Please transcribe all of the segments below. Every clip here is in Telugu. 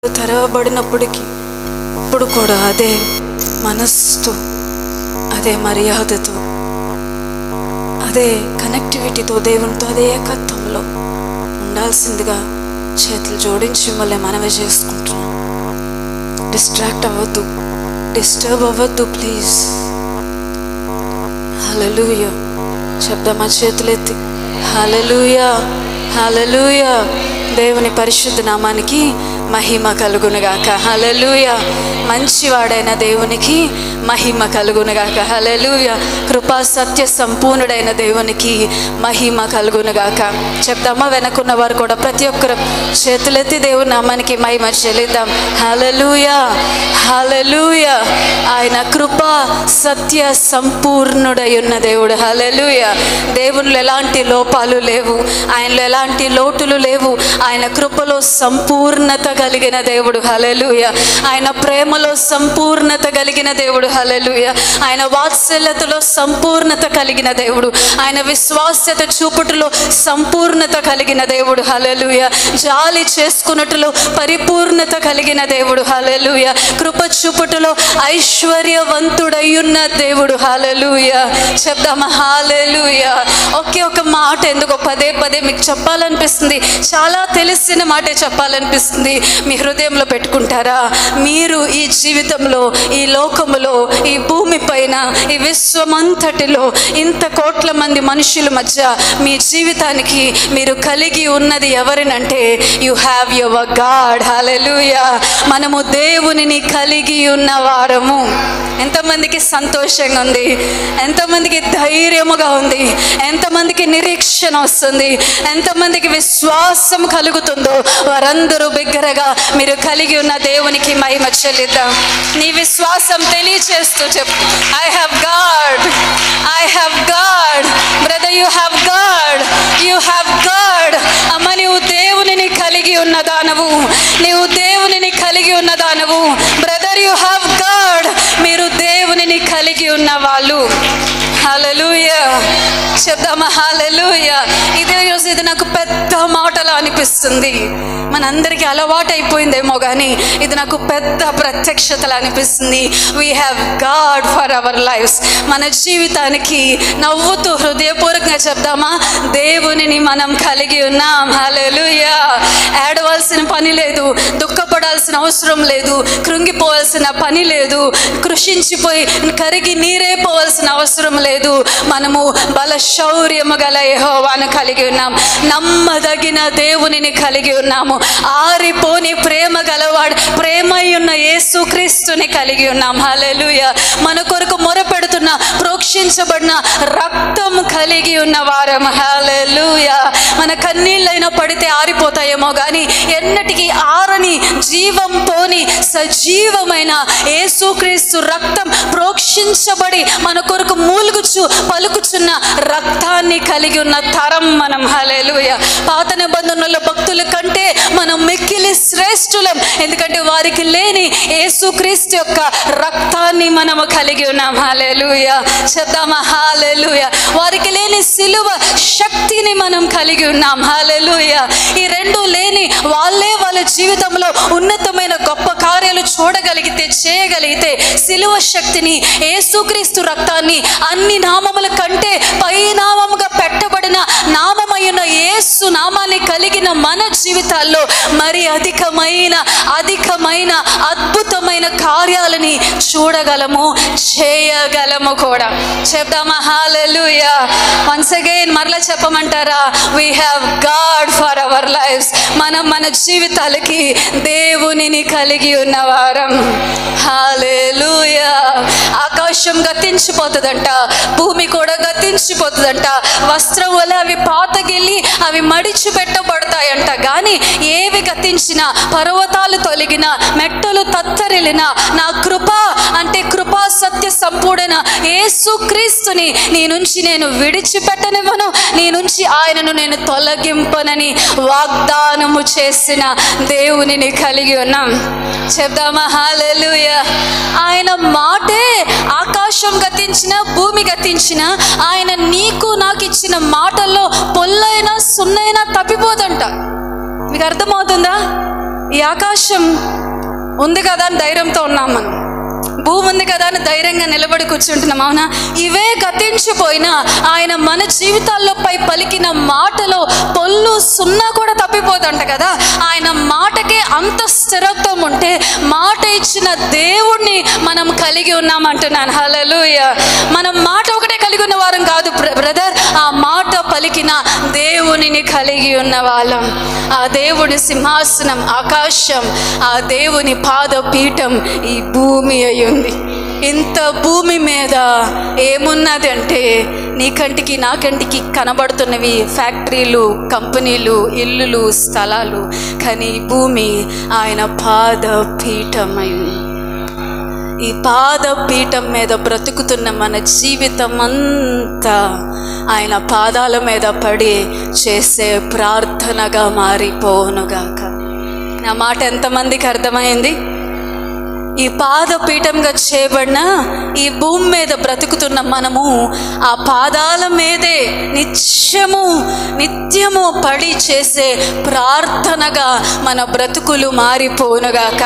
తెరవబడినప్పటికీ ఇప్పుడు కూడా అదే మనస్సుతో, అదే మర్యాదతో, అదే కనెక్టివిటీతో, దేవునితో అదే ఏకత్వంలో ఉండాల్సిందిగా చేతులు జోడించి మిమ్మల్ని మనవి చేసుకుంటున్నాం. డిస్ట్రాక్ట్ అవ్వద్దు, డిస్టర్బ్ అవ్వద్దు ప్లీజ్. హల్లెలూయా చెప్దామా చేతులెత్తి? హల్లెలూయా హల్లెలూయా. దేవుని పరిశుద్ధ నామానికి మహిమ కలుగునుగాక. హల్లెలూయా. మంచివాడైన దేవునికి మహిమ కలుగునుగాక. హల్లెలూయా. కృపా సత్య సంపూర్ణుడైన దేవునికి మహిమ కలుగునుగాక. చెప్దామా? వెనకున్న వారు కూడా ప్రతి ఒక్కరు చేతులెత్తి దేవుని నామానికి మహిమ చెల్లిద్దాం. హల్లెలూయా హల్లెలూయా. ఆయన కృపా సత్య సంపూర్ణుడై ఉన్న దేవుడు. హల్లెలూయా. దేవునిలో ఎలాంటి లోపాలు లేవు, ఆయనలో ఎలాంటి లోటులు లేవు. ఆయన కృపలో సంపూర్ణత కలిగిన దేవుడు. హల్లెలూయా. ఆయన ప్రేమలో సంపూర్ణత కలిగిన దేవుడు. హల్లెలూయా. ఆయన వాత్సల్యతలో సంపూర్ణత కలిగిన దేవుడు. ఆయన విశ్వాస్యత చూపుటలో సంపూర్ణత కలిగిన దేవుడు. హల్లెలూయా. జాలి చేసుకున్నట్టులో పరిపూర్ణత కలిగిన దేవుడు. హల్లెలూయా. కృప చూపుటలో ఐశ్వర్యవంతుడయ్యున్న దేవుడు. హల్లెలూయా. చెప్దామా? హల్లెలూయా. ఒకే ఒక మాట ఎందుకో పదే పదే మీకు చెప్పాలనిపిస్తుంది, చాలా తెలిసిన మాటే చెప్పాలనిపిస్తుంది. మీ హృదయంలో పెట్టుకుంటారా? మీరు ఈ జీవితంలో, ఈ లోకములో, ఈ భూమి పైన, ఈ విశ్వమంతటిలో ఇంత కోట్ల మంది మనుషుల మధ్య మీ జీవితానికి మీరు కలిగి ఉన్నది ఎవరినంటే యు హ్యావ్ యువర్ గాడ్. హల్లెలూయా. మనము దేవునిని కలిగి ఉన్న వారము. ఎంతమందికి సంతోషంగా ఉంది? ఎంతమందికి ధైర్యముగా ఉంది? ఎంతమందికి నిరీక్షణ వస్తుంది? ఎంతమందికి విశ్వాసం కలుగుతుందో వారందరూ బిగ్గరగా మీరు కలిగి ఉన్న దేవునికి మహిమ చెల్లిద్దాం. నీ విశ్వాసం తెలియచేస్తూ చెప్పు, I have God, I have God. Brother, you have God, you have God. అమ్మ, నీవు దేవునిని కలిగి ఉన్న దానవు, నీవు దేవునిని కలిగి ఉన్న దానవు. Brother, you have God. మీరు దేవునిని కలిగి ఉన్న వాళ్ళు. హల్లెలూయా. చెప్దామా? హల్లెలూయా. ఇది నాకు పెద్ద మాటలా అనిపిస్తుంది. మనందరికీ అలవాటు అయిపోయిందేమో కానీ ఇది నాకు పెద్ద ప్రత్యక్షతలా అనిపిస్తుంది. We have God for our lives. మన జీవితానికి నవ్వుతూ హృదయపూర్వకంగా చెప్దామా? దేవునిని మనం కలిగి ఉన్నాం. హల్లెలూయా. ఏడవలసిన పని లేదు, దుఃఖపడాల్సిన అవసరం లేదు, కృంగిపోవాల్సిన పని లేదు, కృషించిపోయి కరిగి నీరైపోవాల్సిన అవసరం లేదు. మనము బలశౌర్యము గల యెహోవాను కలిగి ఉన్నాం. నమ్మదగిన దేవునిని కలిగి ఉన్నాము. ఆరిపోని ప్రేమ గలవాడు, ప్రేమయున్న యేసుక్రీస్తుని కలిగి ఉన్నాం. హల్లెలూయా. మన కొరకు మొరపెడుతున్న, ప్రోక్షించబడిన రక్తం కలిగి ఉన్న వారం. హల్లెలూయా. మన కన్నీళ్ళైనా పడితే ఆరిపోతాయేమో కానీ ఎన్నటికీ ఆరని, జీవం పోని సజీవమైన యేసుక్రీస్తు రక్తం ప్రోక్షించబడి మన కొరకు మూలుగుచు పలుకుచున్న రక్తాన్ని కలిగి ఉన్న తరం మనం. హల్లెలూయా. పాత నిబంధనల భక్తుల కంటే మనం మిక్కిలి శ్రేష్ఠులం. ఎందుకంటే వారికి లేని యేసుక్రీస్తు యొక్క రక్తాన్ని మనము కలిగి ఉన్నాం. హల్లెలూయా. చెప్దామా? హల్లెలూయా. వారికి లేని సిలువ శక్తిని మనం కలిగి ఉన్నాం. హల్లెలూయా. ఈ రెండు లేని వాళ్ళే వాళ్ళ జీవితంలో ఉన్నతమైన గొప్ప కార్యాలు చూడగలిగితే, చేయగలిగితే సిలువ శక్తిని, యేసుక్రీస్తు రక్తాన్ని అన్ని నామముల కంటే పై నామముగా పెట్టబడిన నామమైన యేసు నామాన్ని కలిగిన మన జీవితాల్లో మరి అధికమైన అద్భుతమైన కార్యాలని చూడగలము, చేయగలము కూడా. చెప్దామా? హల్లెలూయా. వన్స్ అగైన్ మరలా చెప్పమంటారా? We have God for our lives. మనం మన జీవితాలకి దేవునిని కలిగి ఉన్నవారం. హల్లెలూయా. ఆకాశం గతించిపోతుందంట, భూమి కూడా గతించిపోతుందంట, వస్త్రం వల్ల అవి పాతగిల్లి అవి మడిచి పెట్టబడతాయంట. కానీ ఏవి గతించినా, పర్వతాలు తొలగిన, మెట్టలు తత్తరిల్లిన, నా కృప అంటే కృపా సత్య సంపూర్ణ యేసుక్రీస్తుని నీ నుంచి నేను విడిచిపెట్టనివ్వను, నీ నుంచి ఆయనను నేను తొలగింపనని వాగ్దానము చేసిన దేవునిని కలిగి ఉన్నాం. చెప్దామా? హల్లెలూయా. ఆయన మాటే ఆకాశం గతించిన, భూమి గతించిన, ఆయన నీకు నాకు ఇచ్చిన మాటల్లో పొల్లైనా సున్నైనా తప్పిపోదంట. మీకు అర్థమవుతుందా? ఈ ఆకాశం ఉంది కదా అని ధైర్యంతో ఉన్నాం, మనం భూమి ఉంది కదా అని ధైర్యంగా నిలబడి కూర్చుంటున్నాం, అవునా? ఇవే గతించిపోయినా ఆయన మన జీవితాల్లో పై పలికిన మాటలో పొల్లు సున్నా కూడా తప్పిపోదంట కదా. ఆయన మాటకే అంత స్థిరత్వం ఉంటే మాట ఇచ్చిన దేవుణ్ణి మనం కలిగి ఉన్నామంటున్నాను. హల్లెలూయా. మనం మాట ఒకటే కలిగి ఉన్న వారం కాదు బ్రదర్, ఆ మాట పలికిన దేవునిని కలిగి ఉన్న వాళ్ళం. ఆ దేవుని సింహాసనం ఆకాశం, ఆ దేవుని పాదపీఠం ఈ భూమి అయ్యింది. ఇంత భూమి మీద ఏమున్నది అంటే నీ కంటికి నా కంటికి కనబడుతున్నవి ఫ్యాక్టరీలు, కంపెనీలు, ఇల్లులు, స్థలాలు. కానీ ఈ భూమి ఆయన పాదపీఠమై, ఈ పాదపీఠం మీద బ్రతుకుతున్న మన జీవితం అంతా ఆయన పాదాల మీద పడి చేసే ప్రార్థనగా మారిపోనుగాక. నా మాట ఎంతమందికి అర్థమైంది? ఈ పాదపీఠంగా చేయబడిన ఈ భూమి మీద బ్రతుకుతున్న మనము ఆ పాదాల మీదే నిత్యము పడి చేసే ప్రార్థనగా మన బ్రతుకులు మారిపోనుగాక.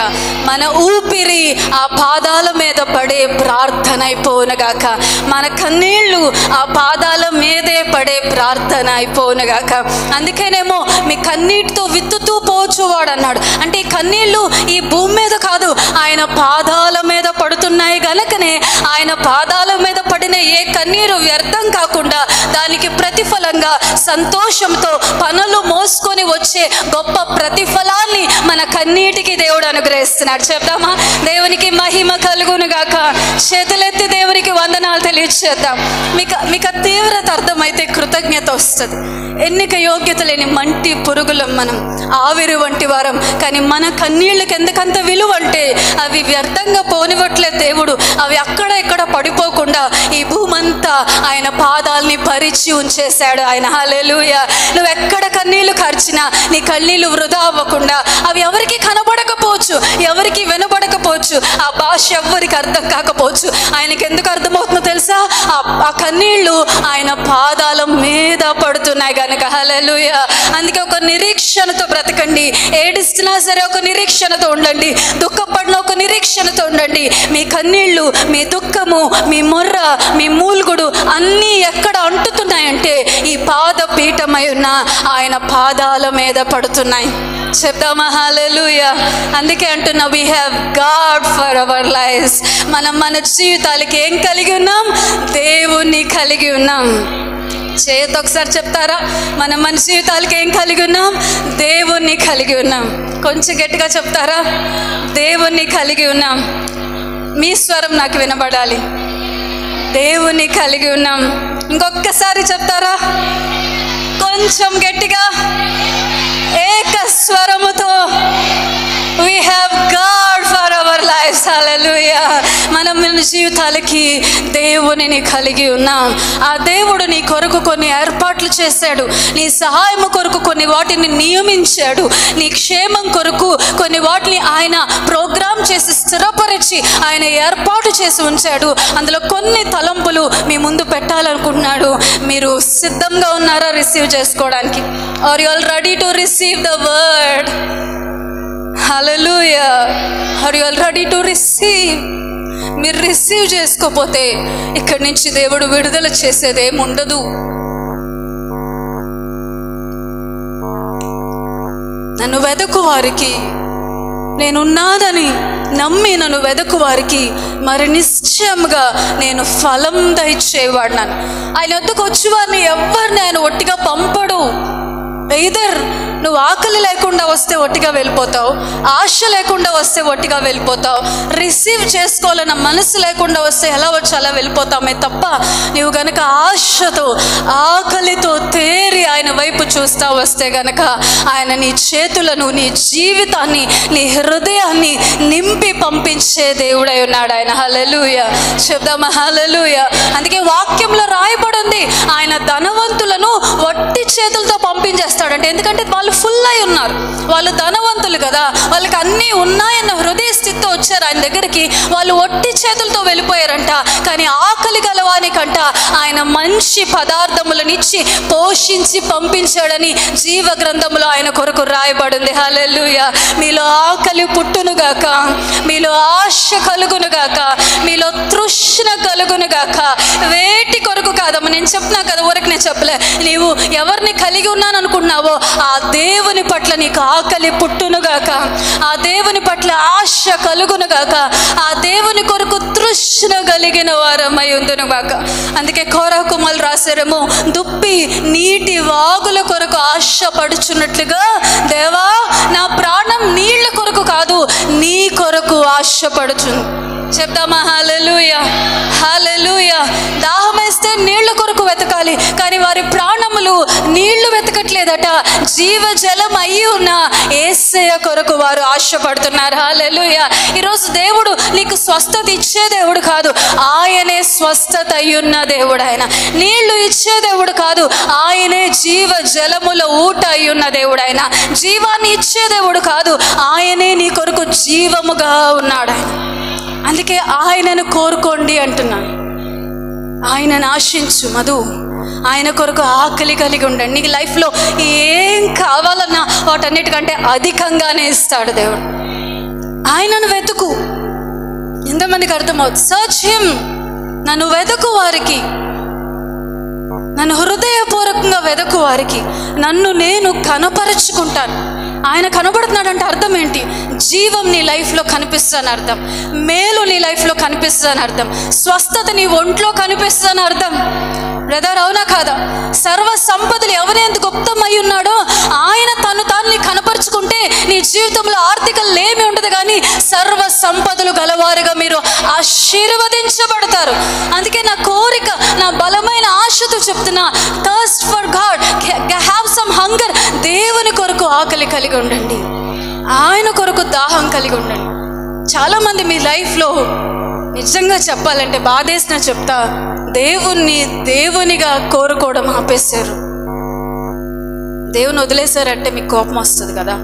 మన ఊపిరి ఆ పాదాల మీద పడే ప్రార్థన అయిపోనుగాక. మన కన్నీళ్ళు ఆ పాదాల మీదే పడే ప్రార్థన అయిపోనుగాక. అందుకేనేమో మీ కన్నీటితో విత్తుతూ పోచువాడు అన్నాడు. అంటే ఈ కన్నీళ్ళు ఈ భూమి మీద కాదు, ఆయన పాదాల మీద పడుతున్నాయి గనుకనే ఆయన పాదాల మీద పడిన ఏ కన్నీరు వ్యర్థం కాకుండా దానికి ప్రతిఫలంగా సంతోషంతో పనులు మోసుకొని వచ్చే గొప్ప ప్రతిఫలాన్ని మన కన్నీటికి దేవుడు అనుగ్రహిస్తున్నాడు. చెప్దామా? దేవునికి మహిమ కలుగును గాక. చేతులెత్తి దేవునికి వందనాలు తెలియచేద్దాం. మీకు తీవ్రత అర్థమైతే కృతజ్ఞత వస్తుంది. ఎన్నిక యోగ్యత లేని మంటి పురుగులం మనం, ఆవిరి వంటి వారం. కానీ మన కన్నీళ్ళకి ఎందుకంత విలువ అంటే అవి వ్యర్థంగా పోనివ్వట్లేదు దేవుడు. అవి అక్కడ ఇక్కడ పడిపోకుండా ఈ భూమంతా ఆయన పాదాలని పరిచి ఉంచేశాడు ఆయన. హల్లెలూయా. నువ్వు ఎక్కడ కన్నీళ్లు కార్చినా నీ కన్నీళ్లు వృధా అవ్వకుండా, అవి ఎవరికి కనబడకపోవచ్చు, ఎవరికి వినబడకపోవచ్చు, ఆ భాష ఎవరికి అర్థం కాకపోవచ్చు, ఆయనకి ఎందుకు అర్థమవుతుందో తెలుసా? ఆ కన్నీళ్లు ఆయన పాదాల మీద పడుతున్నాయి కనుక. హల్లెలూయా. అందుకే ఒక నిరీక్షణతో బ్రతకండి. ఏడిస్తున్నా సరే ఒక నిరీక్షణతో ఉండండి. దుఃఖపడిన ఒక నిరీక్షణతో ఉండండి. మీ కన్నీళ్లు, మీ దుఃఖము, మీ మొర్ర, మీ మూల్గుడు అన్నీ ఎక్కడ అంటుతున్నాయంటే ఈ పాదపీఠమై ఉన్న ఆయన పాదాల మీద పడుతున్నాయి. చెప్దామా? హల్లెలూయా. అందుకే అంటున్నా, we have God for our lives. మనం మన జీవితాలకి ఏం కలిగి ఉన్నాం? దేవుణ్ణి కలిగి ఉన్నాం. చేతి ఒకసారి చెప్తారా? మనం మన జీవితాలకి ఏం కలిగి ఉన్నాం? దేవుణ్ణి కలిగి ఉన్నాం. కొంచెం గట్టిగా చెప్తారా? దేవుణ్ణి కలిగి ఉన్నాం. మీ స్వరం నాకు వినబడాలి. దేవుణ్ణి కలిగి ఉన్నాం. ఇంకొకసారి చెప్తారా? కొంచెం గట్టిగా ఏక స్వరముతో, we have God for our lives. హల్లెలూయా. మనం మన జీవితాలకి దేవునిని కలిగి ఉన్నాం. ఆ దేవుడు నీ కొరకు కొన్ని ఏర్పాట్లు చేశాడు. నీ సహాయం కొరకు కొన్ని వాటిని నియమించాడు. నీ క్షేమం కొరకు కొన్ని వాటిని ఆయన ప్రోగ్రామ్ చేసి స్థిరపరిచి ఆయన ఏర్పాటు చేసి ఉంచాడు. అందులో కొన్ని తలంపులు మీ ముందు పెట్టాలనుకుంటున్నాడు. మీరు సిద్ధంగా ఉన్నారా రిసీవ్ చేసుకోవడానికి? Are you all ready to receive the word? Hallelujah. Are you all ready to receive? మీరు రిసీవ్ చేసుకోపోతే ఇక్కడి నుంచి దేవుడు విడుదల చేసేదేముండదు. నన్ను వెదకు వారికి, నేనున్నాదని నమ్మి నన్ను వెదకు వారికి మరి నిశ్చయంగా నేను ఫలం దయచేవాడినాను. ఆయన వద్దకు వచ్చి వారిని ఎవరిని ఆయన ఒట్టిగా పంపడు. ఎయిదర్ నువ్వు ఆకలి లేకుండా వస్తే ఒట్టిగా వెళ్ళిపోతావు, ఆశ లేకుండా వస్తే ఒట్టిగా వెళ్ళిపోతావు, రిసీవ్ చేసుకోవాలన్న మనసు లేకుండా వస్తే ఎలా వచ్చి అలా వెళ్ళిపోతామే తప్ప, నువ్వు గనక ఆశతో ఆకలితో తేరి ఆయన వైపు చూస్తా వస్తే గనక ఆయన నీ చేతులను, నీ జీవితాన్ని, నీ హృదయాన్ని నింపి పంపించే దేవుడై ఉన్నాడు ఆయన. హల్లెలూయా. చెప్దామా? హల్లెలూయా. అందుకే వాక్యంలో రాయబడింది, ఆయన ధనవంతులను వట్టి చేతులతో పంపించేస్తాడు. చేస్తున్నాడంటే ఎందుకంటే వాళ్ళు ఫుల్ అయి ఉన్నారు, వాళ్ళు ధనవంతులు కదా, వాళ్ళకి అన్నీ ఉన్నాయన్న హృదయ స్థితితో వచ్చారు ఆయన దగ్గరికి. వాళ్ళు ఒట్టి చేతులతో వెళ్ళిపోయారంట. కానీ ఆకలి గలవానికంట ఆయన మంచి పదార్థములనిచ్చి పోషించి పంపించాడని జీవ గ్రంథంలో ఆయన కొరకు రాయబడింది. హల్లెలూయా. మీలో ఆకలి పుట్టునుగాక, మీలో ఆశ కలుగునుగాక, మీలో తృష్ణ కలుగునుగాక. వేటి కొరకు కాదమ్మా, నేను చెప్తున్నా కదా, ఊరికి నేను చెప్పలే. నీవు ఎవరిని కలిగి ఉన్నాను అనుకుంటున్నావో ఆ దేవుని పట్ల నీకు ఆకలి పుట్టునుగాక, ఆ దేవుని పట్ల ఆశ కలుగునుగాక, ఆ దేవుని కొరకు తృష్ణ కలిగిన వారమై ఉందునుగాక. అందుకే కోరాకుమలు రాశారేమో, దుప్పి నీటి వాగుల కొరకు ఆశ పడుచున్నట్లుగా దేవా నా ప్రాణం నీళ్ల కొరకు కాదు నీ కొరకు ఆశపడుచుంది. చెప్దామా? హల్లెలూయా, హల్లెలూయా. దాహం వేస్తే నీళ్ల కొరకు వెతకాలి, కానీ వారి ప్రాణములు నీళ్లు వెతకట్లేదట, జీవజలం అయి ఉన్న యేసయ్య కొరకు వారు ఆశపడుతున్నారు. హల్లెలూయా. ఈరోజు దేవుడు నీకు స్వస్థత ఇచ్చే దేవుడు కాదు, ఆయనే స్వస్థత అయ్యున్న దేవుడు. ఆయన నీళ్లు ఇచ్చే దేవుడు కాదు, ఆయనే జీవజలముల ఊట అయ్యున్న దేవుడు. ఆయన జీవాన్ని ఇచ్చే దేవుడు కాదు, ఆయనే నీ కొరకు జీవముగా ఉన్నాడు. ఆయన అందుకే ఆయనను కోరుకోండి అంటున్నాను. ఆయనను ఆశించు మధు, ఆయన కొరకు ఆకలి కలిగి ఉండండి. నీకు లైఫ్లో ఏం కావాలన్నా వాటన్నిటికంటే అధికంగానే ఇస్తాడు దేవుడు. ఆయనను వెతుకు. ఎంతమందికి అర్థమవుతుంది? Search him. నన్ను వెతుకు వారికి, నన్ను హృదయపూర్వకంగా వెతుకు వారికి నన్ను నేను కనపరుచుకుంటాను. ఆయన కనబడుతున్నాడంటే అర్థం ఏంటి? జీవం నీ లైఫ్లో కనిపిస్తుందని అర్థం, మేలు నీ లైఫ్లో కనిపిస్తుందని అర్థం, స్వస్థత నీ ఒంట్లో కనిపిస్తుందని అర్థం. బ్రదర్, అవునా కాదా? సర్వ సంపదలు ఎవరెంత గుప్తమై ఉన్నాడో ఆయన తను తాను కనపరుచుకుంటే నీ జీవితంలో ఆర్థిక లేమి ఉండదు, కానీ సర్వ సంపదలు గలవారుగా మీరు ఆశీర్వదించబడతారు. అందుకే నా కోరిక, నా బలమైన ఆశతో చెప్తున్నా, thirst for God, have some hunger. దేవుని కొరకు ఆకలి కలిగి ఉండండి, ఆయన కొరకు దాహం కలిగి ఉండండి. చాలామంది మీ లైఫ్లో నిజంగా చెప్పాలంటే బాధేసిన చెప్తా, దేవునిగా కోరుకోవడం ఆపేశారు. దేవుని వదిలేశారంటే మీకు కోపం వస్తుంది కదా.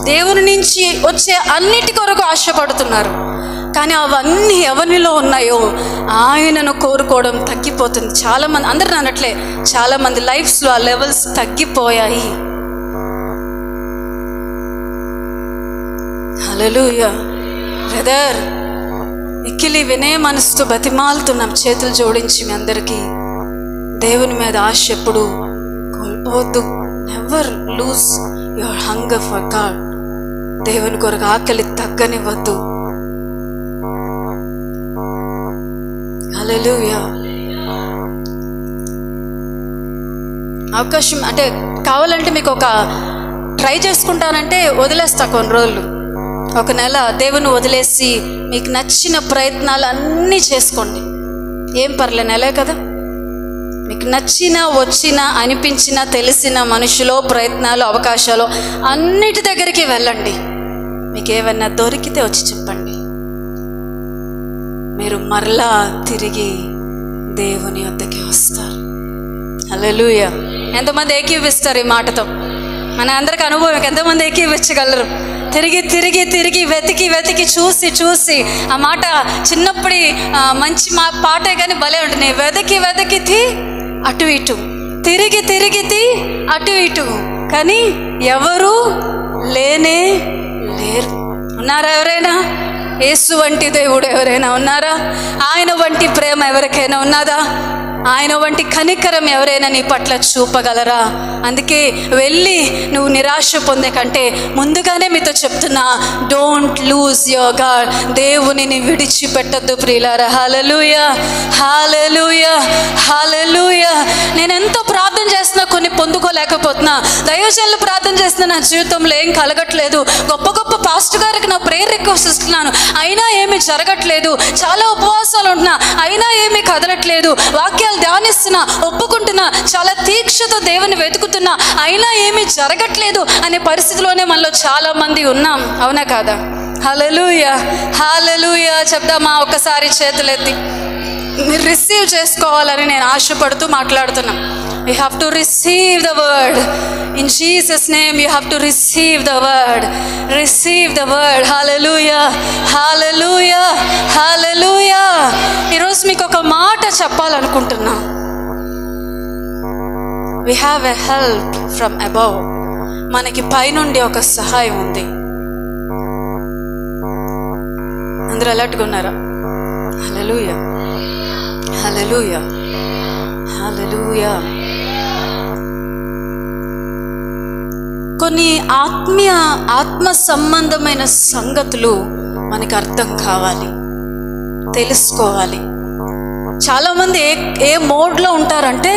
దేవుని నుంచి వచ్చే అన్నిటి కొరకు ఆశపడుతున్నారు, కానీ అవన్నీ ఎవరిలో ఉన్నాయో ఆయనను కోరుకోవడం తగ్గిపోతుంది. చాలామంది, అందరూ అనట్లే, చాలామంది లైఫ్స్లో ఆ లెవెల్స్ తగ్గిపోయాయి. హల్లెలూయా. బ్రదర్, మిక్కిలి వినయ మనసుతో బతిమాలుతున్నాం, చేతులు జోడించి మీ అందరికీ. దేవుని మీద ఆశ ఎప్పుడు కోల్పోవద్దు. Never lose your hunger for God. దేవుని కొరకు ఆకలి తగ్గనివ్వద్దు. హల్లెలూయా. అవకాశం అంటే కావాలంటే మీకు ఒక ట్రై చేసుకుంటానంటే వదిలేస్తా కొన్ని రోజులు, ఒక నెల దేవుని వదిలేసి మీకు నచ్చిన ప్రయత్నాలు అన్నీ చేసుకోండి. ఏం పర్లే, నెలే కదా. మీకు నచ్చిన, వచ్చిన, అనిపించిన, తెలిసిన మనుషులో ప్రయత్నాలు, అవకాశాలు అన్నిటి దగ్గరికి వెళ్ళండి. మీకు ఏమన్నా దొరికితే వచ్చి చెప్పండి. మీరు మరలా తిరిగి దేవుని వద్దకి వస్తారు. హల్లెలూయా. ఎంతమంది ఏకీవిస్తారు ఈ మాటతో? మన అందరికి అనుభవం, ఎంతమంది ఏకీవించగలరు? తిరిగి తిరిగి తిరిగి వెతికి వెతికి చూసి చూసి, ఆ మాట చిన్నప్పటి మంచి పాటే కానీ భలే ఉంటుంది. వెతికి వెతికి అటు ఇటు, తిరిగి తిరిగి అటు ఇటు, కానీ ఎవరు లేనే లేరు. ఉన్నారా ఎవరైనా? యేసు వంటి దేవుడు ఎవరైనా ఉన్నారా? ఆయన వంటి ప్రేమ ఎవరికైనా ఉన్నదా? ఆయన వంటి కనికరం ఎవరైనా నీ పట్ల చూపగలరా? అందుకే వెళ్ళి నువ్వు నిరాశ పొందే కంటే ముందుగానే మీతో చెప్తున్నా, డోంట్ లూజ్ యువర్ గాడ్. దేవునిని విడిచిపెట్టద్దు ప్రియులారా. హల్లెలూయా, హల్లెలూయా, హల్లెలూయా. నేను ఎంతో ప్రార్థన చేస్తున్నా, కొన్ని పొందుకోలేకపోతున్నా. దైవజనులు ప్రార్థన చేస్తున్నా, నా జీవితంలో ఏం కలగట్లేదు. గొప్ప గొప్ప పాస్టర్ గారికి నా ప్రేయర్ రిక్వెస్ట్ ఇస్తున్నాను, అయినా ఏమీ జరగట్లేదు. చాలా ఉపవాసాలు ఉంటున్నా, అయినా ఏమీ కదలట్లేదు. వాక్యాలు ధ్యానిస్తున్నా, ఒప్పుకుంటున్నా, చాలా దీక్షతో దేవుని వెతుకుతున్నా, అయినా ఏమీ జరగట్లేదు అనే పరిస్థితిలోనే మనలో చాలా మంది ఉన్నాం. అవునా కాదా? హల్లెలూయా, హల్లెలూయా. చెప్దామా ఒకసారి చేతులెత్తి? మీరు రిసీవ్ చేసుకోవాలని నేను ఆశపడుతూ మాట్లాడుతున్నా. You have to receive the word. In Jesus' name, you have to receive the word. Receive the word. Hallelujah. Hallelujah. Hallelujah. ఈరోజు మీకు ఒక మాట చెప్పాలనుకుంటున్నా. We have a help from above. మనకి పైనుండి ఒక సహాయం ఉంది. అందరూ అలర్ట్గా ఉన్నారా? హల్లెలూయా. హల్లెలూయా. హల్లెలూయా. కొన్ని ఆత్మ సంబంధమైన సంగతులు మనకి అర్థం కావాలి, తెలుసుకోవాలి. చాలామంది ఏ మోడ్లో ఉంటారంటే,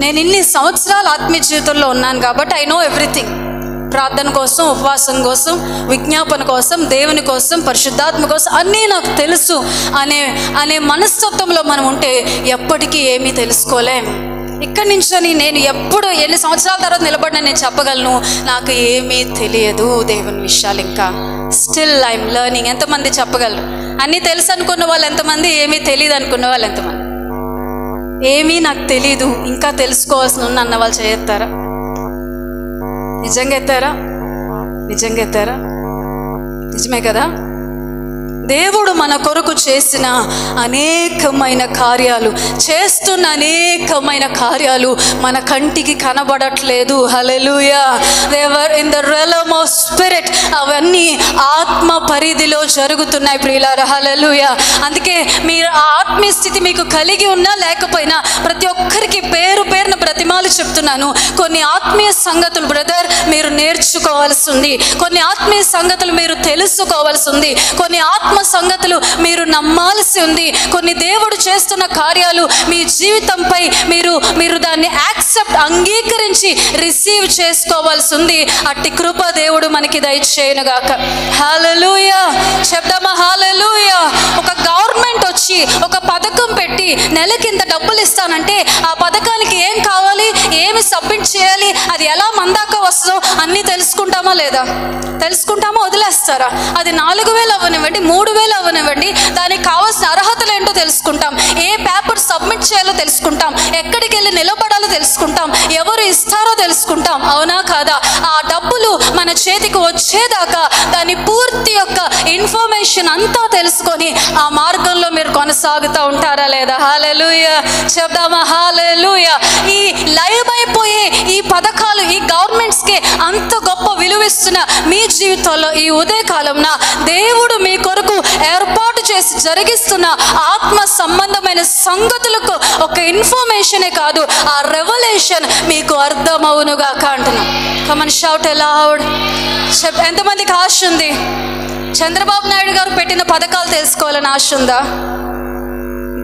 నేను ఇన్ని సంవత్సరాలు ఆత్మీయ జీవితంలో ఉన్నాను కాబట్టి ఐ నో ఎవ్రీథింగ్. ప్రార్థన కోసం, ఉపవాసం కోసం, విజ్ఞాపన కోసం, దేవుని కోసం, పరిశుద్ధాత్మ కోసం అన్నీ నాకు తెలుసు అనే మనస్తత్వంలో మనం ఉంటే ఎప్పటికీ ఏమీ తెలుసుకోలేం. ఇక్కడి నుంచొని నేను ఎన్ని సంవత్సరాల తర్వాత నిలబడినా నేను చెప్పగలను, నాకు ఏమీ తెలియదు దేవుని విషయాలు, ఇంకా స్టిల్ ఐఎమ్ లెర్నింగ్. ఎంతమంది చెప్పగలరు? అన్నీ తెలుసు అనుకున్న వాళ్ళు ఎంతమంది? ఏమీ తెలియదు అనుకున్న వాళ్ళు ఎంతమంది? ఏమీ నాకు తెలీదు, ఇంకా తెలుసుకోవాల్సి ఉన్న అన్న వాళ్ళు చేయెత్తారా? నిజంగా ఎత్తారా? నిజంగా ఎత్తారా? నిజమే కదా. దేవుడు మన కొరకు చేసిన అనేకమైన కార్యాలు, చేస్తున్న అనేకమైన కార్యాలు మన కంటికి కనబడట్లేదు. Hallelujah. They were in the realm of spirit. అవన్నీ ఆత్మ పరిధిలో జరుగుతున్నాయి ప్రియులారా. హల్లెలూయా. అందుకే మీరు ఆ ఆత్మీయ స్థితి మీకు కలిగి ఉన్నా లేకపోయినా ప్రతి ఒక్కరికి పేరు పేరున బ్రతిమాలు చెప్తున్నాను. కొన్ని ఆత్మీయ సంగతులు బ్రదర్ మీరు నేర్చుకోవాల్సి ఉంది, కొన్ని ఆత్మీయ సంగతులు మీరు తెలుసుకోవాల్సి ఉంది, కొన్ని ఆత్మ సంగతులు మీరు నమ్మాల్సి ఉంది, కొన్ని దేవుడు చేస్తున్న కార్యాలు మీ జీవితంపై మీరు దాన్ని అంగీకరించి రిసీవ్ చేసుకోవాల్సి ఉంది. అట్టి కృప దేవుడు మనకి దయచేయునుగాక. హల్లెలూయా. చెప్దామా? హల్లెలూయా. ఒక గవర్నమెంట్ వచ్చి ఒక పథకం పెట్టి నెలకింత డబ్బులు ఇస్తానంటే ఆ పథకానికి ఏం కావాలి, ఏమి సబ్మిట్ చేయాలి, అది ఎలా మందాక వస్తుందో అన్నీ తెలుసుకుంటామా లేదా? తెలుసుకుంటామా? వదిలేస్తారా? అది 4,000 అవ్వనివ్వండి, 3,000 అవ్వనివ్వండి, దానికి కావాల్సిన అర్హతలు ఏంటో తెలుసుకుంటాం, ఏ పేపర్ సబ్మిట్ చేయాలో తెలుసుకుంటాం, ఎక్కడికి వెళ్ళి నిలబడాలో తెలుసుకుంటాం, ఎవరు ఇస్తారో తెలుసుకుంటాం. అవునా కాదా? ఆ డబ్బులు మన చేతికి వచ్చేదాకా దాని పూర్తి యొక్క ఇన్ఫర్మేషన్ అంతా తెలుసుకొని ఆ మార్గంలో మీరు కొనసాగుతూ ఉంటారా లేదా? హల్లెలూయా. చెప్దామా? హల్లెలూయా. ఈ లైవ్ అయిపోయే ఈ పథకాలు, ఈ గవర్నమెంట్స్కి అంత గొప్ప విలువిస్తున్న మీ జీవితంలో ఈ ఉదయకాలంన దేవుడు మీ కొరకు ఏర్పాటు చేసి జరిగిస్తున్న ఆత్మ సంబంధమైన సంగతులకు ఒక ఇన్ఫర్మేషనే కాదు, ఆ రెవల్యూషన్ మీకు అర్థమవునుగాక అంటున్నాం. Come on shout allowed. ఎంతమందికి ఆశ ఉంది? చంద్రబాబు నాయుడు గారు పెట్టిన పథకాలు తెలుసుకోవాలని ఆశ ఉందా?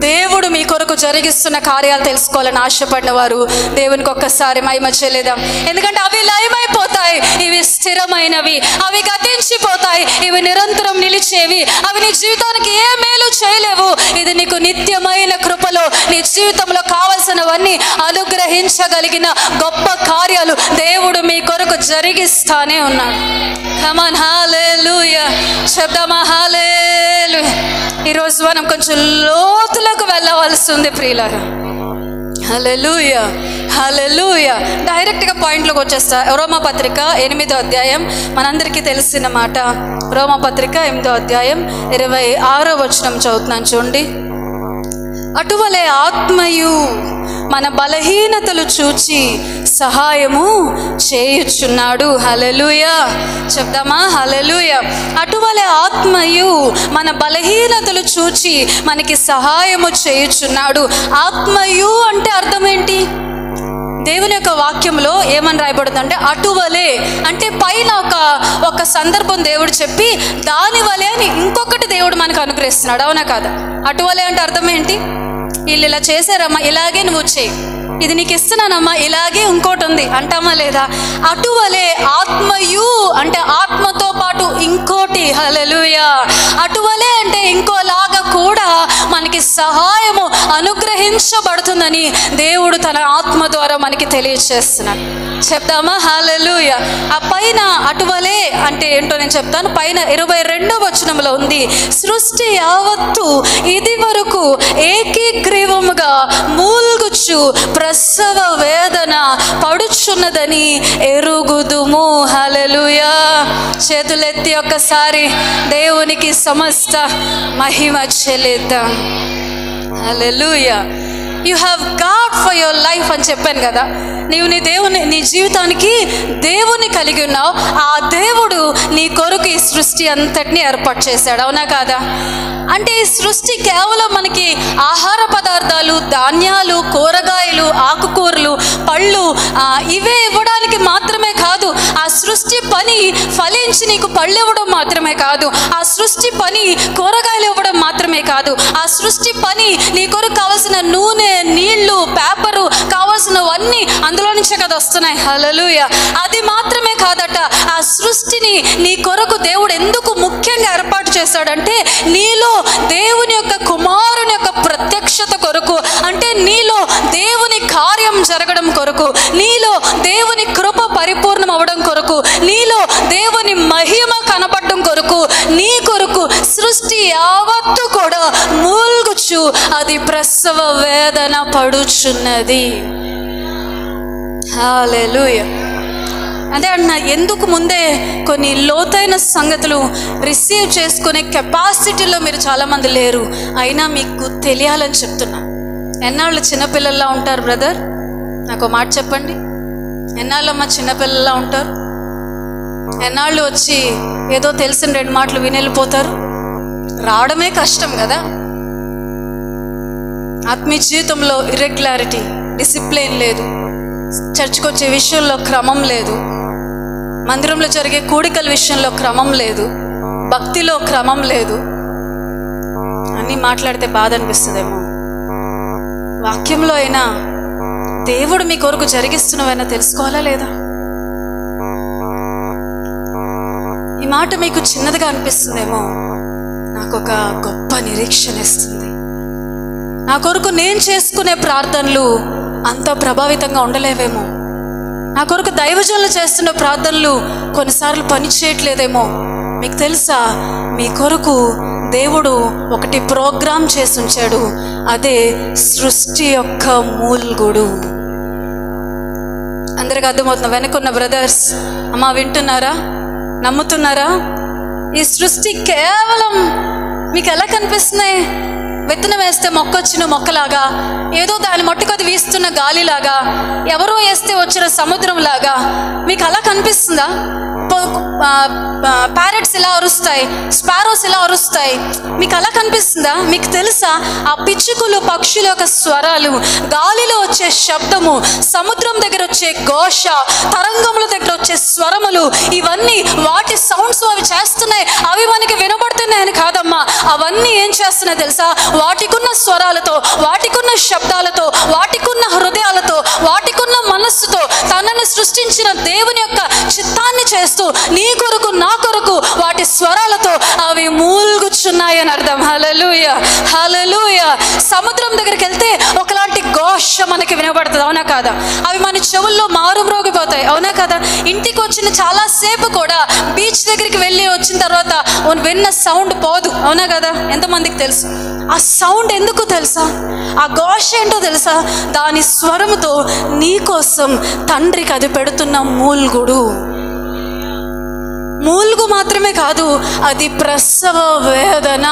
దేవుడు మీ కొరకు జరిగిస్తున్న కార్యాలు తెలుసుకోవాలని ఆశపడిన వారు దేవునికి ఒక్కసారి మహిమ చెల్లిద్దాం. ఎందుకంటే అవి లయమైపోతాయి, ఇవి స్థిరమైనవి, అవి గతించిపోతాయి, ఇవి నిరంతరం నిలిచేవి, అవి నీ జీవితానికి ఏ మేలు చేయలేవు. ఇది నీకు నిత్యమైన కృపలో నీ జీవితంలో కావలసినవన్నీ అనుగ్రహించగలిగిన గొప్ప కార్యాలు దేవుడు మీ కొరకు జరిగిస్తానే ఉన్నాడు. కమాన్. హల్లెలూయా. చెప్దామా? హల్లెలూయా. ఈరోజు మనం కొంచెం లోతులకు వెళ్ళవలసి ఉంది ప్రియులారా. హల్లెలూయా. హల్లెలూయా. డైరెక్ట్గా పాయింట్లోకి వచ్చేస్తా. రోమాపత్రిక 8వ అధ్యాయం మనందరికీ తెలిసిన మాట. రోమాపత్రిక 8వ అధ్యాయం 26వ వచనం చదువుతున్నాను చూడండి. అటువలే ఆత్మయు మన బలహీనతలు చూచి సహాయము చేయుచున్నాడు. హల్లెలూయా. చెప్దామా? హల్లెలూయా. అటువలే ఆత్మయు మన బలహీనతలు చూచి మనకి సహాయము చేయుచున్నాడు. ఆత్మయు అంటే అర్థం ఏంటి? దేవుని యొక్క వాక్యంలో ఏమని రాయబడుతుందంటే అటువలే అంటే పైన ఒక సందర్భం దేవుడు చెప్పి దాని వలే అని ఇంకొకటి దేవుడు మనకు అనుగ్రహిస్తున్నాడు. అవునా కాదా? అటువలే అంటే అర్థం ఏంటి? వీళ్ళు ఇలా చేశారమ్మా, ఇలాగే నువ్వు చేయి, ఇది నీకు ఇస్తున్నానమ్మా, ఇలాగే ఇంకోటి ఉంది అంటామా లేదా? అటువలే ఆత్మయు అంటే ఆత్మతో పాటు ఇంకోటి. హల్లెలూయా. అటువలే అంటే ఇంకోలాగా కూడా మనకి సహాయము అనుగ్రహించబడుతుందని దేవుడు తన ఆత్మ ద్వారా మనకి తెలియజేస్తున్నాడు. చెప్తామా? హల్లెలూయా. ఆ పైన అటువలే అంటే ఏంటో నేను చెప్తాను. పైన 22వ వచనంలో ఉంది, సృష్టి యావత్తు ఇది వరకు ఏకీగ్రీవముగా మూల్గుచు ప్రసవ వేదన పడుచున్నదని ఎరుగుదుము. హల్లెలూయా. చేతులెత్తి ఒక్కసారి దేవునికి సమస్త మహిమ చెల్లిద్దాం. Hallelujah. You have God for your life అని చెప్పాను కదా. నీవు నీ జీవితానికి దేవుని కలిగి ఉన్నావు. ఆ దేవుడు నీ కొరకు ఈ సృష్టి అంతటిని ఏర్పాటు చేశాడు. అవునా కాదా? అంటే ఈ సృష్టి కేవలం మనకి ఆహార పదార్థాలు, ధాన్యాలు, కూరగాయలు, ఆకుకూరలు, పళ్ళు ఇవే ఇవ్వడానికి మాత్రమే కాదు. ఆ సృష్టి పని ఫలించి నీకు పళ్ళు ఇవ్వడం మాత్రమే కాదు. ఆ సృష్టి పని కూరగాయలు ఇవ్వడం మాత్రమే కాదు. ఆ సృష్టి పని నీ కొరకు కావాల్సిన నూనె, నీళ్లు, పేపరు కావాల్సినవన్నీ అందులో నుంచే కదా వస్తున్నాయి. హల్లెలూయా. అది మాత్రమే కాదట, ఆ సృష్టిని నీ కొరకు దేవుడు ఎందుకు ముఖ్యంగా ఏర్పాటు చేశాడంటే నీలో దేవుని యొక్క కుమారుని యొక్క ప్రత్యక్షత కొరకు, అంటే నీలో దేవుని కార్యం జరగడం కొరకు, నీలో దేవుని కృప పరిపూర్ణం అవ్వడం కొరకు, నీలో దేవుని మహిమ కనపడడం కొరకు, నీ కొరకు సృష్టి యావత్తు కూడా మూల్గుచు అది ప్రసవ వేదన పడుచున్నది. హల్లెలూయా. అదే అన్న, ఎందుకు ముందే కొన్ని లోతైన సంగతులు రిసీవ్ చేసుకునే కెపాసిటీలో మీరు చాలామంది లేరు, అయినా మీకు తెలియాలని చెప్తున్నా. ఎన్నాళ్ళు చిన్నపిల్లల్లా ఉంటారు బ్రదర్? నాకు మాట చెప్పండి. ఎన్నాళ్ళమ్మా చిన్నపిల్లల్లా ఉంటారు? ఎన్నాళ్ళు వచ్చి ఏదో తెలిసిన 2 మాటలు వినెళ్ళిపోతారు? రావడమే కష్టం కదా. ఆత్మీయ జీవితంలో ఇర్రెగ్యులారిటీ, డిసిప్లిన్ లేదు, చర్చ్కి వచ్చే విషయంలో క్రమం లేదు, మందిరంలో జరిగే కూడికల విషయంలో క్రమం లేదు, భక్తిలో క్రమం లేదు. అన్నీ మాట్లాడితే బాధ అనిపిస్తుందేమో. వాక్యంలో అయినా దేవుడు మీ కొరకు జరిగిస్తున్నవైనా తెలుసుకోవాలా లేదా? ఈ మాట మీకు చిన్నదిగా అనిపిస్తుందేమో, నాకు ఒక గొప్ప నిరీక్షణ ఇస్తుంది. నా కొరకు నేను చేసుకునే ప్రార్థనలు అంత ప్రభావితంగా ఉండలేవేమో. నా కొరకు దైవజనులు చేస్తున్న ప్రార్థనలు కొన్నిసార్లు పని చేయట్లేదేమో. మీకు తెలుసా, మీ కొరకు దేవుడు ఒకటి ప్రోగ్రామ్ చేసి ఉంచాడు. అదే సృష్టి యొక్క మూల్గుడు. అందరికి అర్థమవుతుంది? వెనుకున్న బ్రదర్స్, అమ్మా వింటున్నారా? నమ్ముతున్నారా? ఈ సృష్టి కేవలం మీకు ఎలా కనిపిస్తున్నాయి? విత్తనం వేస్తే మొక్కొచ్చిన మొక్కలాగా, ఏదో దాని మట్టుకు అది వీస్తున్న గాలిలాగా, ఎవరో వేస్తే వచ్చిన సముద్రం లాగా మీకు అలా కనిపిస్తుందా? ప్యారెట్స్ ఇలా అరుస్తాయి, స్పారోస్ ఇలా అరుస్తాయి, మీకు అలా కనిపిస్తుందా? మీకు తెలుసా, ఆ పిచ్చుకలు, పక్షుల యొక్క స్వరాలు, గాలిలో వచ్చే శబ్దము, సముద్రం దగ్గర వచ్చే ఘోష, తరంగముల దగ్గర వచ్చే స్వరములు, ఇవన్నీ వాటి సౌండ్స్ అవి చేస్తున్నాయి. అవి మనకి వినబడుతున్నాయని కాదమ్మా, అవన్నీ ఏం చేస్తున్నాయి తెలుసా? వాటికున్న స్వరాలతో, వాటికున్న శబ్దాలతో, వాటికున్న హృదయాలతో, వాటికున్న మనస్సుతో తనను సృష్టించిన దేవుని యొక్క చిత్తాన్ని చేస్తూ నీ కొరకు నా కొరకు వాటి స్వరాలతో అవి మూల్గుచున్నాయని అర్థం. హల్లెలూయా, హల్లెలూయా. సముద్రం దగ్గరికి వెళ్తే ఒకలాంటి ఘోష మనకి వినబడుతుంది, అవునా కాదా? అవి మన చెవుల్లో మారుమ్రోగిపోతాయి, అవునా కదా? ఇంటికి వచ్చిన చాలా సేపు కూడా బీచ్ దగ్గరికి వెళ్ళి వచ్చిన తర్వాత విన్న సౌండ్ పోదు, అవునా కదా? ఎంతమందికి తెలుసు? ఆ సౌండ్ ఎందుకు తెలుసా? ఆ ఘోష ఏంటో తెలుసా? దాని స్వరముతో నీ కోసం తండ్రికి అది పెడుతున్న మూల్గుడు. మూల్గు మాత్రమే కాదు, అది ప్రసవ వేదన.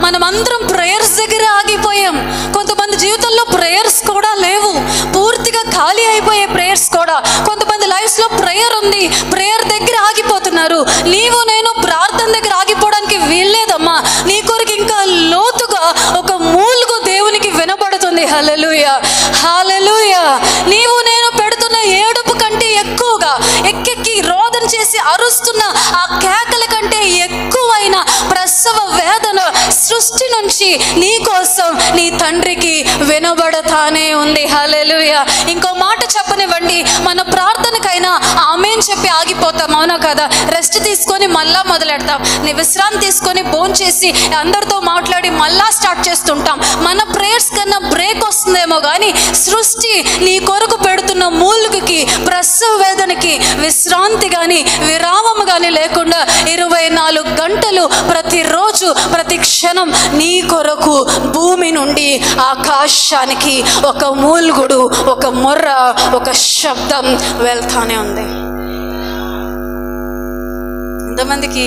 మనమందరం ప్రేయర్స్ దగ్గర ఆగిపోయాం. కొంతమంది జీవితంలో ప్రేయర్స్ కూడా లేవు, పూర్తిగా ఖాళీ అయిపోయే ప్రేయర్స్ కూడా. కొంతమంది లైఫ్స్లో ప్రేయర్ ఉంది, ప్రేయర్ దగ్గర ఆగిపోతున్నారు. నీవు నేను ప్రార్థన దగ్గర ఆగిపోవడానికి వీల్లేదమ్మా. నీ కొరకు ఇంకా లోతుగా ఒక మూల్గు దేవునికి వినబడుతుంది. హల్లెలూయా, హల్లెలూయా. నీవు నేను పెడుతున్న ఏడుపు కంటే ఎక్కువగా, ఎక్కెక్కి రోదన చేసి అరుస్తున్న ఆ కేకల కంటే ఎక్కువైన ప్రసవ వేదన సృష్టి నుంచి నుంచి నీ కోసం నీ తండ్రికి వినబడతానే ఉంది. హల్లెలూయా. ఇంకో మాట చెప్పనివ్వండి, మన ప్రార్థనకైనా ఆమేన్ చెప్పి ఆగిపోతాం, అవునా కదా? రెస్ట్ తీసుకొని మళ్ళా మొదలెడతాం. నీ విశ్రాంతి తీసుకొని భోంచేసి అందరితో మాట్లాడి మళ్ళా స్టార్ట్ చేస్తుంటాం. మన ప్రేయర్స్ కన్నా బ్రేక్ వస్తుందేమో కానీ సృష్టి నీ కొరకు పెడుతున్న మూలుగుకి, ప్రసవ వేదనకి విశ్రాంతి కానీ విరామం కానీ లేకుండా 24 గంటలు ప్రతిరోజు ప్రతి క్షణం నీ కొరకు భూమి నుండి ఆకాశానికి ఒక మూలుగుడు, ఒక మొర్ర, ఒక శబ్దం వెళ్తానే ఉంది. ఎంతమందికి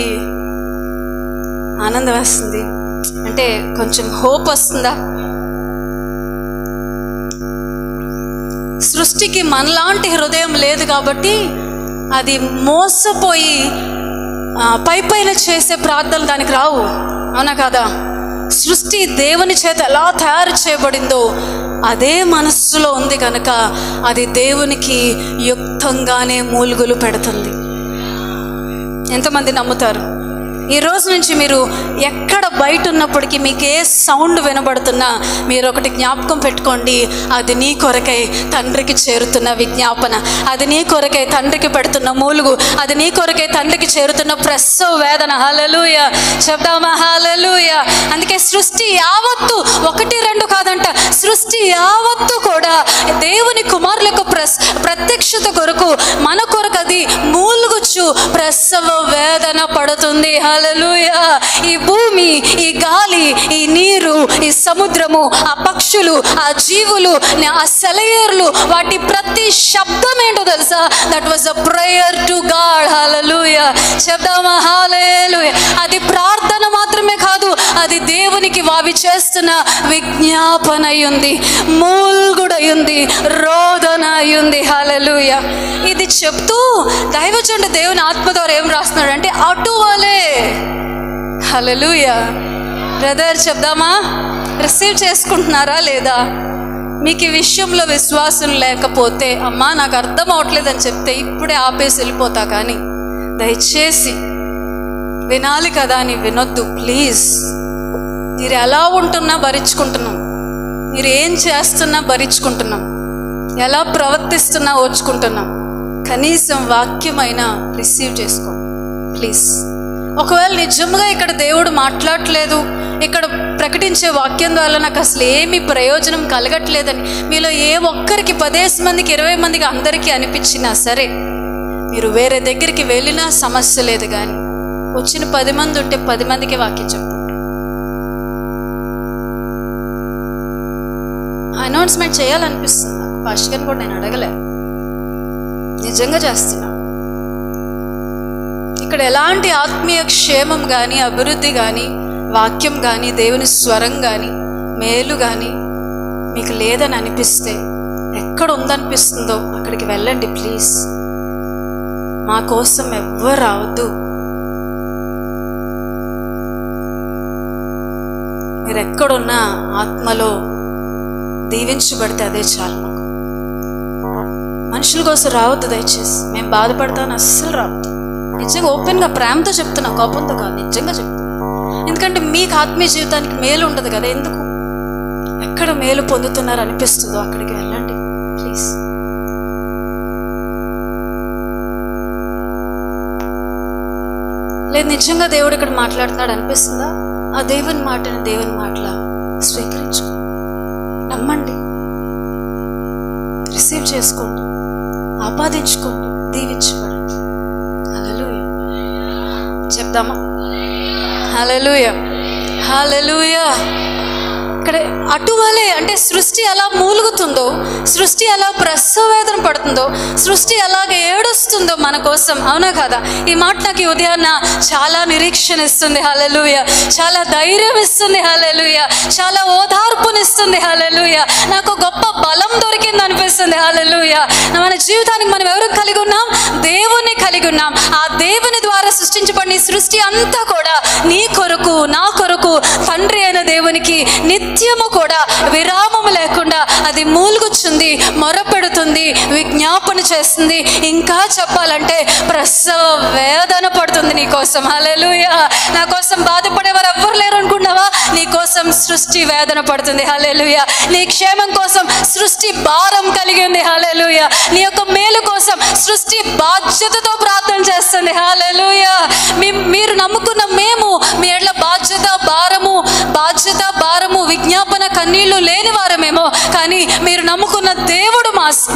ఆనందం వేస్తుంది? అంటే కొంచెం హోప్ వస్తుందా? సృష్టికి మనలాంటి హృదయం లేదు కాబట్టి అది మోసపోయి పైపైన చేసే ప్రార్థనలు దానికి రావు, అవునా కాదా? సృష్టి దేవుని చేత ఎలా తయారు చేయబడిందో అదే మనస్సులో ఉంది కనుక అది దేవునికి యుక్తంగానే మూలుగులు పెడుతుంది. ఎంతమంది నమ్ముతారు? ఈ రోజు నుంచి మీరు ఎక్కడ బయట ఉన్నప్పటికీ మీకు ఏ సౌండ్ వినబడుతున్నా మీరు ఒకటి జ్ఞాపకం పెట్టుకోండి, అది నీ కొరకై తండ్రికి చేరుతున్న విజ్ఞాపన, అది నీ కొరకై తండ్రికి పెడుతున్న మూలుగు, అది నీ కొరకై తండ్రికి చేరుతున్న ప్రసవ వేదన. హల్లెలూయా చెప్దామా? హల్లెలూయా. అందుకే సృష్టి యావత్తు, 1-2 కాదంట, సృష్టి యావత్తు కూడా దేవుని కుమారుల యొక్క ప్రత్యక్షత కొరకు, మన కొరకు అది మూలుగుచ్చు ప్రసవ వేదన పడుతుంది. హల్లెలూయా. ఈ భూమి, ఈ గాలి, ఈ నీరు, ఈ సముద్రము, ఆ పక్షులు, ఆ జీవులు, ఆ సెలయేర్లు, వాటి ప్రతి శబ్దం ఏంటో తెలుసా? That was a prayer to God. Hallelujah చెప్దామా? హల్లెలూయా. అది ప్రార్థన మాత్రమే కాదు, అది దేవునికి వావి చేస్తున్న విజ్ఞాపన అయ్యుంది, మూల్గుడయ్యుంది, రోదన అయ్యుంది. హల్లెలూయా. ఇది చెప్తూ దైవజనుడు దేవుని ఆత్మ ద్వారా ఏం రాస్తున్నాడు అంటే అటువలే. హల్లెలూయా. బ్రదర్ చెప్దామా? రిసీవ్ చేసుకుంటున్నారా లేదా? మీకు ఈ విషయంలో విశ్వాసం లేకపోతే, అమ్మా నాకు అర్థం అవట్లేదని చెప్తే ఇప్పుడే ఆపేసి వెళ్ళిపోతా, కానీ దయచేసి వినాలి కదా అని వినొద్దు ప్లీజ్. మీరు ఎలా ఉంటున్నా భరించుకుంటున్నాం, మీరు ఏం చేస్తున్నా భరించుకుంటున్నాం, ఎలా ప్రవర్తిస్తున్నా ఓర్చుకుంటున్నాం. కనీసం వాక్యమైనా రిసీవ్ చేసుకో ప్లీజ్. ఒకవేళ నిజంగా ఇక్కడ దేవుడు మాట్లాడట్లేదు, ఇక్కడ ప్రకటించే వాక్యం ద్వారా నాకు అసలు ఏమి ప్రయోజనం కలగట్లేదని మీలో ఏ ఒక్కరికి 10 మందికి 20 మందికి అందరికీ అనిపించినా సరే, మీరు వేరే దగ్గరికి వెళ్ళినా సమస్య లేదు. కానీ వచ్చిన 10 మంది ఉంటే 10 మందికి వాక్యం చెప్పండి. అనౌన్స్మెంట్ చేయాలనిపిస్తుంది నాకు. పాస్టర్ గారిని కూడా నేను అడగలే, నిజంగా చేస్తున్నా. ఇక్కడ ఎలాంటి ఆత్మీయ క్షేమం కానీ, అభివృద్ధి కానీ, వాక్యం కానీ, దేవుని స్వరం కానీ, మేలు కానీ మీకు లేదని అనిపిస్తే, ఎక్కడ ఉందనిపిస్తుందో అక్కడికి వెళ్ళండి ప్లీజ్. మా కోసం ఎవ్వరు రావద్దు. మీరు ఎక్కడున్నా ఆత్మలో దీవించబడితే అదే చాలు మాకు. మనుషుల కోసం రావద్దు దయచేసి. మేము బాధపడతాను అస్సలు రావద్దు. నిజంగా ఓపెన్గా ప్రేమతో చెప్తున్నా, కోపంతో కాదు, నిజంగా చెప్తున్నా. ఎందుకంటే మీకు ఆత్మీయ జీవితానికి మేలు ఉండదు కదా. ఎందుకు? ఎక్కడ మేలు పొందుతున్నారు అనిపిస్తుందో అక్కడికి వెళ్ళండి ప్లీజ్. లేదు నిజంగా దేవుడు ఇక్కడ మాట్లాడుతున్నాడు అనిపిస్తుందా? ఆ దేవుని మాటని దేవుని మాటలా స్వీకరించుకోండి, నమ్మండి, రిసీవ్ చేసుకోండి, ఆపాదించుకోండి, దీవించబడండి. హల్లెలూయా చెప్దామా? హల్లెలూయా హల్లెలూయా. ఇక్కడ అటువలే అంటే సృష్టి ఎలా మూలుగుతుందో, సృష్టి ఎలా ప్రసవ వేదన పడుతుందో, సృష్టి అలాగే ఏడుస్తుందో మన కోసం, అవునా కదా? ఈ మాట నాకు ఉదయాన్న చాలా నిరీక్షణ ఇస్తుంది. హల్లెలూయా. చాలా ధైర్యం ఇస్తుంది. హల్లెలూయా. చాలా ఓదార్పునిస్తుంది. హల్లెలూయా. నాకు గొప్ప బలం దొరికింది అనిపిస్తుంది. హల్లెలూయా. మన జీవితానికి మనం ఎవరు కలిగి ఉన్నాం? దేవుని కలిగి ఉన్నాం. ఆ దేవుని ద్వారా సృష్టించబడిన సృష్టి అంతా కూడా నీ కొరకు, నా కొరకు, తండ్రి అయిన దేవునికి నిత్యము కూడా విరామము లేకుండా అది మూలుగుచ్చుంది, మొరపెడుతుంది, విజ్ఞాపన చేస్తుంది. ఇంకా చెప్పాలంటే ప్రసవ వేదన పడుతుంది నీ కోసం. హల్లెలూయా. నా కోసం బాధపడేవారు ఎవ్వరు లేరు అనుకున్నావా? నీ కోసం సృష్టి వేదన పడుతుంది. హల్లెలూయా. నీ క్షేమం కోసం సృష్టి భారం కలిగి ఉంది. హల్లెలూయా. నీ యొక్క మేలు కోసం సృష్టి బాధ్యతతో ప్రార్థన చేస్తుంది. హల్లెలూయా. మీరు నమ్ముకున్న మేము మీ ఎడ్ల బాధ్యత భారము విజ్ఞాపన కన్నీళ్లు లేని వారమేమో, కానీ మీరు నమ్ముకున్న దేవుడు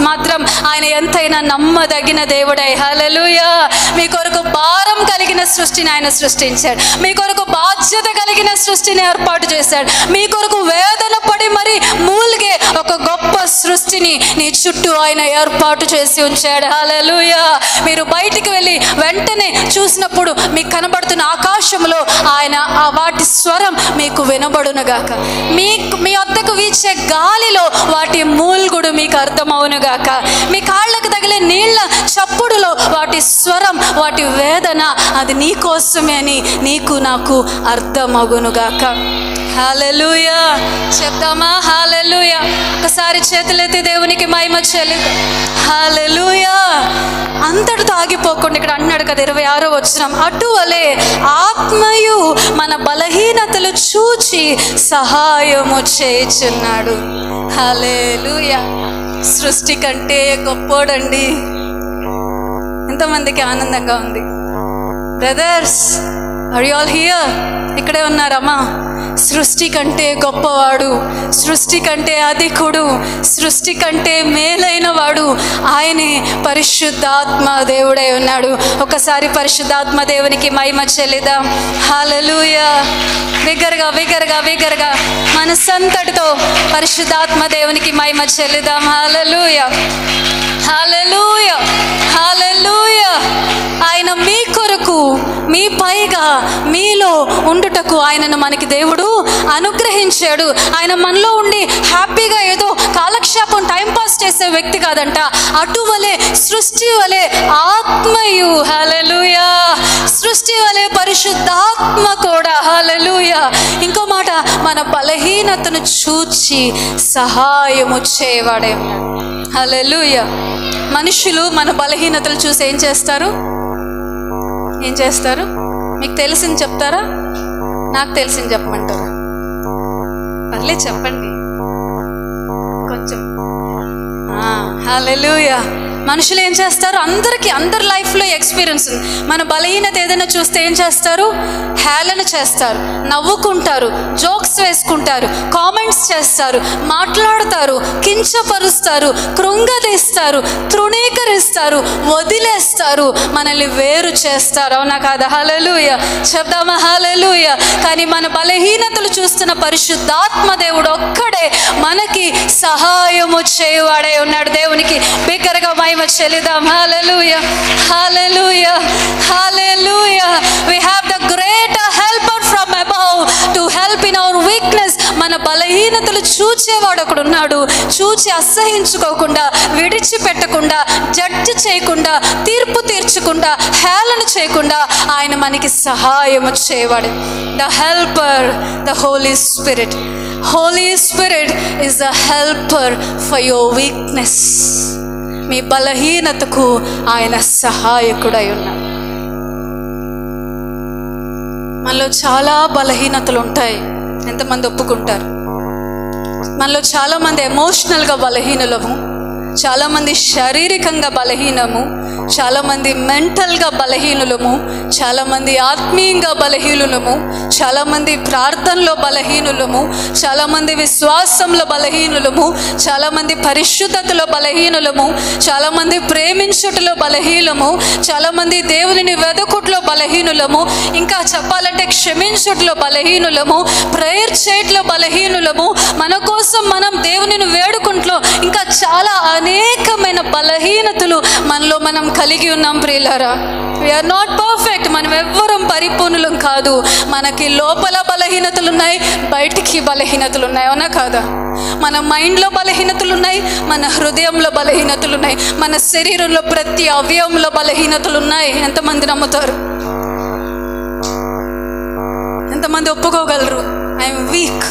మాత్రం ఆయన ఎంతైనా నమ్మదగిన దేవుడై. హల్లెలూయా. మీ కొరకు భారం కలిగిన సృష్టిని ఆయన సృష్టించాడు. మీ కొరకు బాధ్యత కలిగిన సృష్టిని ఏర్పాటు చేశాడు. మీ కొరకు వేదన పడి మరి మూలిగే ఒక గొప్ప సృష్టిని నీ చుట్టూ ఆయన ఏర్పాటు చేసి ఉంచాడు. హల్లెలూయా. మీరు బయటికి వెళ్ళి వెంటనే చూసినప్పుడు మీకు కనబడుతున్న ఆకాశంలో ఆయన వాటి స్వరం మీకు వినబడునుగాక. మీ వద్దకు వీచే గాలిలో వాటి మూల్గుడు మీకు అర్థమవునుగాక. మీ కాళ్ళకు తగిలే నీళ్ల చప్పుడులో వాటి స్వరం, వాటి వేదన అది నీ కోసమే అని నీకు నాకు అర్థమగునుగాక. హల్లెలూయా. చెప్తామా? హల్లెలూయా. ఒకసారి చేతులెత్తి దేవునికి మహిమ చెల్లిద్దాం. హల్లెలూయా. అంతటితో ఆగిపోకుండా ఇక్కడ అన్నాడు కదా 26వ వచనం, అటువలే ఆత్మయు మన బలహీనతలు చూచి సహాయము చేయుచున్నాడు. హల్లెలూయా. సృష్టి కంటే గొప్పోడండి. ఎంతమందికి ఆనందంగా ఉంది? Brothers, are you all here? ఇక్కడే ఉన్నారమ్మా. సృష్టి కంటే గొప్పవాడు, సృష్టి కంటే అధికుడు, సృష్టి కంటే మేలైన వాడు ఆయనే పరిశుద్ధాత్మ దేవుడై ఉన్నాడు. ఒకసారి పరిశుద్ధాత్మ దేవునికి మహిమ చెల్లిద్దాం. హల్లెలూయా. విగరగా మనసంతటితో పరిశుద్ధాత్మ దేవునికి మహిమ చెల్లిద్దాం. హల్లెలూయా. హల్లెలూయా. హల్లెలూయా. ఆయన మీ కొరకు, మీ పైగా, మీలో ఉండుటకు ఆయనను మనకి దేవుడు అనుగ్రహించాడు. ఆయన మనలో ఉండి హ్యాపీగా ఏదో కాలక్షేపం టైంపాస్ చేసే వ్యక్తి కాదంట. అటువలే సృష్టి వలె ఆత్మయు, హల్లెలూయా, సృష్టి వలె పరిశుద్ధాత్మ కూడా, హల్లెలూయా. ఇంకో మాట, మన బలహీనతను చూచి సహాయము చేయవాడే ఉన్నాడు. హల్లెలూయా. మనుషులు మన బలహీనతలు చూసి ఏం చేస్తారు? మీకు తెలిసింది చెప్తారా? నాకు తెలిసింది చెప్పమంటారా? పర్లేదు చెప్పండి కొంచెం. హల్లెలూయా. మనుషులు ఏం చేస్తారు? అందరి లైఫ్లో ఎక్స్పీరియన్స్ ఉంది. మన బలహీనత ఏదైనా చూస్తే ఏం చేస్తారు? హేళన చేస్తారు, నవ్వుకుంటారు, జోక్స్ వేసుకుంటారు, కామెంట్స్ చేస్తారు, మాట్లాడతారు, కించపరుస్తారు, కృంగదీస్తారు, తృణీకరిస్తారు, వదిలేస్తారు, మనల్ని వేరు చేస్తారు. అవునా కాదా? హల్లెలూయా. చెప్దామా? హల్లెలూయా. కానీ మన బలహీనతలు చూస్తున్న పరిశుద్ధాత్మ దేవుడు ఒక్కడే మనకి సహాయము చేయవాడే ఉన్నాడు. దేవునికి బిగ్గరగా మహిమ చెల్లిద్దాం. హల్లెలూయా. హల్లెలూయా. హల్లెలూయా. We have the greater helper from above to help in our weakness. మన బలహీనతలు చూచేవాడు ఒకడు ఉన్నాడు. చూచి అసహించుకోకుండా, విడిచిపెట్టకుండా, జడ్జి చేయకుండా, తీర్పు తీర్చకుండా, హేళన చేయకుండా ఆయన మనకి సహాయము చేయవాడు. The helper, the Holy Spirit. Holy Spirit is the helper for your weakness. మీ బలహీనతకు ఆయన సహాయకుడై ఉన్నాడు. మనలో చాలా బలహీనతలు ఉంటాయి. ఎంతమంది ఒప్పుకుంటారు? మనలో చాలామంది ఎమోషనల్గా బలహీనులము, చాలామంది శారీరకంగా బలహీనము, చాలామంది మెంటల్గా బలహీనులము, చాలామంది ఆత్మీయంగా బలహీనులము, చాలామంది ప్రార్థనలో బలహీనులము, చాలామంది విశ్వాసంలో బలహీనులము, చాలామంది పరిశుద్ధతలో బలహీనులము, చాలామంది ప్రేమించుటలో బలహీనము, చాలామంది దేవుని వెదకుట్లో బలహీనులము, ఇంకా చెప్పాలంటే క్షమించుటలో బలహీనులము, ప్రేయర్ చేయట్లో బలహీనులము, మన కోసం మనం దేవునిని వేడుకుంట్లో ఇంకా చాలా అనేకమైన బలహీనతలు మనలో మనం కలిగి ఉన్నాం. ప్రియులారా, వీఆర్ నాట్ పర్ఫెక్ట్. మనం ఎవ్వరం పరిపూర్ణులం కాదు. మనకి లోపల బలహీనతలు ఉన్నాయి, బయటికి బలహీనతలు ఉన్నాయి. అవునా కాదా? మన మైండ్లో బలహీనతలు ఉన్నాయి, మన హృదయంలో బలహీనతలు ఉన్నాయి, మన శరీరంలో ప్రతి అవయవంలో బలహీనతలు ఉన్నాయి. ఎంతమంది నమ్ముతారు? ఎంతమంది ఒప్పుకోగలరు? ఐఎమ్ వీక్,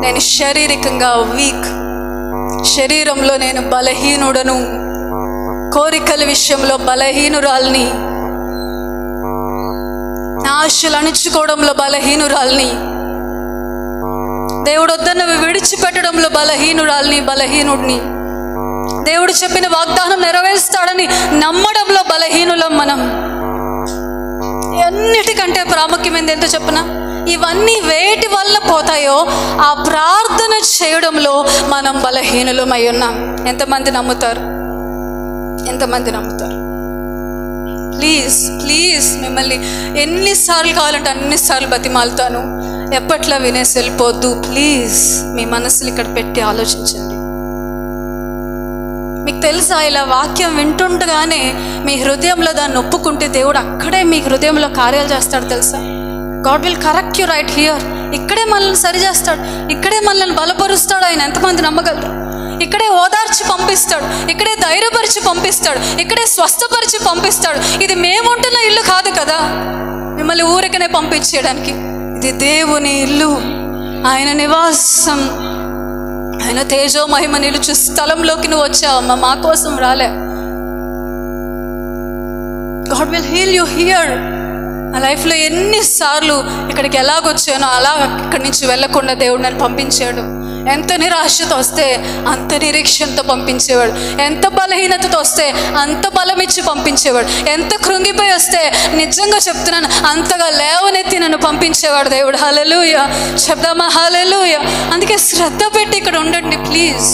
నేను శారీరకంగా వీక్, శరీరంలో నేను బలహీనుడను, కోరికల విషయంలో బలహీనురాల్ని, నా ఆశలు అణుచుకోవడంలో బలహీనురాల్ని, దేవుడు వద్దన్నవి విడిచిపెట్టడంలో బలహీనుడిని, దేవుడు చెప్పిన వాగ్దానం నెరవేరుస్తాడని నమ్మడంలో బలహీనులం మనం. అన్నిటికంటే ప్రాముఖ్యమైనది ఏంటో చెప్పనా? ఇవన్నీ వేటి వల్ల పోతాయో ఆ ప్రార్థన చేయడంలో మనం బలహీనులమై ఉన్నాం. ఎంతమంది నమ్ముతారు? ప్లీజ్ మిమ్మల్ని ఎన్నిసార్లు కావాలంటే అన్నిసార్లు బతిమాలుతాను. ఎప్పట్లా వినేసి వెళ్ళిపోద్దు. ప్లీజ్ మీ మనసులు ఇక్కడ పెట్టి ఆలోచించండి. మీకు తెలుసా, ఇలా వాక్యం వింటుండగానే మీ హృదయంలో దాన్ని ఒప్పుకుంటే దేవుడు అక్కడే మీ హృదయంలో కార్యాలు చేస్తాడు తెలుసా. God will correct you right here. ఇక్కడే మనల్ని సరి చేస్తాడు, ఇక్కడే మనల్ని బలపరుస్తాడు. ఆయన ఎంతమంది నమ్మగలరు? ఇక్కడే ఓదార్చి పంపిస్తాడు, ఇక్కడే ధైర్యపరిచి పంపిస్తాడు, ఇక్కడే స్వస్థపరిచి పంపిస్తాడు. ఇది మేముంటున్న ఇల్లు కాదు కదా మిమ్మల్ని ఊరికనే పంపించేయడానికి. ఇది దేవుని ఇల్లు, ఆయన నివాసం, ఆయన తేజో మహిమ నిలుచు స్థలంలోకి నువ్వు వచ్చావమ్మా, మా కోసం రాలే. God will heal you here. నా లైఫ్లో ఎన్నిసార్లు ఇక్కడికి ఎలాగొచ్చానో అలా ఇక్కడి నుంచి వెళ్ళకుండా దేవుడు నన్ను పంపించాడు. ఎంత నిరాశతో వస్తే అంత నిరీక్షణతో పంపించేవాడు, ఎంత బలహీనతతో వస్తే అంత బలం ఇచ్చి పంపించేవాడు, ఎంత కృంగిపోయి వస్తే నిజంగా చెప్తున్నాను అంతగా లేవనెత్తి నన్ను పంపించేవాడు దేవుడు. హల్లెలూయా చెప్దామా? హల్లెలూయా. అందుకే శ్రద్ధ పెట్టి ఇక్కడ ఉండండి please.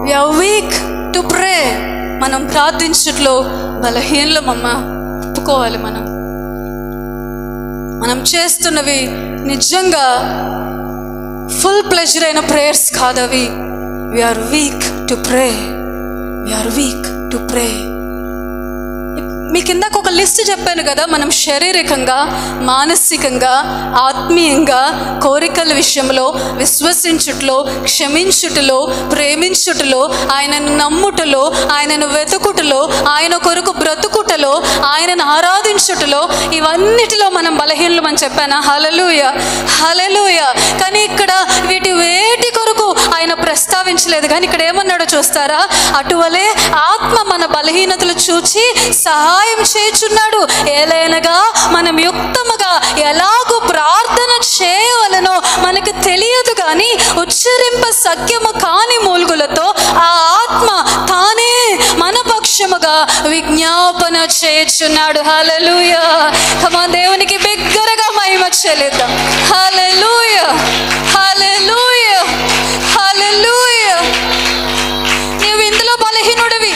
We are weak to pray. మనం ప్రార్థించట్లో బలహీనమమ్మా, ఒప్పుకోవాలి. మనం చేస్తున్నవి నిజంగా ఫుల్ ప్లెజర్ అయిన ప్రేయర్స్ కాదవి. We are weak to pray. మీకు ఇందాక ఒక లిస్ట్ చెప్పాను కదా, మనం శారీరకంగా, మానసికంగా, ఆత్మీయంగా, కోరికల విషయంలో, విశ్వసించుటలో, క్షమించుటలో, ప్రేమించుటలో, ఆయనను నమ్ముటలో, ఆయనను వెతుకుటలో, ఆయన కొరకు బ్రతుకుటలో, ఆయనను ఆరాధించుటలో, ఇవన్నిటిలో మనం బలహీనలు అని చెప్పానా? హల్లెలూయా. కానీ ఇక్కడ వేటి కొరకు ఆయన ప్రస్తావించలేదు. కానీ ఇక్కడ ఏమన్నాడో చూస్తారా? అటువలే ఆత్మ మన బలహీనతలు చూచి సహాయం చేయుచున్నాడు. ఏలైనగా మనం యుక్తముగా ఎలాగూ ప్రార్థన చేయవలనో మనకు తెలియదు, కానీ ఉచ్చరింప సఖ్యము కాని మూల్గులతో ఆ ఆత్మ తానే మన పక్షముగా విజ్ఞాపన చేయుచున్నాడు. హల్లెలూయా. కమా దేవునికి బిగ్గరగా మహిమ చెల్లిద్దాం. హల్లెలూయా. నీవు ఇందులో బలహీనుడివి,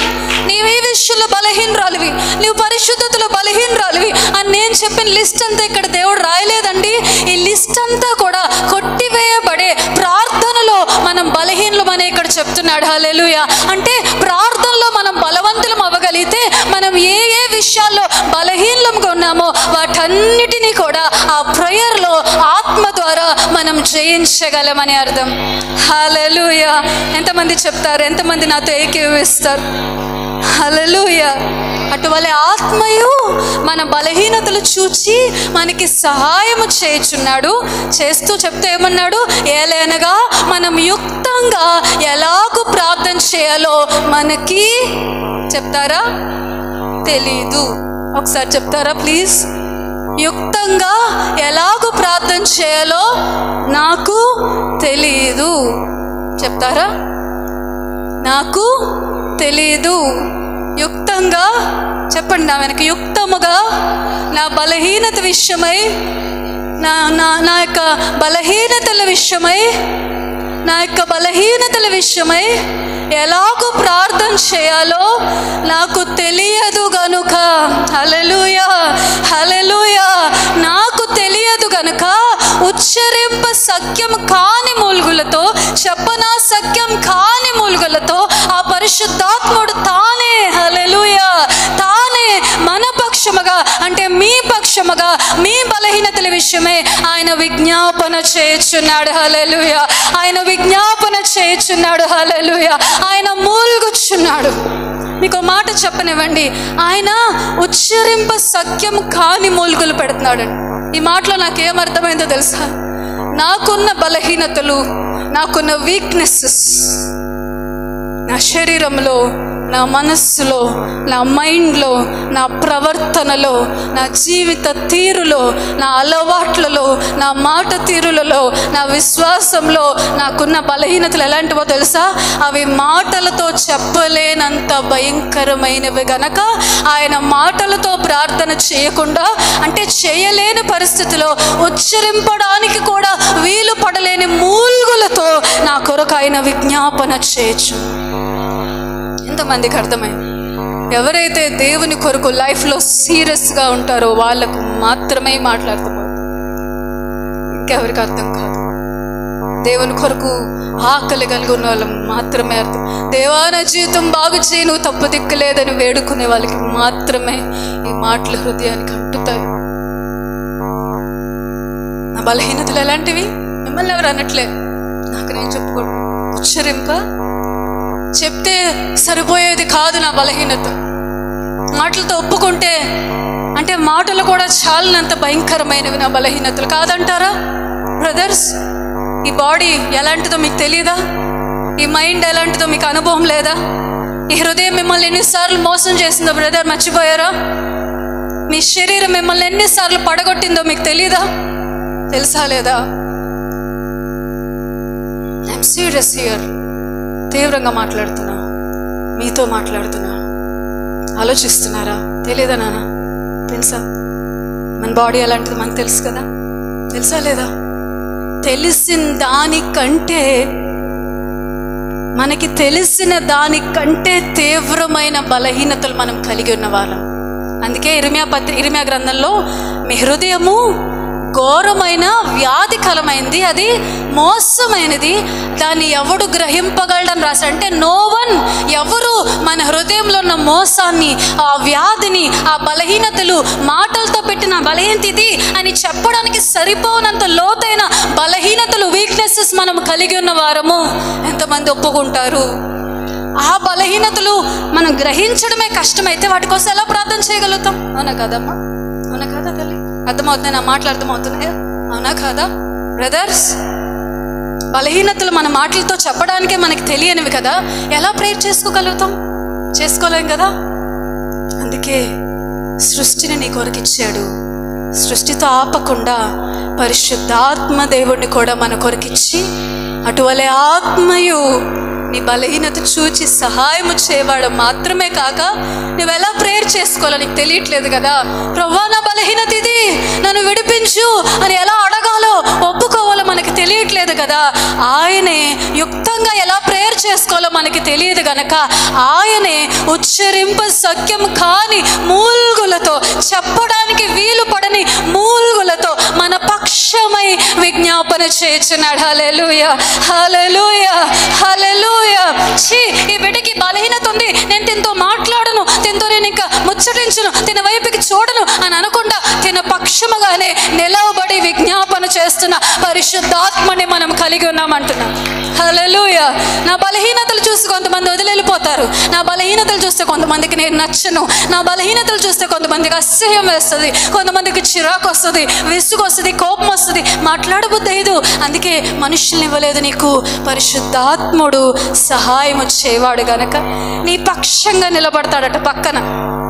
నీవు ఈ విషయంలో బలహీనరాలివి, నీవు పరిశుద్ధతలో బలహీనరాలివి అని నేను చెప్పిన లిస్ట్ అంతా ఇక్కడ దేవుడు రాయలేదండి. ఈ లిస్ట్ అంతా కూడా కొట్టివేయబడే ప్రార్థనలో మనం బలహీనులమని ఇక్కడ చెప్తున్నాడు. హల్లెలూయా. అంటే ప్రార్థనలో మనం బలవంతులం అవ్వగలిగితే మనం ఏ విషయాల్లో బలహీనంగా ఉన్నామో వాటన్నిటినీ కూడా ఆ ప్రేయర్లో ఆత్మ ద్వారా మనం జయించగలమని అర్థం. హల్లెలూయా. ఎంతమంది చెప్తారు? ఎంతమంది నాతో ఏకీభవిస్తారు? హల్లెలూయా. అటువలే ఆత్మయు మన బలహీనతలు చూచి మనకి సహాయము చేయుచున్నాడు. చేస్తూ చెప్తే ఏమన్నాడు? ఏలైనగా మనం యుక్తంగా ఎలాగూ ప్రార్థన చేయాలో మనకి చెప్తారా? తెలీదు. ఒకసారి చెప్తారా ప్లీజ్? యుక్తంగా ఎలాగూ ప్రార్థన చేయాలో నాకు తెలీదు. చెప్తారా? నాకు తెలీదు. యుక్తంగా చెప్పండి. నా వెనక యుక్తముగా నా బలహీనత విషయమై, నా యొక్క బలహీనతల విషయమై ఎలాగూ ప్రార్థన చేయాలో నాకు తెలియదు గనుక. హల్లెలూయా. నాకు తెలియదు గనుక ఉచ్చరింప సఖ్యం కాని మూల్గులతో, చెప్పనా సఖ్యం కాని మూల్గులతో ఆ పరిశుద్ధాత్ముడు తానే, హల్లెలూయా, తానే మన పక్షముగా, అంటే మీ పక్షముగా, మీ బలహీనతల విషయమే ఆయన విజ్ఞాపన చేయుచున్నాడు. హల్లెలూయా. ఆయన విజ్ఞాపన చేయుచున్నాడు. హల్లెలూయా. ఆయన మూల్గుచున్నాడు. మీకు మాట చెప్పనివ్వండి, ఆయన ఉచ్చరింప సఖ్యం కాని మూల్గులు పెడుతున్నాడు. ఈ మాటలో నాకేమర్థమైందో తెలుసా? నాకున్న బలహీనతలు, నాకున్న వీక్నెసెస్, నా శరీరంలో, నా మనస్సులో, నా మైండ్లో, నా ప్రవర్తనలో, నా జీవిత తీరులో, నా అలవాట్లలో, నా మాట తీరులలో, నా విశ్వాసంలో నాకున్న బలహీనతలు ఎలాంటివో తెలుసా? అవి మాటలతో చెప్పలేనంత భయంకరమైనవి గనక ఆయన మాటలతో ప్రార్థన చేయకుండా, అంటే చేయలేని పరిస్థితిలో ఉచ్చరింపడానికి కూడా వీలు పడలేని మూల్గులతో నా కొరకు ఆయన విజ్ఞాపన చేయొచ్చు. ఎంతమందికి అర్థమైంది? ఎవరైతే దేవుని కొరకు లైఫ్లో సీరియస్గా ఉంటారో వాళ్ళకు మాత్రమే మాట్లాడుతున్నారు, ఇంకెవరికి అర్థం కాదు. దేవుని కొరకు ఆకలి కలిగి ఉన్న వాళ్ళం మాత్రమే అర్థం. దేవా నా జీవితం బాగు చేయి, నువ్వు తప్పు దిక్కులేదని వేడుకునే వాళ్ళకి మాత్రమే ఈ మాటలు హృదయానికి అంటుతాయి. నా బలహీనతలు ఎలాంటివి? మిమ్మల్ని ఎవరు అనట్లే, నాకు నేను చెప్పుకోండి. ఉచ్చరింప చెప్తే సరిపోయేది కాదు నా బలహీనత. మాటలతో ఒప్పుకుంటే, అంటే మాటలు కూడా చాలినంత భయంకరమైనవి నా బలహీనతలు కాదంటారా బ్రదర్స్? ఈ బాడీ ఎలాంటిదో మీకు తెలియదా? ఈ మైండ్ ఎలాంటిదో మీకు అనుభవం లేదా? ఈ హృదయం మిమ్మల్ని ఎన్నిసార్లు మోసం చేసిందో బ్రదర్ మర్చిపోయారా? మీ శరీరం మిమ్మల్ని ఎన్నిసార్లు పడగొట్టిందో మీకు తెలియదా? తెలుసా లేదా? I'm serious here. తీవ్రంగా మాట్లాడుతున్నా, మీతో మాట్లాడుతున్నా. ఆలోచిస్తున్నారా? తెలియదా నాన్న? తెలుసా? మన బాడీ ఎలాంటిది మనకు తెలుసు కదా, తెలుసా లేదా? తెలిసిన దానికంటే, మనకి తెలిసిన దానికంటే తీవ్రమైన బలహీనతలు మనం కలిగి ఉన్న వాళ్ళం. అందుకే ఇర్మియా గ్రంథంలో మీ హృదయము ఘోరమైన వ్యాధికరమైంది, అది మోసమైనది, దాన్ని ఎవడు గ్రహింపగలడని రాశాడు. అంటే నో వన్, ఎవరు మన హృదయంలో ఉన్న మోసాన్ని, ఆ వ్యాధిని, ఆ బలహీనతలు మాటలతో పెట్టిన బలహీనత ఇది అని చెప్పడానికి సరిపోనంత లోతైన బలహీనతలు, వీక్నెసెస్ మనం కలిగి ఉన్న వారము ఎంతమంది ఒప్పుకుంటారు? ఆ బలహీనతలు మనం గ్రహించడమే కష్టమైతే వాటి కోసం ఎలా ప్రార్థన చేయగలుగుతాం? అవునా కదమ్మా? అవునా కాదా తల్లి? అర్థమవుతున్నాయి నా మాటలు? అర్థమవుతున్నాయా? అవునా కాదా బ్రదర్స్? బలహీనతలు మన మాటలతో చెప్పడానికే మనకి తెలియనివి కదా, ఎలా ప్రేయర్ చేసుకోగలుగుతాం? చేసుకోలేం కదా. అందుకే సృష్టిని నీ కొరకిచ్చాడు. సృష్టితో ఆపకుండా పరిశుద్ధాత్మ దేవుడిని కూడా మన కొరకిచ్చి, అటువలే ఆత్మయు నీ బలహీనత చూచి సహాయము చేయవాడు మాత్రమే కాక, నువ్వెలా ప్రేయర్ చేసుకోవాలో నీకు తెలియట్లేదు కదా. ప్రభువా నా బలహీనత ఇది, నన్ను విడిపించు అని ఎలా అడగాలో ఒప్పుకోవాలో మనకి తెలియట్లేదు కదా. ఆయనే యుక్తంగా ఎలా ప్రేయర్ చేసుకోవాలో మనకి తెలియదు గనక, ఆయనే ఉచ్చరింప సఖ్యం కాని మూల్గులతో, చెప్పడానికి వీలు పడని మూల్గులతో మన పక్షమై విజ్ఞాపన చేయుచున్నాడు. హల్లెలూయా, హల్లెలూయా, హల్లెలూయా. ఈ బిడ్డకి బలహీనత ఉంది, నేను తినతో మాట్లాడను, తినతో నేను ఇంకా ముచ్చటించును, తిన వైపుకి చూడను అని అనకుండా తిన పక్షముగానే నిలవబడి విజ్ఞాపన చేస్తున్న పరిశుద్ధాత్మని మనం కలిగి ఉన్నామంటున్నాం. హల్లెలూయా. నా బలహీనతలు చూసి కొంతమంది వదిలిపోతారు. నా బలహీనతలు చూస్తే కొంతమందికి నేను నచ్చను. నా బలహీనతలు చూస్తే కొంతమందికి అసహ్యం వేస్తుంది, కొంతమందికి చిరాకు వస్తుంది, విసుగు వస్తుంది, కోపం వస్తుంది, మాట్లాడబుద్ధి అయ్యదు. అందుకే మనుషుల్ని ఇవ్వలేదు నీకు. పరిశుద్ధాత్ముడు సహాయం వచ్చేవాడు గనక నీ పక్షంగా నిలబడతాడట పక్కన.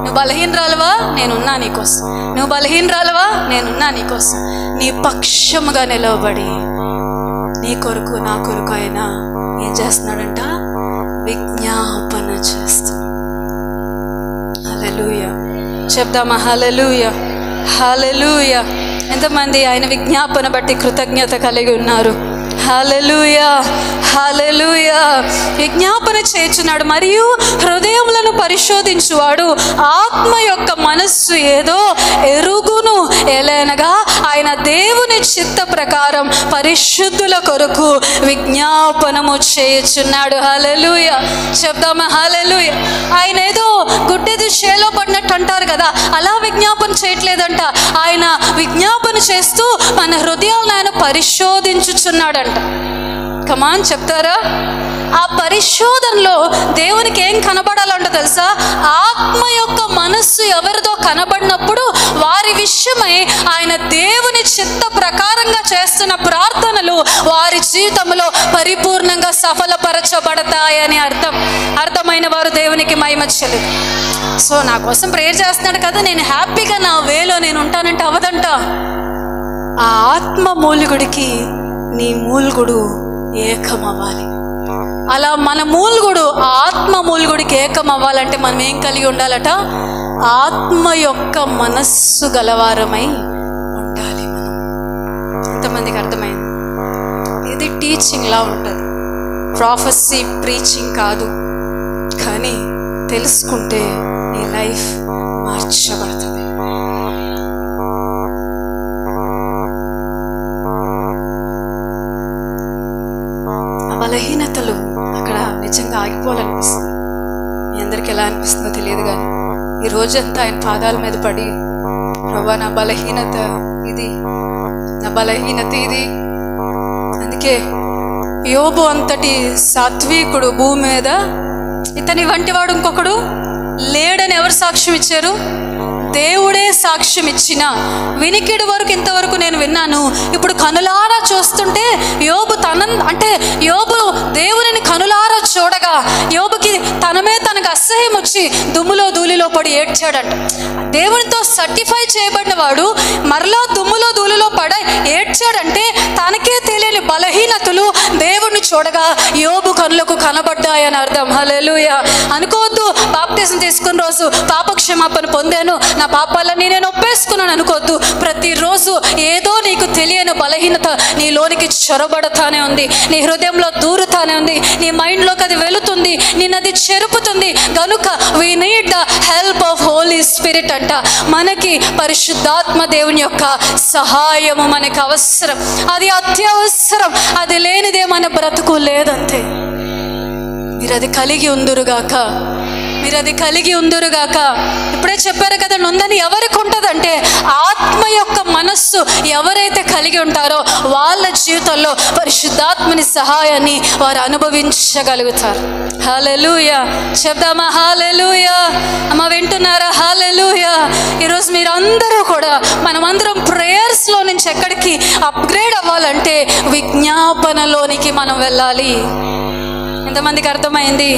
నువ్వు బలహీనరాలవా, నేనున్నా నీకోసం. నువ్వు బలహీనరాలవా, నేనున్నా నీకోసం. నీ పక్షముగా నిలవబడి నీ కొరకు నా కొరకు ఆయన ఏం చేస్తున్నాడంట? విజ్ఞాపన చేస్తున్నాడు. హల్లెలూయా చెప్దామా? హల్లెలూయా, హల్లెలూయా. ఎంతమంది ఆయన విజ్ఞాపన బట్టి కృతజ్ఞత కలిగి ఉన్నారు? హల్లెలూయా, హల్లెలూయా. విజ్ఞాపన చేయుచున్నాడు. మరియు హృదయములను పరిశోధించువాడు ఆత్మ యొక్క మనస్సు ఏదో ఎరుగును, ఎలనగా ఆయన దేవుని చిత్త ప్రకారం పరిశుద్ధుల కొరకు విజ్ఞాపనము చేయుచున్నాడు. హల్లెలూయా చెప్దామా? హల్లెలూయా. ఆయన ఏదో గుడ్డెది చేలో పడినట్టు అంటారు కదా, అలా విజ్ఞాపన చేయట్లేదంట. ఆయన విజ్ఞాపన చేస్తూ మన హృదయాలను ఆయన పరిశోధించుచున్నాడంట. కమాన్ చెప్తారా? ఆ పరిశోధనలో దేవునికి ఏం కనబడాలంట తెలుసా? ఆత్మ యొక్క మనస్సు ఎవరిదో కనబడినప్పుడు వారి విషయం పక్షమై ఆయన దేవుని చిత్త ప్రకారంగా చేస్తున్న ప్రార్థనలు వారి జీవితంలో పరిపూర్ణంగా సఫలపరచబడతాయని అర్థమైన వారు దేవునికి మహిమ చెల్లింది. సో నా కోసం ప్రేయర్ చేస్తున్నాడు కదా, నేను హ్యాపీగా నా వేలో నేను ఉంటానంటే అవదంట. ఆ ఆత్మ మూలుగుడికి నీ మూలుగుడు ఏకమవ్వాలి. అలా మన మూలుగుడు ఆ ఆత్మ మూలుగుడికి ఏకం అవ్వాలంటే మనం ఏం కలిగి ఉండాలట? ఆత్మ యొక్క మనస్సు గలవారమై ఉండాలి మనం. ఎంతమందికి అర్థమైంది? ఇది టీచింగ్లా ఉంటుంది, ప్రాఫెసీ ప్రీచింగ్ కాదు. కానీ తెలుసుకుంటే నీ లైఫ్ మార్చబడుతుంది. బలహీనతలు అక్కడ నిజంగా ఆగిపోవాలనిపిస్తుంది. మీ అందరికి ఎలా అనిపిస్తుందో తెలియదు, కానీ ఈ రోజంతా ఆయన పాదాల మీద పడి, ప్రభా నా బలహీనత ఇది, నా బలహీనత ఇది. అందుకే యోబు అంతటి సాత్వికుడు భూమి మీద, ఇతని వంటివాడు ఇంకొకడు లేడని ఎవరు సాక్ష్యం ఇచ్చారు? దేవుడే సాక్ష్యం ఇచ్చిన వినికిడి వరకు ఇంతవరకు నేను విన్నాను. ఇప్పుడు కనులారా చూస్తుంటే యోబు యోబు దేవుని కనులారా చూడగా యోబుకి తనమే తనకు అసహ్యం వచ్చి దుమ్ములో ధూళిలో పడి ఏడ్చాడంట. దేవునితో సర్టిఫై చేయబడిన వాడు మరలా దుమ్ములో ధూళిలో పడి ఏడ్చాడంటే తనకే తెలియని బలహీనతలు దేవుణ్ణి చూడగా యోబు కనులకు కనబడ్డాయని అర్థం. హల్లెలూయా. అనుకోవద్దు బాప్తిజం తీసుకున్న రోజు పాపక్షమాపణ పొందాను, నా పాపాలన్నీ నేను ఒప్పేసుకున్నాను అనుకోవద్దు. ప్రతిరోజు ఏదో నీకు తెలియని బలహీనత నీలోనికి చొరబడతానే ఉంది, నీ హృదయంలో దూరుతానే ఉంది, నీ మైండ్లోకి అది వెళుతుంది, నిన్ను అది చెరుపుతుంది. కనుక we need the help of Holy Spirit అంట. మనకి పరిశుద్ధాత్మ దేవుని యొక్క సహాయము మనకి అవసరం, అది అత్యవసరం. అది లేనిదే మన బ్రతుకు లేదంతే. మీరు అది కలిగి ఉందురుగాక, మీరు అది కలిగి ఉందురుగాక. ఇప్పుడే చెప్పారు కదా, నొందని ఎవరికి ఉంటుందంటే ఆత్మ యొక్క మనస్సు ఎవరైతే కలిగి ఉంటారో వాళ్ళ జీవితంలో పరిశుద్ధాత్మని సహాయాన్ని వారు అనుభవించగలుగుతారు. హల్లెలూయా. చెప్దామా హల్లెలూయా? అమ్మ వింటున్నారా? హల్లెలూయా. ఈరోజు మీరందరూ కూడా మనమందరం ప్రేయర్స్లో నుంచి ఎక్కడికి అప్గ్రేడ్ అవ్వాలంటే విజ్ఞాపనలోనికి మనం వెళ్ళాలి. ఎంతమందికి అర్థమైంది?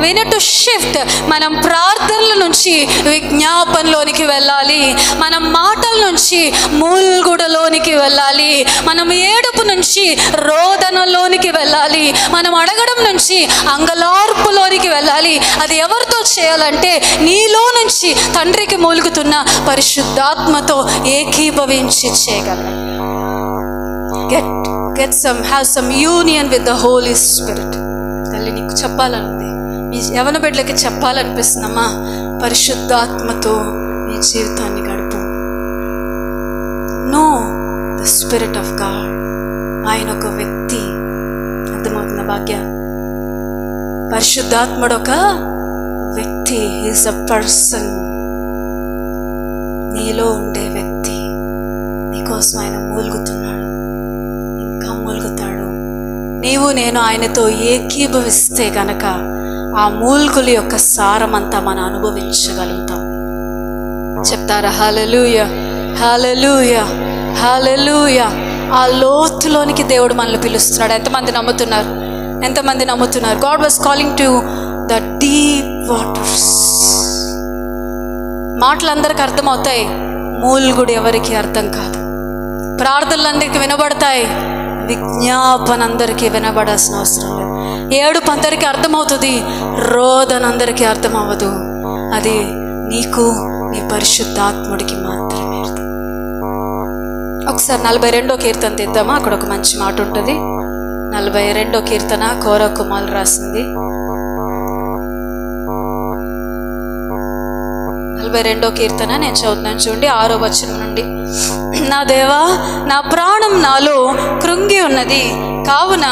we need to shift. మనం ప్రార్థనల నుంచి విజ్ఞాపనలోనికి వెళ్ళాలి, మనం మాటల నుంచి మూల్గుడలోనికి వెళ్ళాలి, మనం ఏడుపు నుంచి రోదనలోనికి వెళ్ళాలి, మనం అడగడం నుంచి అంగలార్పులోనికి వెళ్ళాలి. అది ఎవరితో చేయాలంటే నీలో నుంచి తండ్రికి మూలుగుతున్న పరిశుద్ధాత్మతో ఏకీభవించి చేయగలం. have some union with the Holy Spirit. తల్లి నీకు చెప్పాలనుంది, మీ యవన బిడ్డలకి చెప్పాలనిపిస్తుందమ్మా, పరిశుద్ధాత్మతో నీ జీవితాన్ని గడుపు. Know the spirit of God. ఆయన ఒక వ్యక్తి. అర్థమవుతున్న భాగ్య? పరిశుద్ధాత్ముడు ఒక వ్యక్తి. Is a person. నీలో ఉండే వ్యక్తి. నీకోసం ఆయన మూలుగుతున్నాడు, ఇంకా మూలుగుతాడు. నీవు నేను ఆయనతో ఏకీభవిస్తే గనక ఆ మూల్గుల యొక్క సారమంతా మనం అనుభవించగలుగుతాం. చెప్తారా? హల్లెలూయా, హల్లెలూయా, హల్లెలూయా. ఆ లోతులోనికి దేవుడు మనల్ని పిలుస్తున్నాడు. ఎంతమంది నమ్ముతున్నారు? ఎంతమంది నమ్ముతున్నారు? God was calling to the deep waters. మాటలందరికీ అర్థమవుతాయి, మూల్గుడు ఎవరికి అర్థం కాదు. ప్రార్థనలందరికీ వినబడతాయి, విజ్ఞాపన అందరికీ వినబడాల్సిన అవసరం లేదు. ఏడుపు అందరికీ అర్థమవుతుంది, రోదన అందరికీ అర్థం అవ్వదు. అది నీకు నీ పరిశుద్ధాత్ముడికి మాత్రమే అర్థం. ఒకసారి 42వ కీర్తన తీద్దామా? అక్కడ ఒక మంచి మాట ఉంటుంది. 42వ కీర్తన కోర కుమార్ రాసింది. 42వ కీర్తన నేను చదువుతున్నాను చూడండి, 6వ వచనం నుండి. నా దేవా, నా ప్రాణం నాలో కృంగి ఉన్నది. కావున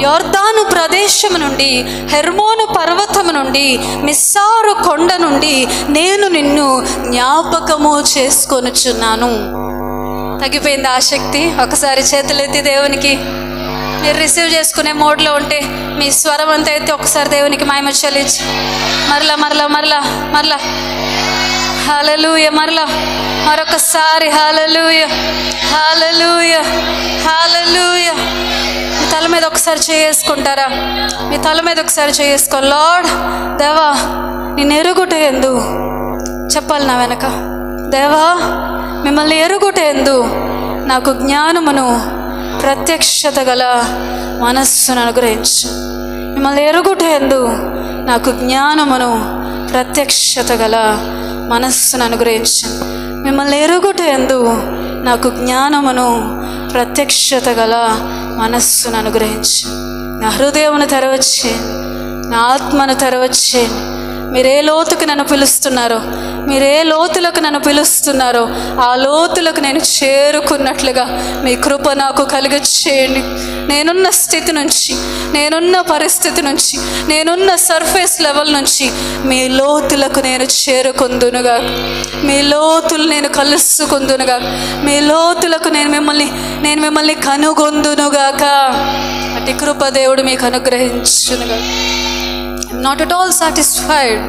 యోర్దాను ప్రదేశము నుండి, హెర్మోను పర్వతము నుండి, మిస్సారు కొండ నుండి నేను నిన్ను జ్ఞాపకము చేసుకొనుచున్నాను. తగ్గిపోయింది ఆసక్తి? ఒకసారి చేతులెత్తి దేవునికి మీరు రిసీవ్ చేసుకునే మోడ్లో ఉంటే మీ స్వరం అంతా ఎత్తి ఒకసారి దేవునికి మహిమ చెల్లించి మరలా మరలా మరలా మరలా హల్లెలూయా. మరొకసారి హల్లెలూయా, హల్లెలూయా, హల్లెలూయా. మీ తల మీద ఒకసారి చేసుకుంటారా? మీ తల మీద ఒకసారి చేసుకో. లార్డ్ దేవా, నేను ఎరుగుట ఎందు చెప్పాలి నా వెనక. దేవా, మిమ్మల్ని ఎరుగుట ఎందు నాకు జ్ఞానమును ప్రత్యక్షత గల మనస్సును అనుగ్రహించు. మిమ్మల్ని ఎరుగుట ఎందు నాకు జ్ఞానమును ప్రత్యక్షత గల మనస్సును అనుగ్రహించు. మిమ్మల్ని ఎరుగుట ఎందు నాకు జ్ఞానమును ప్రత్యక్షత గల మనస్సును అనుగ్రహించు. నా హృదయమును తెరవచ్చే, నా ఆత్మను తెరవచ్చే. మీరే లోతుకు నన్ను పిలుస్తున్నారో, మీరే లోతులకు నన్ను పిలుస్తున్నారో ఆ లోతులకు నేను చేరుకున్నట్లుగా మీ కృప నాకు కలిగచేయండి. నేనున్న స్థితి నుంచి, నేనున్న పరిస్థితి నుంచి, నేనున్న సర్ఫేస్ లెవెల్ నుంచి మీ లోతులకు నేను చేరుకుందునుగా, మీ లోతులు నేను కలుసుకుందునుగా, మీ లోతులకు నేను మిమ్మల్ని కనుగొందునుగాక. అట్టి కృప దేవుడు మీకు అనుగ్రహించునుగా. Not at all satisfied.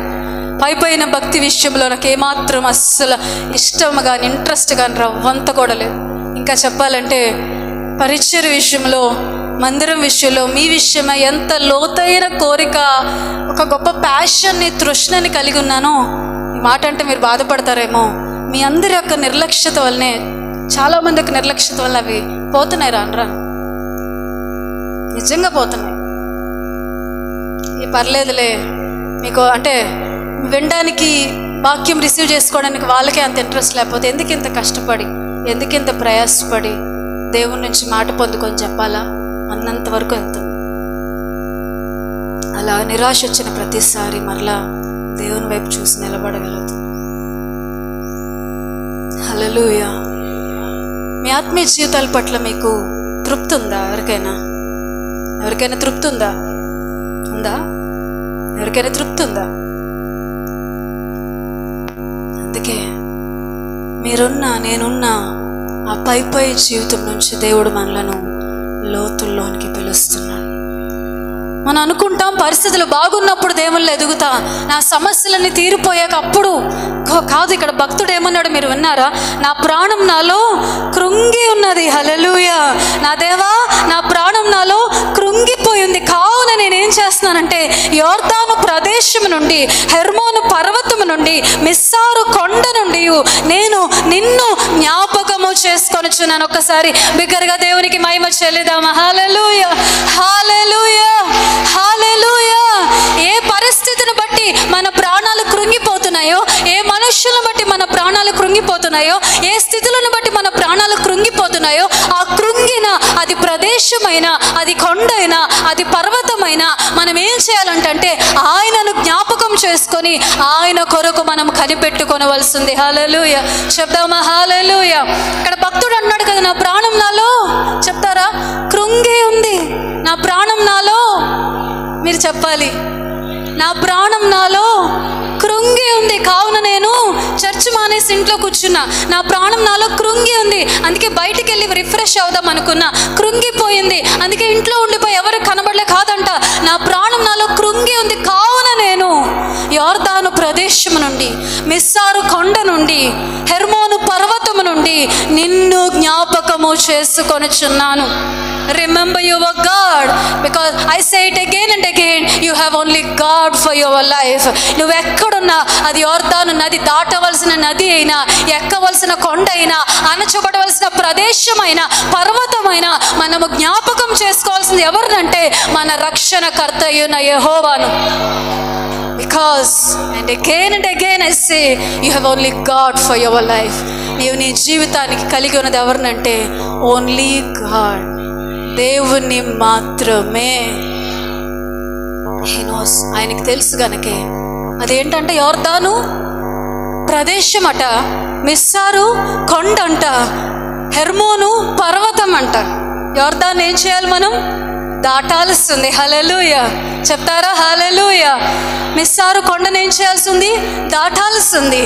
పైపైన భక్తి విషయంలో నాకు ఏమాత్రం అస్సలు ఇష్టం కానీ ఇంట్రెస్ట్ కానీ రవ్వంత కూడా లేదు. ఇంకా చెప్పాలంటే పరిచర్య విషయంలో, మందిరం విషయంలో, మీ విషయమై ఎంత లోతైన కోరిక, ఒక గొప్ప ప్యాషన్ని, తృష్ణని కలిగి ఉన్నానో. ఈ మాట అంటే మీరు బాధపడతారేమో. మీ అందరి యొక్క నిర్లక్ష్యత వల్లనే, చాలామందికి నిర్లక్ష్యత వల్ల అవి పోతున్నాయి. రానరా నిజంగా పోతున్నాయి. పర్లేదులే మీకు అంటే వినడానికి, వాక్యం రిసీవ్ చేసుకోవడానికి వాళ్ళకే అంత ఇంట్రెస్ట్ లేకపోతే ఎందుకు ఇంత కష్టపడి, ఎందుకు ఇంత ప్రయాసపడి దేవుని నుంచి మాట పొందుకొని చెప్పాలా అన్నంత వరకు వెళ్తుంది. అలా నిరాశ వచ్చిన ప్రతిసారి మరలా దేవుని వైపు చూసి నిలబడగలుగుతుంది. హల్లెలూయా. మీ ఆత్మీయ జీవితాల పట్ల మీకు తృప్తి ఉందా? ఎవరికైనా తృప్తి ఉందా? ఎవరికైనా తృప్తి ఉందా? అందుకే నేనున్నా ఆ పై జీవితం నుంచి దేవుడు మనలను లోతుల్లోనికి పిలుస్తున్నాడు. మనం అనుకుంటాం పరిస్థితులు బాగున్నప్పుడు దేవుళ్ళు ఎదుగుతా, నా సమస్యలన్నీ తీరిపోయాక అప్పుడు కాదు. ఇక్కడ భక్తుడు ఏమన్నాడు మీరు విన్నారా? నా ప్రాణం నాలో కృంగి ఉన్నది. హల్లెలూయా. నా దేవా, నా ప్రాణం నాలో కృంగిపోయింది. కావున నేనేం చేస్తున్నానంటే యోర్దాను ప్రదేశము నుండి, హెర్మోను పర్వతము నుండి, మిస్సారు కొండ నుండి నేను నిన్ను జ్ఞాపకము చేసుకొనుచున్నాను. ఒక్కసారి బిగ్గరగా దేవునికి మహిమ చెల్లిద్దామా? హల్లెలూయా, హల్లెలూయా, హల్లెలూయా. ఏ పరిస్థితిని బట్టి మన ప్రాణాలు కృంగిపోతున్నాయో, ఏ మనుషులను బట్టి మన ప్రాణాలు కృంగిపోతున్నాయో, ఏ స్థితులను బట్టి మన ప్రాణాలు కృంగిపోతున్నాయో, ఆ కృంగిన అది ప్రదేశమైనా, అది కొండైనా, అది పర్వతమైనా మనం ఏం చేయాలంటే ఆయనను జ్ఞాపకం చేసుకొని ఆయన కొరకు మనం కనిపెట్టుకొనవలసింది. హల్లెలూయా. చెప్దామా? హల్లెలూయా. ఇక్కడ భక్తుడు అన్నాడు కదా, నా ప్రాణం నాలో, చెప్తారా, కృంగి ఉంది. నా ప్రాణం నాలో, మీరు చెప్పాలి, నా ప్రాణం నాలో కృంగి ఉంది. కావున నేను చర్చ్ మానేసి ఇంట్లో కూర్చున్నా. నా ప్రాణం నాలో కృంగి ఉంది. అందుకే బయటికి వెళ్ళి రిఫ్రెష్ అవుదాం అనుకున్నా, కృంగిపోయింది. అందుకే ఇంట్లో ఉండిపోయి ఎవరు కనబడలే. కాదంట, నా ప్రాణం నాలో కృంగి ఉంది. కావున నేను యోర్దాను ప్రదేశము నుండి, మిస్సారు కొండ నుండి, హెర్మోను పర్వతము నుండి నిన్ను జ్ఞాపకము చేసుకొనుచున్నాను. Remember your God, because I say it again and again, you have only God for your life. నువ్వు ఎక్కడున్నా, అది యోర్దాను నది దాటవలసిన నది అయినా, ఎక్కవలసిన కొండ అయినా, అణచబడవలసిన ప్రదేశమైనా, పర్వతమైనా, మనము జ్ఞాపకం చేసుకోవాల్సింది ఎవరినంటే మన రక్షణకర్త అయిన యెహోవాను. Because and again I say, you have only God for your life. నీవు నీ జీవితానికి కలిగి ఉన్నది ఎవరినంటే ఓన్లీ గాడ్, దేవుని మాత్రమే. ఆయనకి తెలుసు గనకే. అదేంటంటే యోర్దాను ప్రదేశం అట, మిస్సారు కొండ అంట, హెర్మోను పర్వతం అంట. యోర్దాను ఏం చేయాలి? మనం దాటాల్సింది. హల్లెలూయా. చెప్తారా? హల్లెలూయా. మిస్సారు కొండను ఏం చేయాల్సి ఉంది? దాటాల్సింది.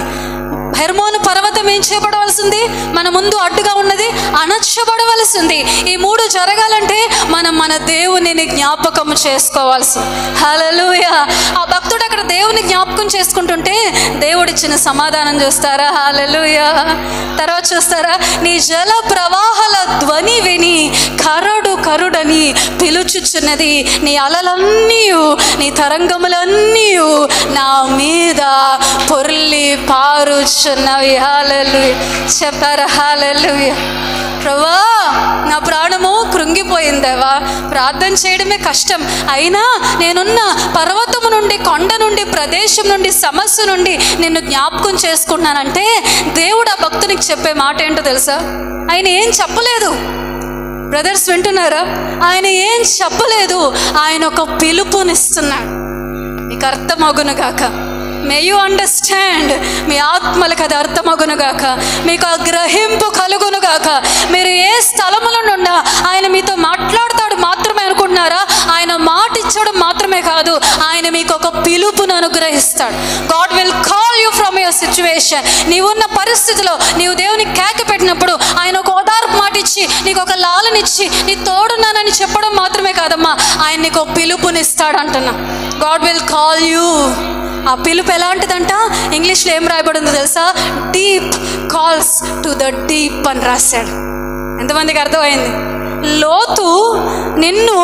హెర్మోను పర్వతం ఏం చేయబడవలసి ఏమవలసింది? మన ముందు అడ్డుగా ఉన్నది అణచబడవలసింది. ఈ మూడు జరగాలంటే మనం మన దేవునిని జ్ఞాపకం చేసుకోవాల్సింది. హల్లెలూయా. ఆ భక్తుడు అక్కడ దేవుని జ్ఞాపకం చేసుకుంటుంటే దేవుడిచ్చిన సమాధానం చూస్తారా? హల్లెలూయా. తర్వాత చూస్తారా, నీ జల ప్రవాహాల ధ్వని విని కరడు కరుడని పిలుచుచున్నది, నీ అలలన్నీ నీ తరంగములన్నీ నా మీద పొర్లి పారుచున్నవి. హల్లెలూయా. చెప్పారా? హల్లెలూయా. ప్రభువా, నా ప్రాణము కృంగిపోయిందేవా, ప్రార్థన చేయడమే కష్టం, అయినా నేనున్న పర్వతము నుండి, కొండ నుండి, ప్రదేశం నుండి, సమస్య నుండి నిన్ను జ్ఞాపకం చేసుకున్నానంటే దేవుడు ఆ భక్తునికి చెప్పే మాట ఏంటో తెలుసా? ఆయన ఏం చెప్పలేదు. బ్రదర్స్ వింటున్నారా? ఆయన ఏం చెప్పలేదు, ఆయన ఒక పిలుపునిస్తున్నాడు. మీకు అర్థమగును గాక. May you understand. మీ ఆత్మలకు అది అర్థమగును గాక, మీకు ఆ గ్రహింపు కలుగును గాక. మీరు ఏ స్థలముల నుండా ఆయన మీతో మాట్లాడతాడు మాత్రమే అనుకుంటున్నారా? ఆయన మాట ఇచ్చడం మాత్రమే కాదు, ఆయన మీకు ఒక పిలుపును అనుగ్రహిస్తాడు. God will call you from your situation. నీవున్న పరిస్థితిలో నీవు దేవునికి కేక పెట్టినప్పుడు ఆయన ఒక ఓదార్పు మాట ఇచ్చి, నీకు ఒక లాలనిచ్చి, నీ తోడున్నానని చెప్పడం మాత్రమే కాదమ్మా, ఆయన నీకు పిలుపునిస్తాడు అంటున్నా. God will call you. ఆ పిలుపు ఎలాంటిదంట? ఇంగ్లీష్లో ఏం రాయబడిందో తెలుసా? Deep calls to the deep అని రాశాడు. ఎంతమందికి అర్థమైంది? లోతు నిన్ను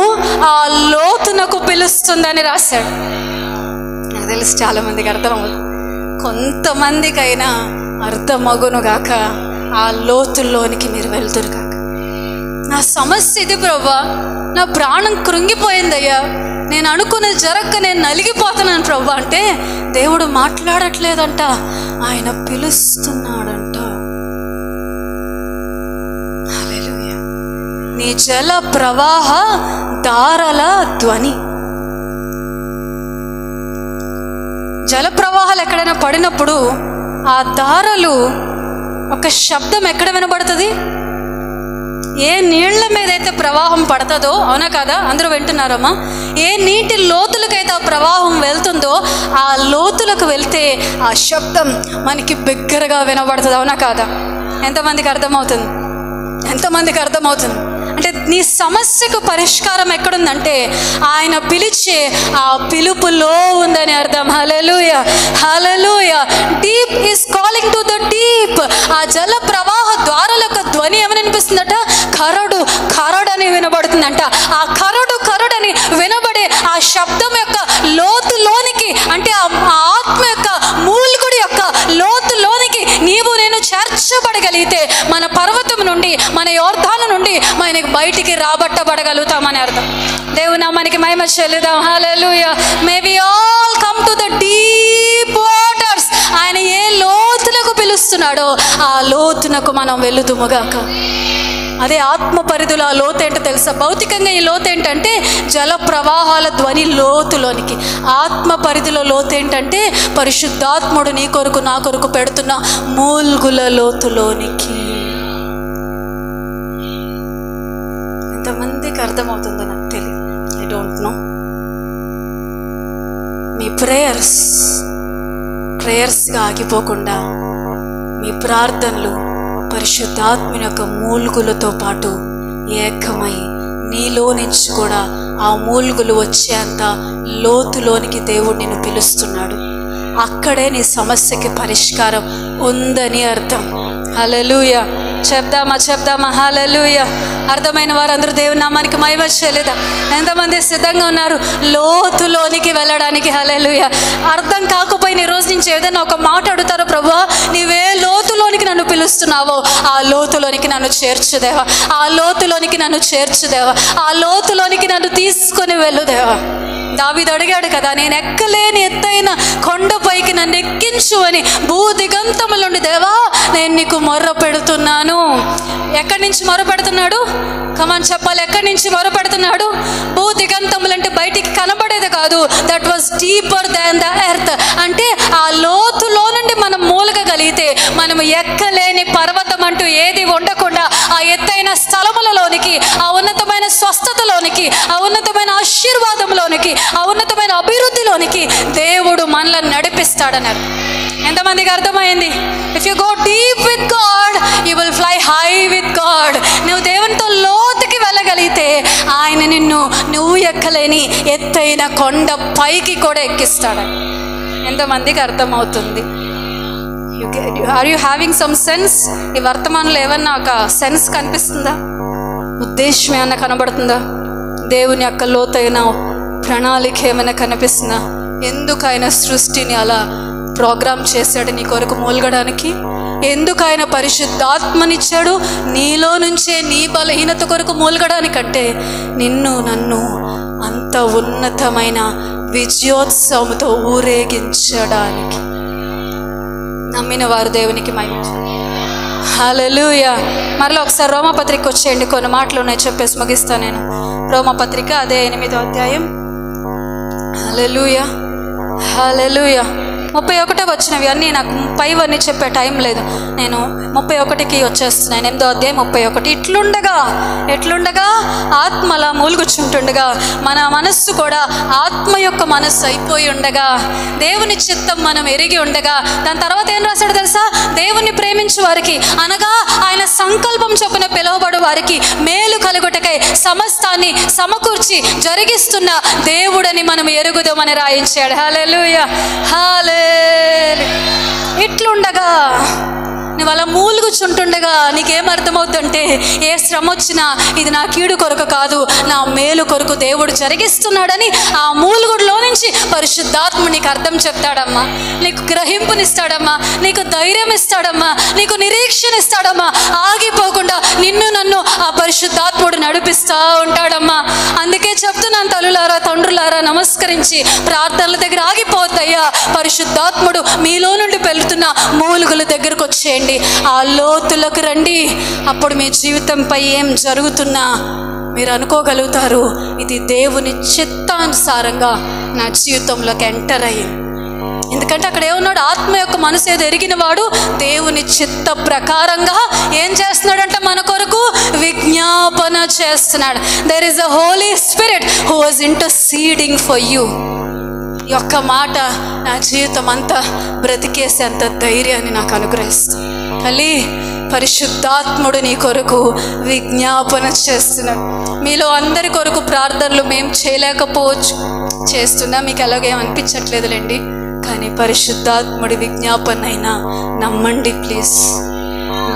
ఆ లోతునకు పిలుస్తుందని రాశాడు. నాకు తెలుసు చాలామందికి అర్థమవుతుంది, కొంతమందికైనా అర్థమగును గాక, ఆ లోతుల్లోనికి మీరు వెళ్తురు కాక. నా సమస్య ఇది ప్రభువా, నా ప్రాణం కృంగిపోయిందయ్యా, నేను అనుకున్నది జరగక నేను నలిగిపోతున్నాను ప్రభు అంటే దేవుడు మాట్లాడట్లేదంట, ఆయన పిలుస్తున్నాడంట. హల్లెలూయా. నీ జల ప్రవాహ దారల ధ్వని. జల ప్రవాహాలు ఎక్కడైనా పడినప్పుడు ఆ దారలు ఒక శబ్దం ఎక్కడ వినబడుతుంది? ఏ నీళ్ల మీద అయితే ప్రవాహం పడుతుందో, అవునా కాదా? అందరూ వింటున్నారమ్మా? ఏ నీటి లోతులకైతే ఆ ప్రవాహం వెళ్తుందో ఆ లోతులకు వెళ్తే ఆ శబ్దం మనకి బిగ్గరగా వినబడుతుంది, అవునా కాదా? ఎంతమందికి అర్థమవుతుంది? ఎంతమందికి అర్థమవుతుంది? అంటే నీ సమస్యకు పరిష్కారం ఎక్కడుందంటే ఆయన పిలిచే ఆ పిలుపులో ఉందని అర్థం. Hallelujah. Hallelujah. Deep is calling to the deep. ఆ జల ప్రవాహ ద్వారాల యొక్క ధ్వని ఏమని వినిపిస్తుందట? కరడు కరడని వినబడుతుందంట. ఆ కరడు కరడని వినబడే ఆ శబ్దం యొక్క లోతులోనికి, అంటే ఆ ఆత్మ యొక్క మూలుగుడి యొక్క లోతులోనికి నీవు నేను చేర్చబడగలిగితే మన పర్వతం నుండి, మన యోర్దాను నుండి మనకి బయటికి రాబట్టబడగలుగుతామని అర్థం. దేవుని నామానికి మహిమ చెల్లిద్దాం. Hallelujah. May we all come to the deep waters. ఆయన ఏ లోతులకు పిలుస్తున్నాడో ఆ లోతునకు మనం వెళుదుముగాక. అదే ఆత్మ పరిధిలో ఆ లోతు ఏంటో తెలుసా? భౌతికంగా ఈ లోతు ఏంటంటే జల ప్రవాహాల ధ్వని లోతులోనికి. ఆత్మ పరిధిలో లోతు ఏంటంటే పరిశుద్ధాత్ముడు నీ కొరకు నా కొరకు పెడుతున్న మూల్గుల లోతులోనికి. ఎంతమందికి అర్థమవుతుందో నాకు తెలియదు, ఐ డోంట్ నో. మీ ప్రేయర్స్గా ఆగిపోకుండా మీ ప్రార్థనలు పరిశుద్ధాత్మ యొక్క మూలుగులతో పాటు ఏకమై నీలో నుంచి కూడా ఆ మూలుగులు వచ్చేంత లోతులోనికి దేవుడు నిన్ను పిలుస్తున్నాడు. అక్కడే నీ సమస్యకి పరిష్కారం ఉందని అర్థం. హల్లెలూయా. చెప్దామా? హల్లెలూయా. అర్థమైన వారందరూ దేవుని నామానికి మహిమ చెల్లిదా? ఎంతమంది సిద్ధంగా ఉన్నారు లోతులోనికి వెళ్ళడానికి? హల్లెలూయా. అర్థం కాకపోయిన ఈ రోజు నుంచి ఏదైనా ఒక మాట అడుగుతారో, ప్రభువా నీవే లోతులోనికి నన్ను పిలుస్తున్నావో ఆ లోతులోనికి నన్ను చేర్చుదేవా, ఆ లోతులోనికి నన్ను చేర్చుదేవా, ఆ లోతులోనికి నన్ను తీసుకొని వెళ్ళుదేవా. దావీదు అడిగాడు కదా, నేను ఎక్కలేని ఎత్తైన కొండపైకి నన్ను ఎక్కించు అని. భూదిగంతముల నుండి దేవా నేను నీకు మొర్ర పెడుతున్నాను. ఎక్కడి నుంచి మొర్ర పెడుతున్నాడు? కమాన్ చెప్పాలి. ఎక్కడి నుంచి మొర్ర పెడుతున్నాడు? భూదిగంతములు అంటే బయటికి కనబడేది కాదు. That was deeper than the earth. అంటే ఆ లోతులో నుండి మనం మూలగలిగితే మనం ఎక్కలేని పర్వతం అంటూ ఏది ఉండకుండా ఆ ఎత్తైన స్థలములలోనికి, ఆ ఉన్నతమైన స్వస్థతలోనికి, ఆ ఉన్నతమైన ఆశీర్వాదంలోనికి, ఆ ఉన్నతమైన అభివృద్ధిలోనికి దేవుడు మనల్ని నడిపిస్తాడన్నారు. ఎంతమందికి అర్థమైంది? If you go deep with God God, నువ్వు దేవునితో లోతుకి వెళ్ళగలిగితే ఆయన నిన్ను నువ్వు ఎక్కలేని ఎత్తైన కొండ పైకి కూడా ఎక్కిస్తాడు. ఎంతమందికి అర్థమవుతుంది? Are you having some sense? ఈ వర్తమానంలో ఏమన్నా ఒక సెన్స్ కనిపిస్తుందా? ఉద్దేశం ఏమన్నా కనబడుతుందా? దేవుని యొక్క లోతైన ప్రణాళిక ఏమైనా కనిపిస్తుందా? ఎందుకు ఆయన సృష్టిని అలా ప్రోగ్రామ్ చేశాడు నీ కొరకు మూలగడానికి? ఎందుకు ఆయన పరిశుద్ధాత్మనిచ్చాడు? నీలో నుంచే నీ బలహీనత కొరకు మూలగడానికంటే నిన్ను నన్ను అంత ఉన్నతమైన విజయోత్సవంతో ఊరేగించడానికి. నమ్మిన వారు దేవునికి మహిమ. హల్లెలూయా. మరలా ఒకసారి రోమపత్రిక వచ్చేయండి, కొన్ని మాటలు ఉన్నాయి చెప్పేసి ముగిస్తాను నేను. రోమపత్రిక అదే 8వ అధ్యాయం. హల్లెలూయా హల్లెలూయా. 31 వచ్చినవి అన్నీ నాకు పైవన్నీ చెప్పే టైం లేదు, నేను 31కి వచ్చేస్తున్నాను. 8వ అధ్యాయం 31. ఎట్లుండగా ఆత్మలా మూలుగుచుంటుండగా మన మనస్సు కూడా ఆత్మ యొక్క మనస్సు అయిపోయి ఉండగా దేవుని చిత్తం మనం ఎరిగి ఉండగా, దాని తర్వాత ఏం రాశాడు తెలుసా? దేవుని ప్రేమించు వారికి అనగా ఆయన సంకల్పం చొప్పున పిలువబడు వారికి మేలు కలుగుటకై సమస్తాన్ని సమకూర్చి జరిగిస్తున్న దేవుడని మనం ఎరుగుదామని రాయించాడు. హల్లెలూయా హల్లెలూయా. ఇట్లుండగా నువ్వు అలా మూలుగుచుంటుండగా నీకేమర్థమవుతుందంటే, ఏ శ్రమ వచ్చినా ఇది నా కీడు కొరకు కాదు, నా మేలు కొరకు దేవుడు జరిగిస్తున్నాడని ఆ మూలుగుడిలో నుంచి పరిశుద్ధాత్మ నీకు అర్థం చెప్తాడమ్మా, నీకు గ్రహింపునిస్తాడమ్మా, నీకు ధైర్యం ఇస్తాడమ్మా, నీకు నిరీక్షణ ఇస్తాడమ్మా. ఆగిపోకుండా నిన్ను నన్ను ఆ పరిశుద్ధాత్ముడు నడిపిస్తూ ఉంటాడమ్మా. అందుకే చెప్తున్నాను, తల్లులారా తండ్రులారా నమస్కరించి ప్రార్థనల దగ్గర ఆగిపోతాయ్యా. పరిశుద్ధాత్ముడు మీలో నుండి పెళ్తున్న మూలుగుల దగ్గరకు వచ్చేయండి, ఆ లోతులకు రండి. అప్పుడు మీ జీవితంపై ఏం జరుగుతున్నా మీరు అనుకోగలుగుతారు, ఇది దేవుని చిత్తానుసారంగా నా జీవితంలోకి ఎంటర్ అయ్యింది. ఎందుకంటే అక్కడ ఏమన్నాడు? ఆత్మ యొక్క మనసు ఏదో ఎరిగిన వాడు దేవుని చిత్త ప్రకారంగా ఏం చేస్తున్నాడంటే మన కొరకు విజ్ఞాపన చేస్తున్నాడు. There is a Holy Spirit who was interceding for you. ఈ యొక్క మాట నా జీవితం అంతా బ్రతికేసేంత ధైర్యాన్ని నాకు అనుగ్రహిస్తుంది. తల్లి, పరిశుద్ధాత్ముడు నీ కొరకు విజ్ఞాపన చేస్తున్నాడు. మీలో అందరి కొరకు ప్రార్థనలు మేము చేయలేకపోవచ్చు, చేస్తున్నా మీకు ఎలాగేం అనిపించట్లేదులేండి. కానీ పరిశుద్ధాత్ముడి విజ్ఞాపన అయినా నమ్మండి please.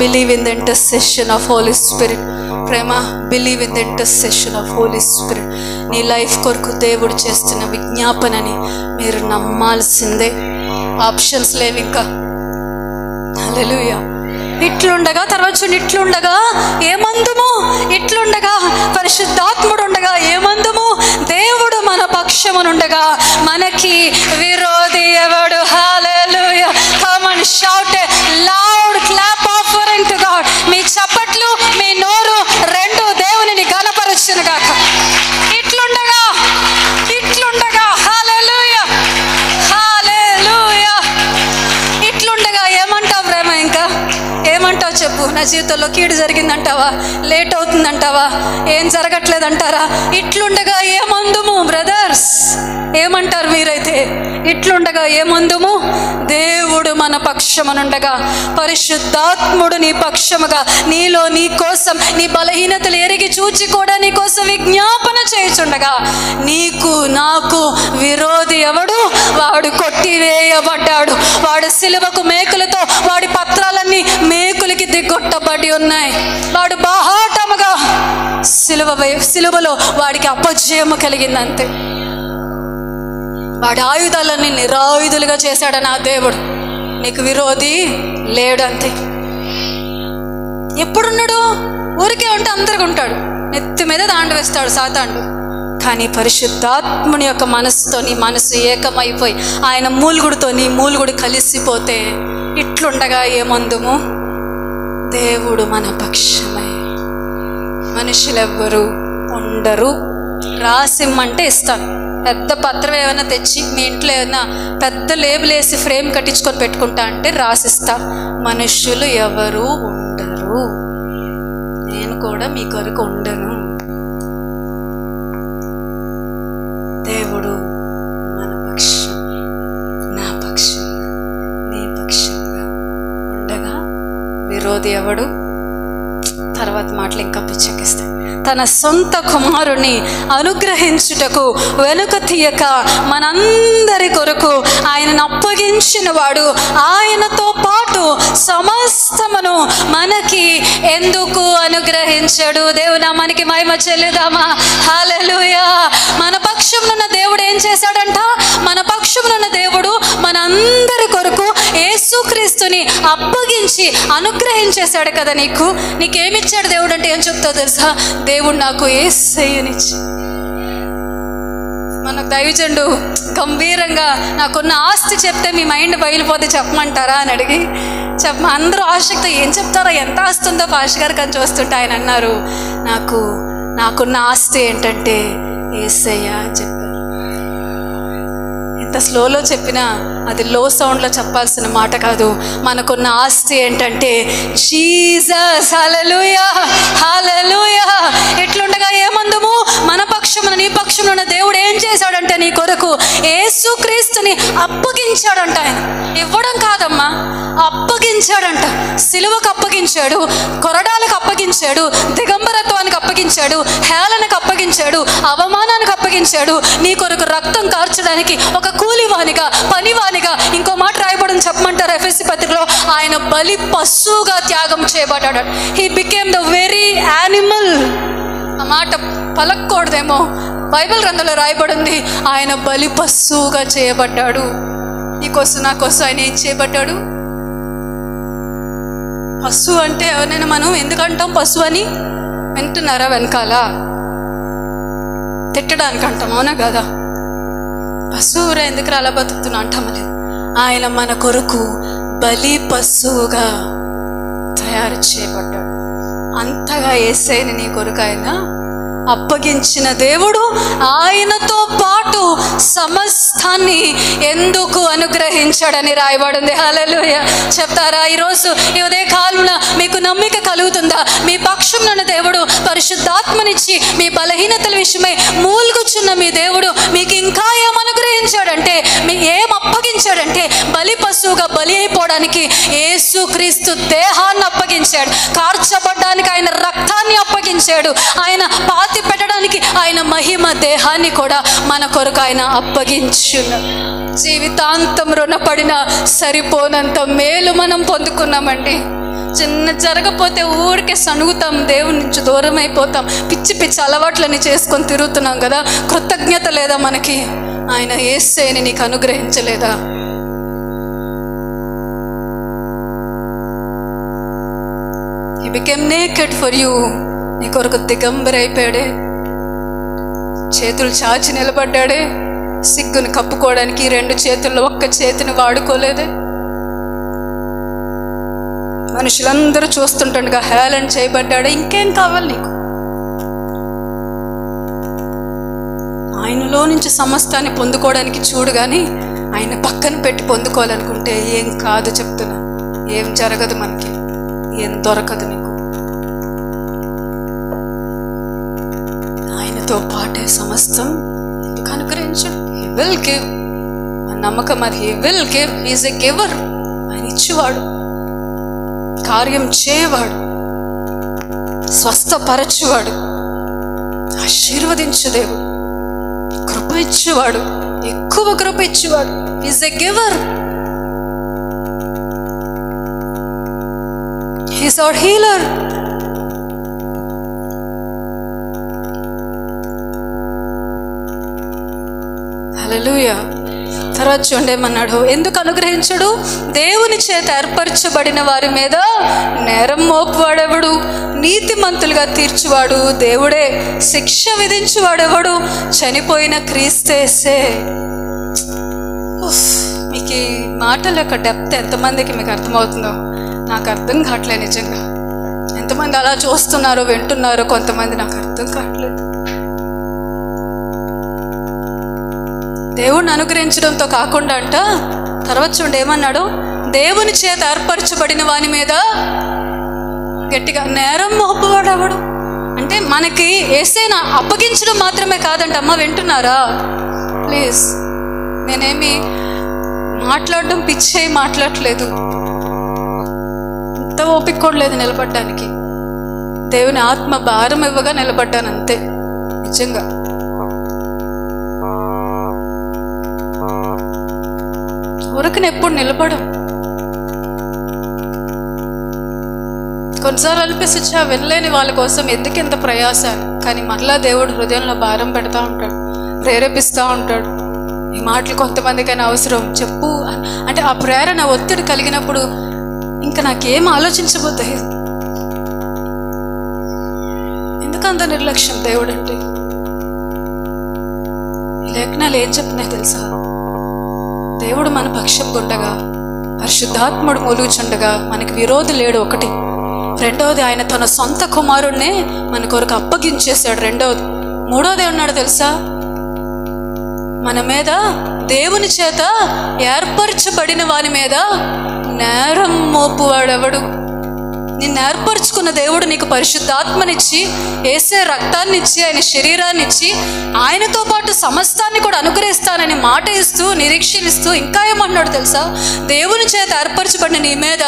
Believe in the intercession of Holy Spirit. ప్రేమ, believe in the intercession of Holy Spirit. నీ లైఫ్ కొరకు దేవుడు చేస్తున్న విజ్ఞాపనని మీరు నమ్మాల్సిందే. ఆప్షన్స్ లేవు ఇంకా. హల్లెలూయా. ఇట్లుండగా తర్వాత చూడండి, ఇట్లుండగా ఏమందుము, ఇట్లుండగా పరిశుద్ధాత్ముడు ఉండగా ఏమందుము, దేవుడు మన పక్షమునుండగా మనకి విరోధి ఎవడు? Hallelujah. Come on shout a loud clap offering to God. మీ చప్పట్లు మీ నోరు రెండు దేవునిని ఘనపరచునుగాక. ఇట్లుండగా ఇట్లుండగా హల్లెలూయా హల్లెలూయా. ఇట్లుండగా ఏమంటావు ప్రేమ? ఇంకా ఏమంటావు చెప్పు? నా జీవితంలో కీడు జరిగిందంటావా? లేట్ అవుతుందంటావా? ఏం జరగట్లేదంటారా? ఇట్లుండగా ఏమందుము బ్రదర్స్? ఏమంటారు మీరైతే? ఇట్లుండగా ఏమందుము, దేవుడు మన పక్షమునుండగా, పరిశుద్ధాత్ముడు నీ పక్షముగా, నీలో నీ కోసం నీ బలహీనతలు ఎరిగి చూచి కూడా నీ కోసం విజ్ఞాపన చేయుచుండగా, నీకు నాకు విరోధి ఎవడు? వాడు కొట్టివేయబడ్డాడు. వాడు సిలువకు మేకులతో వాడి పత్రాలన్నీ మేకులకి దిగొట్టబడి ఉన్నాయి. వాడు బాహాటముగా సిలువలో వాడికి అపజయము కలిగిందంతే. వాడి ఆయుధాలన్నీ నిరాయుధులుగా చేశాడు నా దేవుడు. నీకు విరోధి లేడంతే. ఎప్పుడున్నాడు? ఊరికే ఉంటే అందరికి ఉంటాడు, నెత్తి మీద దాండు వేస్తాడు సాతాండు. కానీ పరిశుద్ధాత్ముని యొక్క మనసుతో నీ మనసు ఏకమైపోయి ఆయన మూలుగుడితో నీ మూలుగుడు కలిసిపోతే ఇట్లుండగా ఏమందుము, దేవుడు మన పక్షమై, మనుషులెవ్వరూ ఉండరు. రాసిమ్మంటే ఇస్తాను. పెద్ద పత్రం ఏమైనా తెచ్చి మీ ఇంట్లో ఏమైనా పెద్ద లేబుల్ వేసి ఫ్రేమ్ కట్టించుకొని పెట్టుకుంటా అంటే రాసిస్తా. మనుషులు ఎవరు ఉండరు, నేను కూడా మీ కొరకు ఉండను. దేవుడు మన పక్షం, నా పక్షం, నీ పక్షంగా ఉండగా విరోధి ఎవడు? తర్వాత తర్వాత మాటలు ఇంకా పిచ్చెక్కిస్తాయి. తన సొంత కుమారుని అనుగ్రహించుటకు వెనుక తీయక మనందరి కొరకు ఆయనను అప్పగించిన వాడు ఆయనతో పాటు సమస్తమును మనకి ఎందుకు అనుగ్రహించాడు? దేవుని నామానికి మహిమ చెల్లిదామా? హల్లెలూయా. మన పక్షంలో దేవుడు ఏం చేశాడంట? మన పక్షంలో దేవుడు మనందరి కొరకు యేసుక్రీస్తుని అప్పగించి అనుగ్రహించేశాడు కదా. నీకేమిచ్చాడు దేవుడు అంటే ఏం చెప్తావు తెలుసా? దేవుడు నాకు యేసయ్యనిచ్చి. మనకు దైవజనుడు గంభీరంగా నాకున్న ఆస్తి చెప్తే మీ మైండ్ బయలుపోతే చెప్పమంటారా అని అడిగి అందరూ ఆసక్తి ఏం చెప్తారో, ఎంత ఆస్తి ఉందో పాస్టర్ గారికి అని చూస్తుంటే ఆయన అన్నారు, నాకున్న ఆస్తి ఏంటంటే యేసయ్య అని చెప్పారు. ఎంత స్లోలో చెప్పినా అది లో సౌండ్లో చెప్పాల్సిన మాట కాదు. మనకున్న ఆస్తి ఏంటంటే జీసస్. హల్లెలూయా, హల్లెలూయా. ఎట్లుండగా ఏమందుము? మన పక్షమున నీ పక్షంలో ఉన్న దేవుడు ఏం చేశాడంటే నీ కొరకు యేసుక్రీస్తుని అప్పగించాడంట. ఆయన ఇవ్వడం కాదమ్మా, అప్పగించాడంట. సిలువకు అప్పగించాడు, కొరడాలకు అప్పగించాడు, దిగంబరత్వానికి అప్పగించాడు, హేళనకు అప్పగించాడు, అవమానానికి అప్పగించాడు. నీ కొరకు రక్తం కార్చడానికి ఒక కూలివానిగా, పనివానిగా, ఇంకో మాట రాయబడిన చెప్పమంటారు ఎఫెసీ పత్రికలో, ఆయన బలి పశువుగా త్యాగం చేయబడ్డాడు. He became the very animal. ఆ మాట పలకూడదేమో, బైబిల్ గ్రంథంలో రాయబడింది, ఆయన బలి పశువుగా చేయబడ్డాడు. నీకోసం నా కోసం ఆయన ఏం చేయబడ్డాడు? పశువు అంటే ఎవరైనా మనం ఎందుకంటాం పశువు అని? వింటున్నారా? వెనకాల తిట్టడానికి అంటాం, అవునా కదా? పశువురా ఎందుకు అలా బతుకుతున్నా అంటామలేదు. ఆయన మన కొరకు బలి పశువుగా తయారు చేయబడ్డాడు. అంతగా యేసయ్యని నీ కొరకు ఆయన అప్పగించిన దేవుడు ఆయనతో పాటు సమస్తాన్ని ఎందుకు అనుగ్రహించాడని రాయబడింది. హల్లెలూయా. చెప్తారా? ఈరోజు ఈ ఉదయ కాలంలో మీకు నమ్మిక కలుగుతుందా? మీ పక్షంలో దేవుడు పరిశుద్ధాత్మనిచ్చి మీ బలహీనతల విషయమై మూలుగుచున్న మీ దేవుడు మీకు ఇంకా ఏం అనుగ్రహించాడంటే, ఏం అప్పగించాడంటే, బలి పశువుగా బలి అయిపోవడానికి యేసుక్రీస్తు దేహాన్ని అప్పగించాడు, కార్చబడ్డానికి ఆయన రక్తాన్ని అప్పగించాడు, ఆయన పాతి పెట్టడానికి ఆయన మహిమ దేహాన్ని కూడా మన కొరకు ఆయన అప్పగించున్నాడు. జీవితాంతం రుణపడిన సరిపోనంత మేలు మనం పొందుకున్నామండి. చిన్న జరగపోతే ఊరికే సణుగుతాం, దేవుని నుంచి దూరం అయిపోతాం, పిచ్చి పిచ్చి అలవాట్లని చేసుకొని తిరుగుతున్నాం కదా. కృతజ్ఞత లేదా మనకి? ఆయన యేసయ్యని నీకు అనుగ్రహించలేదా? He became naked for you. నీ కొరకు దిగంబరైపోయాడే, చేతులు చాచి నిలబడ్డాడే, సిగ్గును కప్పుకోవడానికి 2 చేతుల్లో ఒక్క చేతిని వాడుకోలేదే, మనుషులందరూ చూస్తుండగా హేళన చేయబడ్డాడే. ఇంకేం కావాలి నీకు? ఆయనలో నుంచి సమస్తాన్ని పొందుకోవడానికి చూడు, కానీ ఆయన పక్కన పెట్టి పొందుకోవాలనుకుంటే ఏం కాదు. చెప్తున్నా, ఏం జరగదు, మనకి ఏం దొరకదు నీకు. ఆయనతో పాటే సమస్తం ఎందుకు అనుగ్రహించాడు? He will give. నమ్మకం అది. He will give. He is a giver. ఆయన ఇచ్చేవాడు, కార్యం చేయవాడు, స్వస్థపరచువాడు, ఆశీర్వదించు దేవుడు, కృప ఇచ్చేవాడు, ఎక్కువ కృప ఇచ్చేవాడు. He is a giver. He is our healer. Hallelujah. తర్వాత చూడేమన్నాడు? ఎందుకు అనుగ్రహించడు? దేవుని చేత ఏర్పరచబడిన వారి మీద నేరం మోపువాడెవడు? నీతిమంతులుగా తీర్చువాడు దేవుడే, శిక్ష విధించువాడెవడు? చనిపోయిన క్రీస్తేసే. మీకు ఈ మాటల యొక్క డెప్త్ ఎంతమందికి మీకు అర్థమవుతుందో నాకు అర్థం కావట్లేదు. నిజంగా ఎంతమంది అలా చూస్తున్నారో వింటున్నారో, కొంతమంది నాకు అర్థం కావట్లేదు. దేవుణ్ణి అనుగ్రహించడంతో కాకుండా అంట తర్వాత చూడండి ఏమన్నాడు? దేవుని చేత ఏర్పరచబడిన వాని మీద గట్టిగా నేరం మోపువాడెవడు? అంటే మనకి యేసయ్యను అప్పగించడం మాత్రమే కాదంట. అమ్మ వింటున్నారా? ప్లీజ్, నేనేమి మాట్లాడడం పిచ్చి మాట్లాడట్లేదు, ఇంత ఓపిక కూడా లేదు నిలబడడానికి. దేవుని ఆత్మ భారం ఇవ్వగా నిలబడ్డాను అంతే. నిజంగా ఊరకని ఎప్పుడు నిలబడం. కొన్నిసార్లు అనిపిస్తుంది వినలేని వాళ్ళ కోసం ఎందుకు ఎంత ప్రయాసాలు. కానీ మరలా దేవుడు హృదయంలో భారం పెడతా ఉంటాడు, ప్రేరేపిస్తూ ఉంటాడు. ఈ మాటలు కొంతమందికైనా అవసరం చెప్పు అంటే ఆ ప్రేరణ ఒత్తిడి కలిగినప్పుడు ఇంకా నాకేం ఆలోచించబోతాయి. ఎందుకంత నిర్లక్ష్యం దేవుడు అంటే? ఈ లేఖనాలు ఏం చెప్తున్నాయి తెలుసా? దేవుడు మన పక్షం ఉండగా, పరిశుద్ధాత్ముడు మూలుగుచుండగా మనకి విరోధి లేడు ఒకటి. రెండవది, ఆయన తన సొంత కుమారుణ్ణే మన కొరకు అప్పగించేశాడు. రెండవది. మూడవది ఏమన్నాడు తెలుసా? మన మీద దేవుని చేత ఏర్పరచబడిన వాని మీద నేరం మోపువాడెవడు? నిన్ను ఏర్పరచుకున్న దేవుడు నీకు పరిశుద్ధాత్మనిచ్చి, యేసే రక్తాన్నిచ్చి, ఆయన శరీరాన్నిచ్చి, ఆయనతో పాటు సమస్తాన్ని కూడా అనుగ్రహిస్తానని మాట ఇస్తూ, నిరీక్షణిస్తూ ఇంకా ఏమన్నాడు తెలుసా? దేవుని చేత ఏర్పరచబడిన నీ మీద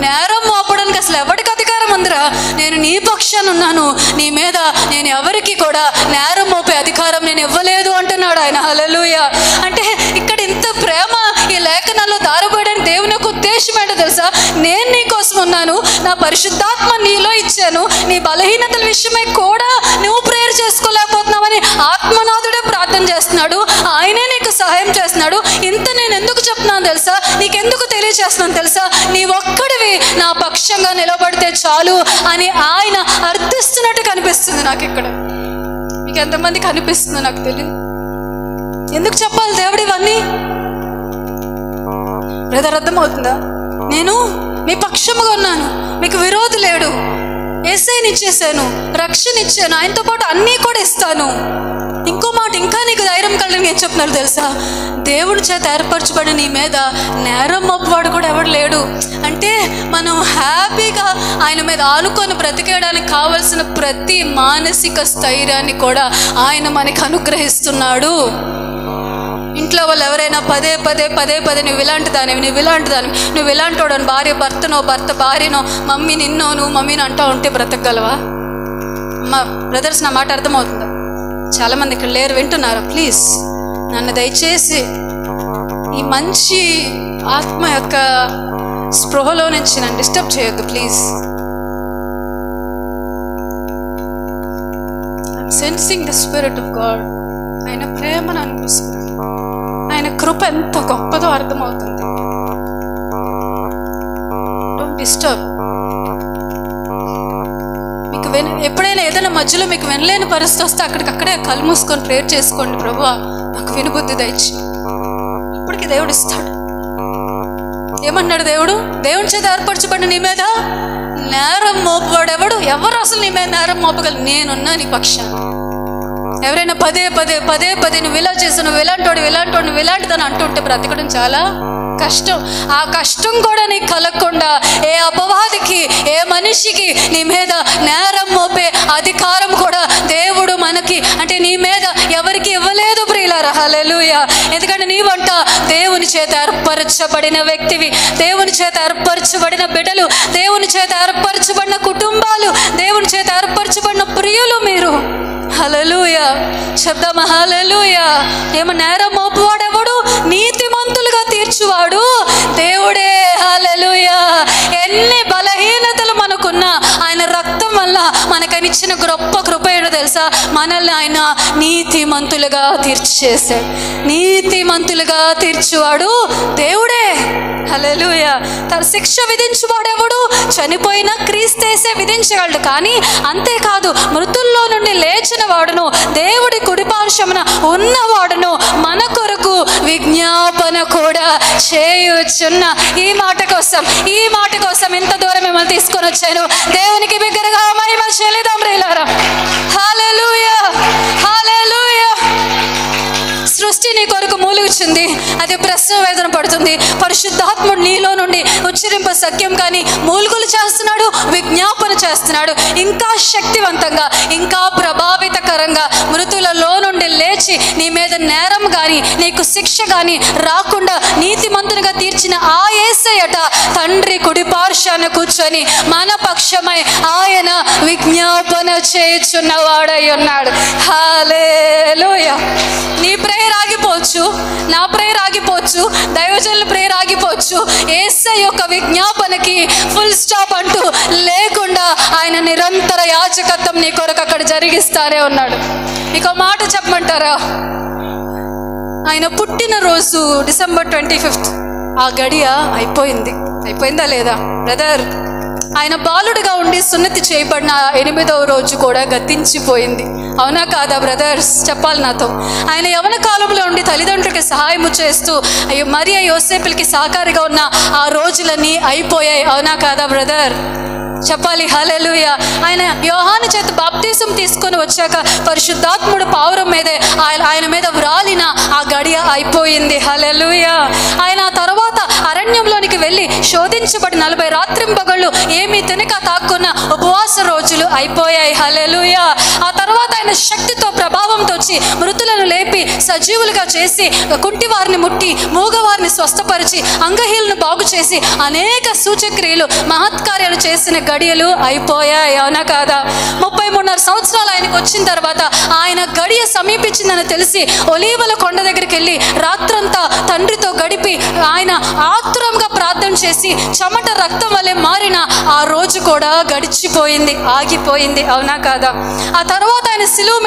నేరం మోపడానికి అసలు ఎవరికి అధికారం ఉందిరా? నేను నీ పక్షాన ఉన్నాను, నీ మీద నేను ఎవరికి కూడా నేరం మోపే అధికారం నేను ఇవ్వలేదు అంటున్నాడు ఆయన. హల్లెలూయా. అంటే ఇక్కడ ఇంత ప్రేమ ఈ లేఖనాల్లో దారబోయడానికి దేవుని యొక్క ఉద్దేశం ఏంటో తెలుసా? నేను నీ కోసం ఉన్నాను, నా పరిశుద్ధాత్మ నీలో ఇచ్చాను, నీ బలహీనతల విషయమై కూడా నువ్వు ప్రేయర్ చేసుకోలేకపోతున్నావని ఆత్మనాథుడే ప్రార్థన చేస్తున్నాడు, ఆయనే నీకు సహాయం చేస్తున్నాడు. ఇంత నేను ఎందుకు చెప్తున్నాను తెలుసా? నీకెందుకు తెలియజేస్తున్నాను తెలుసా? నీ ఒక్కడివి నా పక్షంగా నిలబడితే చాలు అని ఆయన అర్థిస్తున్నట్టు కనిపిస్తుంది నాకు ఇక్కడ. మీకు ఎంతమంది కనిపిస్తుందో నాకు తెలియదు. ఎందుకు చెప్పాలి దేవుడు ఇవన్నీ? బ్రదర్, అర్థమవుతుందా? నేను మీ పక్షముగా ఉన్నాను, మీకు విరోధి లేడు, యేసయ్యని ఇచ్చేసాను, రక్షణ ఇచ్చాను, ఆయనతో పాటు అన్నీ కూడా ఇస్తాను. ఇంకో మాట ఇంకా నీకు ధైర్యం కలిగి ఏం చెప్తున్నారు తెలుసా? దేవుడి చేత ఏర్పరచబడి నీ మీద నేరం మోపువాడు కూడా ఎవడు లేడు. అంటే మనం హ్యాపీగా ఆయన మీద ఆనుకొని బ్రతికేయడానికి కావలసిన ప్రతి మానసిక స్థైర్యాన్ని కూడా ఆయన మనకి అనుగ్రహిస్తున్నాడు. ఇంట్లో వాళ్ళు ఎవరైనా పదే పదే నువ్వు ఇలాంటి దానివి, నువ్వు ఇలాంటి వాడు, భార్య భర్తనో, భర్త భార్యనో, మమ్మీ నిన్నో, నువ్వు మమ్మీని అంటూ ఉంటే బ్రతకగలవా? అమ్మా బ్రదర్స్, నా మాట అర్థమవుతుందా? చాలామంది ఇక్కడ లేరు, వింటున్నారా? ప్లీజ్ నన్ను దయచేసి ఈ మంచి ఆత్మ యొక్క స్పృహలో నుంచి నన్ను డిస్టర్బ్ చేయొద్దు please. I'm sensing the spirit of God. ఆయన ప్రేమను అనిపిస్తుంది, ఆయన కృప ఎంత గొప్పదో అర్థమవుతుంది. Don't disturb. మీకు ఎప్పుడైనా ఏదైనా మధ్యలో మీకు వినలేని పరిస్థితి వస్తే అక్కడికక్కడే కళ్ళు మూసుకొని ప్రేయర్ చేసుకోండి. ప్రభువా నాకు వినుబుద్ధి దయచి. అప్పటికి దేవుడు ఇస్తాడు. ఏమన్నాడు దేవుడు? దేవుని చేత ఏర్పరచబడిన నీ మీద నేరం మోపువాడెవడు? ఎవరు అసలు నీ మీద నేరం మోపగలరు? నేనున్నా నీ పక్షాన్ని. ఎవరైనా పదే నువ్వు ఇలా చేసావు, నువ్వు ఇలాంటిదని అంటుంటే బ్రతకడం చాలా కష్టం. ఆ కష్టం కూడా నీకు కలగకుండా ఏ అపవాదికి, ఏ మనిషికి నీ మీద నేరం మోపే అధికారం కూడా దేవుడు మనకి, అంటే నీ మీద ఎవరికి ఇవ్వలేదు ప్రియులారా. హల్లెలూయా. ఎందుకంటే నీవంట దేవుని చేత ఏర్పరచబడిన వ్యక్తివి, దేవుని చేత ఏర్పరచబడిన బిడ్డలు, దేవుని చేత ఏర్పరచబడిన కుటుంబాలు, దేవుని చేత ఏర్పరచబడిన ప్రియులు మీరు. హల్లెలూయా. శబ్దమ హల్లెలూయా. ఏమో నేరం మోపువాడెవడు? నీతిమంతులుగా తీర్చువాడు దేవుడే. హల్లెలూయా. ఎన్ని బలహీనతలు మనకున్నా ఆయన రక్తం వల్ల మనకనిచ్చిన గొప్ప కృప ఏంటో తెలుసా? మనల్ని ఆయన నీతిమంతులుగా తీర్చేశాడు. నీతిమంతులుగా తీర్చువాడు దేవుడే. హల్లెలూయా. తన శిక్ష విధించువాడెవడు? చనిపోయిన క్రీస్తేసే విధించగలడు. కానీ అంతేకాదు, మృతుల్లో నుండి లేచిన వాడును, దేవుడి కుడిపార్శ్వమున ఉన్నవాడును మన కొరకు విజ్ఞాపన కూడా చేయుచున్న. ఈ మాట కోసం ఇంత దూరం మిమ్మల్ని తీసుకొని వచ్చాను. దేవునికి బిగ్గరగా మహిమ చెల్లిద్దాం ప్రియులారా. హల్లెలూయా. హల్లెలూయా. సృష్టి నీ కొరకు మూలుగుచుంది, అది ప్రసవ వేదన పడుతుంది. పరిశుద్ధాత్ముడు నీలో నుండి ఉచ్చరింప సఖ్యం కానీ మూలుగులు చేస్తున్నాడు, విజ్ఞాపన చేస్తున్నాడు. ఇంకా శక్తివంతంగా, ఇంకా ప్రభావితకరంగా మృతులలో నుండి లేచి నీ మీద నేరం కానీ నీకు శిక్ష కానీ రాకుండా నీతిమంతునిగా తీర్చిన ఆ యేసయ్యట తండ్రి కుడి పార్శ్వాన కూర్చొని మన పక్షమై ఆయన విజ్ఞాపన చేయుచున్నవాడై ఉన్నాడు. హల్లెలూయా. నీ ప్రేయర్ ఆగిపోవచ్చు, నా ప్రేయర్ ఆగిపోవచ్చు, దైవజనుల ప్రేయర్ ఆగిపోవచ్చు. యేసయ్య యొక్క విజ్ఞాపనకి ఫుల్ స్టాప్ అంటూ లేకుండా ఆయన నిరంతర యాజకత్వం నీ కొరకు అక్కడ జరిగిస్తానే ఉన్నాడు. మీకు ఒక మాట చెప్పమంటారా? ఆయన పుట్టినరోజు December 25th, ఆ గడియ అయిపోయిందా లేదా బ్రదర్? ఆయన బాలుడుగా ఉండి సున్నతి చేయబడిన 8వ రోజు కూడా గతించిపోయింది. అవునా కాదా బ్రదర్స్? చెప్పాలి నాతో. ఆయన యవన కాలంలో ఉండి తల్లిదండ్రులకి సహాయము చేస్తూ మరియ యోసేపులకి సహకారిగా ఉన్న ఆ రోజులన్నీ అయిపోయాయి. అవునా కాదా బ్రదర్? చెప్పాలి. హల్లెలూయా. ఆయన యోహాను చేత బాప్తిసం తీసుకొని వచ్చాక పరిశుద్ధాత్ముడు పావురం మీదే ఆయన మీద వ్రాలిన ఆ గడియ అయిపోయింది. హల్లెలూయా. ఆయన తర్వాత అరణ్యంలోనికి వెళ్ళి శోధించబడి 40 రాత్రింపగళ్ళు ఏమీ తినక తాక్కున్న ఉపవాస రోజులు అయిపోయాయి. హల్లెలూయా. ఆ తర్వాత ఆయన శక్తితో ప్రభావంతో వచ్చి మృతులను లేపి సజీవులుగా చేసి కుంటివారిని ముట్టి మూగవారిని స్వస్థపరిచి అంగహీలను బాగు చేసి అనేక సూచక్రియలు మహత్కార్యాలు చేసిన గడియలు అయిపోయాయి. అవునా కాదా? 33.5 సంవత్సరాలు ఆయనకు వచ్చిన తర్వాత ఆయన గడియ సమీపించిందని తెలిసి ఒలీవల కొండ దగ్గరికి వెళ్ళి రాత్రంతా తండ్రితో గడిపి ఆయన ఆతురంగా ప్రార్థన చేసి చెమట రక్తం వల్లే మారిన ఆ రోజు కూడా గడిచిపోయింది, ఆగిపోయింది. అవునా కాదా? ఆ తర్వాత ఆయన సిలువ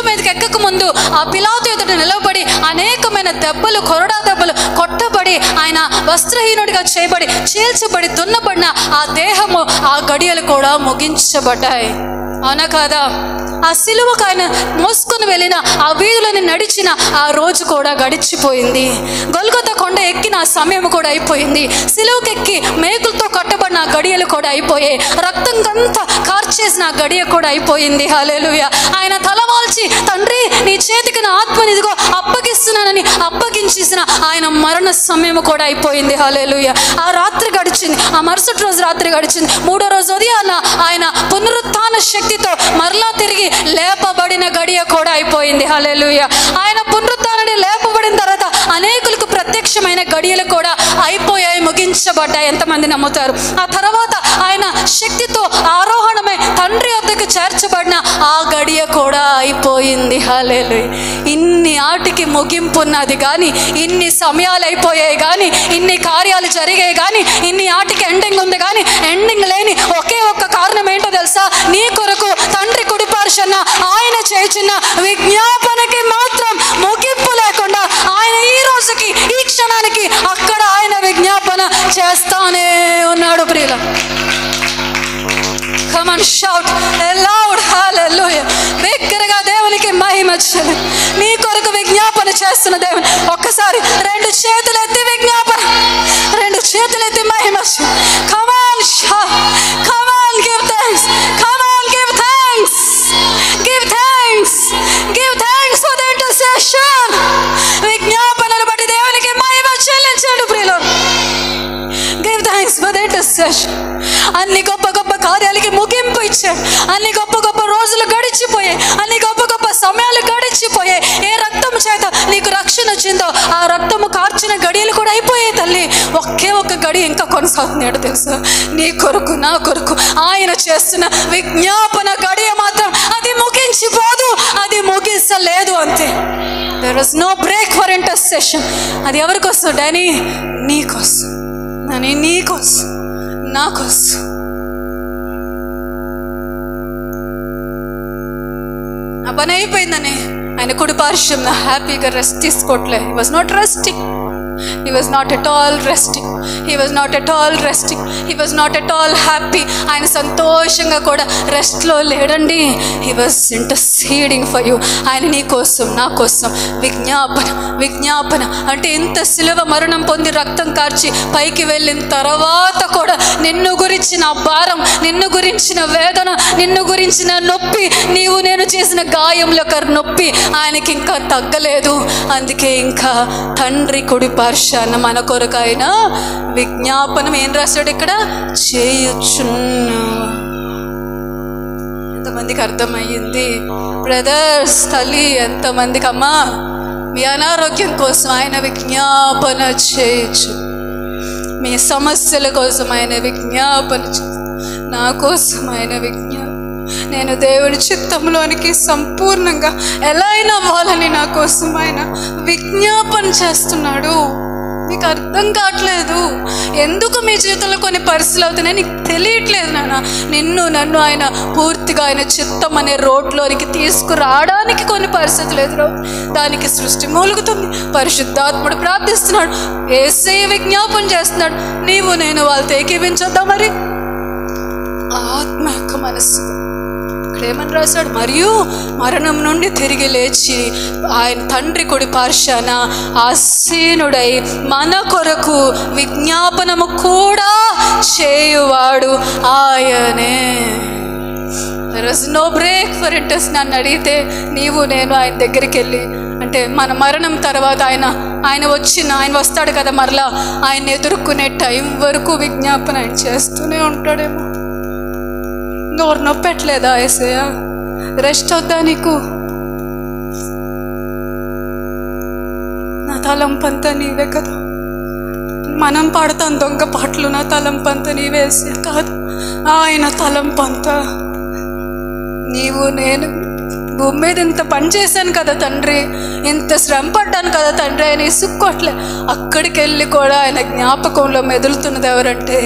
మీదకి ఎక్కక ముందు ఆ పిలాతు ఎదుట నిలబడి అనేకమైన దెబ్బలు, కొరడా దెబ్బలు కొట్టబడి ఆయన వస్త్రహీనుడిగా చేయబడి చీల్చబడి దున్నబడిన ఆ దేహము, ఆ గడియలు కూడా ముగించబడ్డాయి. అవునా కాదా? ఆ సిలువకు ఆయన మోసుకొని వెళ్ళిన ఆ వీధులను నడిచిన ఆ రోజు కూడా గడిచిపోయింది. గొల్గొతా కొండ ఎక్కిన ఆ సమయం కూడా అయిపోయింది. సిలువకెక్కి మేకులతో కట్టబడిన ఆ గడియలు కూడా అయిపోయాయి. రక్తం అంతా కార్చేసిన ఆ గడియ కూడా అయిపోయింది. హల్లెలూయా. ఆయన తలవాల్చి తండ్రి నీ చేతికి నా ఆత్మని ఇదిగో అప్పగిస్తున్నానని అప్పగించేసిన ఆయన మరణ సమయం కూడా అయిపోయింది. హల్లెలూయా. ఆ రాత్రి గడిచింది. ఆ మరుసటి రోజు రాత్రి గడిచింది. 3వ రోజు ఉదయాన ఆయన పునరుత్థాన శక్తితో మరలా తిరిగి లేపబడిన గడియ కూడా అయిపోయింది. హల్లెలూయా. ఆయన పునరుత్థానాన్ని లేపబడిన తర్వాత అనేకులకు ప్రత్యక్షమైన గడియలు కూడా అయిపోయాయి, ముగించబడ్డాయి. ఎంతమంది నమ్ముతారు? ఆ తర్వాత ఆయన శక్తితో ఆరోహణమై తండ్రి వద్దకు చేర్చబడిన ఆ గడియ కూడా అయిపోయింది. హల్లెలూయా. ఇన్ని ఆటికి ముగింపు ఉన్నది కానీ, ఇన్ని సమయాలు అయిపోయాయి కానీ, ఇన్ని కార్యాలు జరిగాయి కానీ, ఇన్ని ఆటికి ఎండింగ్ ఉంది కానీ ఎండింగ్ లేని ఒకే ఒక్క కారణం ఏంటో తెలుసా? నీ కొరకు తండ్రి కుడి పార్శ్వాన ఆయన చేసిన విజ్ఞాపనకి మాత్రం ముగింపు లేకుండా ఆయన ఈ రోజుకి ఈ క్షణానికి అక్కడ ఆయన విజ్ఞాపన చేస్తానే ఉన్నాడు. ప్రియుల, come on, shout aloud, hallelujah. బిగ్గరగా దేవునికి మహిమ చెల్లి. నీ కొరకు విజ్ఞాపన చేస్తున్న దేవుని ఒక్కసారి 2 చేతులు ఎత్తి విజ్ఞాపన, 2 చేతులు ఎత్తి మహిమ. Come on, shout, come on, give thanks, come on, give thanks, give thanks, give thanks for the intercession. విజ్ఞాపనను బట్టి దేవునికి మహిమ చెల్లించండి ప్రియులు. Give thanks for the intercession. అన్ని గొప్ప గొప్ప కార్యాలకి ముగింపు ఇచ్చాడు. అన్ని గొప్ప గొప్ప రోజులు గడిచిపోయాయి, అన్ని గొప్ప గొప్ప సమయాలు గడిచిపోయాయి. ఏ రక్తం చేత నీకు రక్షణ వచ్చిందో ఆ రక్తము కార్చిన గడియలు కూడా అయిపోయాయి తల్లి. ఒకే ఒక్క గడి ఇంకా కొనసాగుతున్నాడు తెలుసు. నీ కొరకు నా కొరకు ఆయన చేస్తున్న విజ్ఞాపన గడియ మాత్రం అది ముగించిపోదు, అది ముగించలేదు అంతే. There was no break for intercession. అది ఎవరికోసం? డానీ నీకోసం, అని నీకోసం, నా కోసం. ఆ పని అయిపోయిందని ఆయన కుడి పార్శ్వం హ్యాపీగా rest తీసుకోవట్లే. He was not resting. He was not at all resting. He was not at all resting. He was not at all happy. ఆయన సంతోషంగా కూడా రెస్ట్లో లేడండి. He was interceding for you. ఆయన నీ కోసం, నా కోసం విజ్ఞాపన. విజ్ఞాపన అంటే ఇంత శిలువ మరణం పొంది రక్తం కార్చి పైకి వెళ్ళిన తర్వాత కూడా నిన్ను గురించిన భారం, నిన్ను గురించిన వేదన, నిన్ను గురించిన నొప్పి, నీవు నేను చేసిన గాయంలో నొప్పి ఆయనకి ఇంకా తగ్గలేదు. అందుకే ఇంకా తండ్రి కుడి పార్శ్వాన మన కొరకు ఆయన విజ్ఞాపనం ఏం రాశాడు ఇక్కడ? చేయుచున్నా. ఎంతమందికి అర్థమయ్యింది బ్రదర్స్? తల్లి, ఎంతమందికి అమ్మా మీ అనారోగ్యం కోసం ఆయన విజ్ఞాపన చేయొచ్చు, మీ సమస్యల కోసం ఆయన విజ్ఞాపన చేయొచ్చు, నా కోసం ఆయన విజ్ఞాపన, నేను దేవుడి చిత్తంలోనికి సంపూర్ణంగా ఎలా అయినా అవ్వాలని నా కోసం ఆయన విజ్ఞాపన చేస్తున్నాడు. నీకు అర్థం కావట్లేదు ఎందుకు మీ జీవితంలో కొన్ని పరిస్థితులు అవుతున్నాయి, నీకు తెలియట్లేదు నాన్న. నన్ను ఆయన పూర్తిగా ఆయన చిత్తం అనే రోడ్లోనికి తీసుకురావడానికి కొన్ని పరిస్థితులు ఎదురవు, దానికి సృష్టి మూలుగుతుంది. పరిశుద్ధాత్ముడు ప్రార్థిస్తున్నాడు, యేసయ్య విజ్ఞాపన చేస్తున్నాడు. నీవు నేను వాళ్ళతో ఏకీవించొద్దా? మరి ఆత్మ యొక్క మనస్సు ఇక్కడ ఏమని రాశాడు? మరియు మరణం నుండి తిరిగి లేచి ఆయన తండ్రి కుడి పార్శ్వాన ఆసీనుడై మన కొరకు విజ్ఞాపనము కూడా చేయువాడు ఆయనే. There is no break for interest. నన్ను అడిగితే నీవు నేను ఆయన దగ్గరికి వెళ్ళి, అంటే మన మరణం తర్వాత ఆయన వస్తాడు కదా మరలా, ఆయన ఎదుర్కొనే టైం వరకు విజ్ఞాపన ఆయన చేస్తూనే ఉంటాడేమో. నోరు నొప్పెట్లేదా యేసయ్య? రెస్ట్ వద్దా నీకు? నా తలంపంతా నీవే కదా. మనం పాడతాం దొంగ పాటలు, నా తలంపంతా నీవే యేసయ్య. కాదు, ఆయన తలంపంతా. నీవు నేను భూమి మీద ఇంత పని చేశాను కదా తండ్రి, ఇంత శ్రమ పడ్డాను కదా తండ్రి, ఆయన ఇసుక్కోట్లే. అక్కడికి వెళ్ళి కూడా ఆయన జ్ఞాపకంలో మెదులుతున్నది ఎవరంటే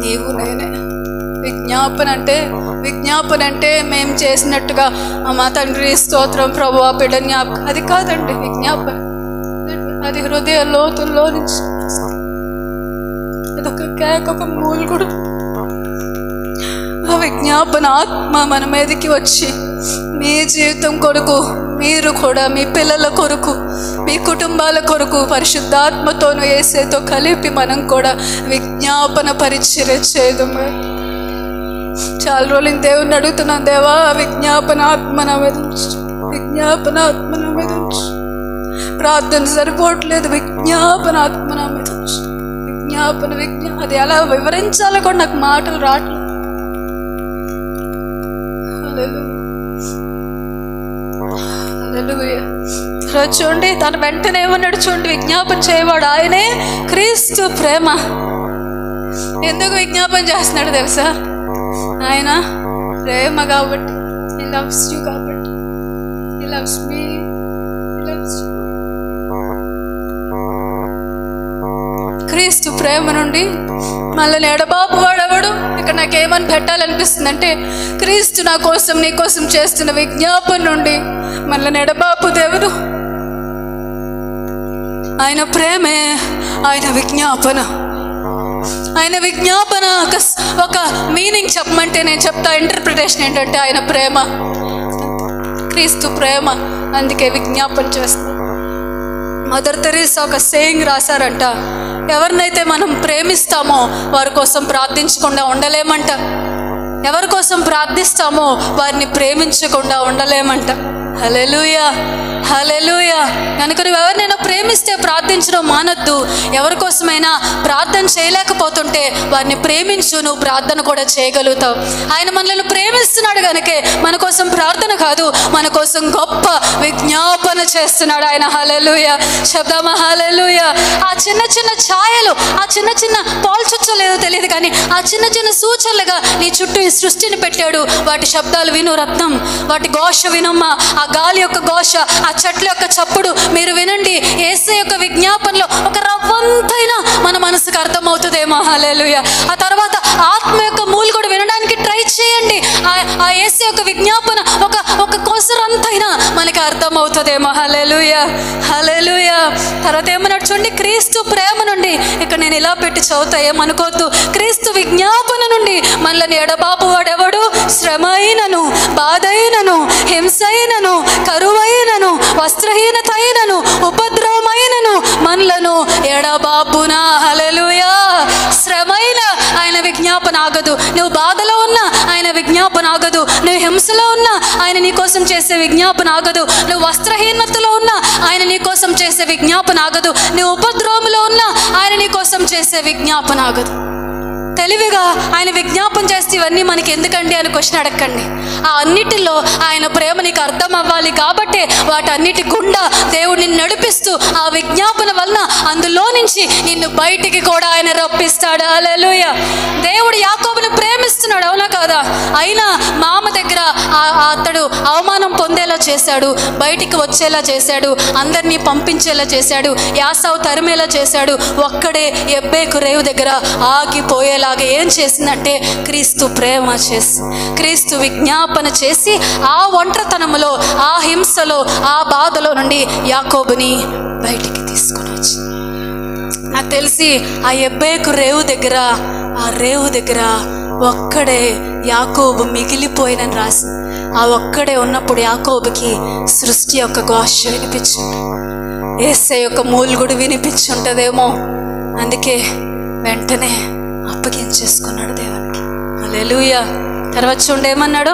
నీవు నేనే. విజ్ఞాపన అంటే మేము చేసినట్టుగా మా తండ్రి స్తోత్రం ప్రభు బిడ్డ జ్ఞాపకం, అది కాదండి విజ్ఞాపన. అది హృదయ లోతుల్లో నుంచి అదొక కేక, ఒక మూలుగుడు. ఆ విజ్ఞాపన ఆత్మ మన మీదకి వచ్చి మీ జీవితం కొరకు, మీరు కూడా మీ పిల్లల కొరకు, మీ కుటుంబాల కొరకు పరిశుద్ధాత్మతోనూ యేసేతో కలిపి మనం కూడా విజ్ఞాపన పరిచర్య చేయడం. చాలా రోజులు దేవుని అడుగుతున్నాను, దేవా విజ్ఞాపన ఆత్మ నా మీద ఉంచు, విజ్ఞాపన ఆత్మ నా మీద ఉంచు. ప్రార్థన సరిపోవట్లేదు, విజ్ఞాపన ఆత్మ నా మీద ఉంచు. అది ఎలా వివరించాలో కూడా నాకు మాటలు రావట్లేదు. చూడండి, తన వెంటనే ఏమన్నాడు చూడండి, విజ్ఞాపన చేయవాడు ఆయనే క్రీస్తు ప్రేమ. ఎందుకు విజ్ఞాపన చేస్తున్నాడు తెలుసా? ఆయన ప్రేమ కాబట్టి, he loves you కాబట్టి, he loves me, he loves you. క్రీస్తు ప్రేమ నుండి మళ్ళీ ఎడబాపు వాడెవడు? ఇక్కడ నాకేమని పెట్టాలనిపిస్తుంది అంటే, క్రీస్తు నా కోసం నీ కోసం చేస్తున్న విజ్ఞాపన నుండి మళ్ళీ ఎడబాపు దేవుడు. ఆయన ప్రేమే ఆయన విజ్ఞాపన. ఆయన విజ్ఞాపన ఒక మీనింగ్ చెప్పమంటే నేను చెప్తా, ఇంటర్ప్రిటేషన్ ఏంటంటే ఆయన ప్రేమ, క్రీస్తు ప్రేమ, అందుకే విజ్ఞాపన చేస్తాం. మదర్ తెరీసా ఒక సేయింగ్ రాశారంట, ఎవరినైతే మనం ప్రేమిస్తామో వారి కోసం ప్రార్థించకుండా ఉండలేమంట, ఎవరి కోసం ప్రార్థిస్తామో వారిని ప్రేమించకుండా ఉండలేమంట. హల్లెలూయా, హల్లెలూయా. కనుక నువ్వు ఎవరినైనా ప్రేమిస్తే ప్రార్థించడం మానొద్దు. ఎవరి కోసమైనా ప్రార్థన చేయలేకపోతుంటే వారిని ప్రేమించు, నువ్వు ప్రార్థన కూడా చేయగలుగుతావు. ఆయన మనల్ని ప్రేమిస్తున్నాడు కనుకే మన కోసం ప్రార్థన కాదు, మన కోసం గొప్ప విజ్ఞాపన చేస్తున్నాడు ఆయన. హల్లెలూయా, శబ్దమా హల్లెలూయా. ఆ చిన్న చిన్న ఛాయలు, ఆ చిన్న చిన్న పాల్చొచ్చలేదో తెలియదు కానీ ఆ చిన్న చిన్న సూచనలుగా నీ చుట్టూ ఈ సృష్టిని పెట్టాడు. వాటి శబ్దాలు విను రత్నం, వాటి ఘోష వినమ్మా, ఆ గాలి యొక్క ఘోష, ఆ చెట్ల యొక్క చప్పుడు మీరు వినండి. యేసయ్య యొక్క విజ్ఞాపనలో ఒక రవ్వంతైనా మన మనసుకు అర్థమవుతుందేమో. హల్లెలూయా. ఆ తర్వాత ఆత్మ యొక్క మూలు కూడా వినడానికి ట్రై చేయండి. ఆ యేసయ్య యొక్క విజ్ఞాపన ఒక కోసరంతైనా మనకి అర్థమవుతుందేమో. హల్లెలూయా, హల్లెలూయా. తర్వాత ఏమన్నాడు చూడండి, క్రీస్తు ప్రేమ నుండి. ఇక్కడ నేను ఇలా పెట్టి చదువుతా, ఏమనుకోవద్దు. క్రీస్తు విజ్ఞాపన నుండి మనల్ని ఎడబాపు వాడెవడు? శ్రమ అయినను, బాధ అయినను, హింస అయినను, కరువైనను, వస్త్రహీనత అయినను, ఉపద్రవమైనను మనలను ఎడబాపునా. హల్లెలూయా. శ్రమైన ఆయన విజ్ఞాపన ఆగదు. నువ్వు బాధలో ఉన్నా ఆయన విజ్ఞాపన ఆగదు. నువ్వు హింసలో ఉన్నా ఆయన నీ కోసం చేసే విజ్ఞాపన ఆగదు. నువ్వు వస్త్రహీనతలో ఉన్నా ఆయన ఆయన నీ కోసం చేసే విజ్ఞాపన ఆగదు. నీ ఉపద్రవంలో ఉన్న ఆయన నీ కోసం చేసే విజ్ఞాపన ఆగదు. తెలివిగా ఆయన విజ్ఞాపన చేస్తే ఇవన్నీ మనకి ఎందుకండి అని క్వశ్చన్ అడగండి. ఆ అన్నిటిలో ఆయన ప్రేమ నీకు అర్థం అవ్వాలి కాబట్టి వాటన్నిటి గుండా దేవుడు నిన్ను నడిపిస్తూ ఆ విజ్ఞాపన వలన అందులో నుంచి నిన్ను బయటికి కూడా ఆయన రప్పిస్తాడు. హల్లెలూయా. దేవుడు యాకోబును ప్రేమిస్తున్నాడు, అవునా కాదా? అయినా మామ దగ్గర అతడు అవమానం పొందేలా చేశాడు, బయటికి వచ్చేలా చేశాడు, అందరినీ పంపించేలా చేశాడు, యాసావు తరిమేలా చేశాడు. ఒక్కడే ఎబ్బేకు రేవు దగ్గర ఆగిపోయేలా ఏం చేసిందంటే క్రీస్తు ప్రేమ చేసి, క్రీస్తు విజ్ఞాపన చేసి ఆ ఒంటరితనములో, ఆ హింసలో, ఆ బాధలో నుండి యాకోబుని బయటికి తీసుకొని వచ్చింది. నాకు తెలిసి ఆ ఎబ్బేకు రేవు దగ్గర ఒక్కడే యాకోబు మిగిలిపోయినని రాసింది. ఆ ఒక్కడే ఉన్నప్పుడు యాకోబుకి సృష్టి యొక్క ఘోష వినిపించింది, యేసయ్య యొక్క మూలుగుడు వినిపించుంటదేమో. అందుకే వెంటనే అప్పగించేసుకున్నాడు దేవునికి. హల్లెలూయా. తర్వాత చూడేమన్నాడు,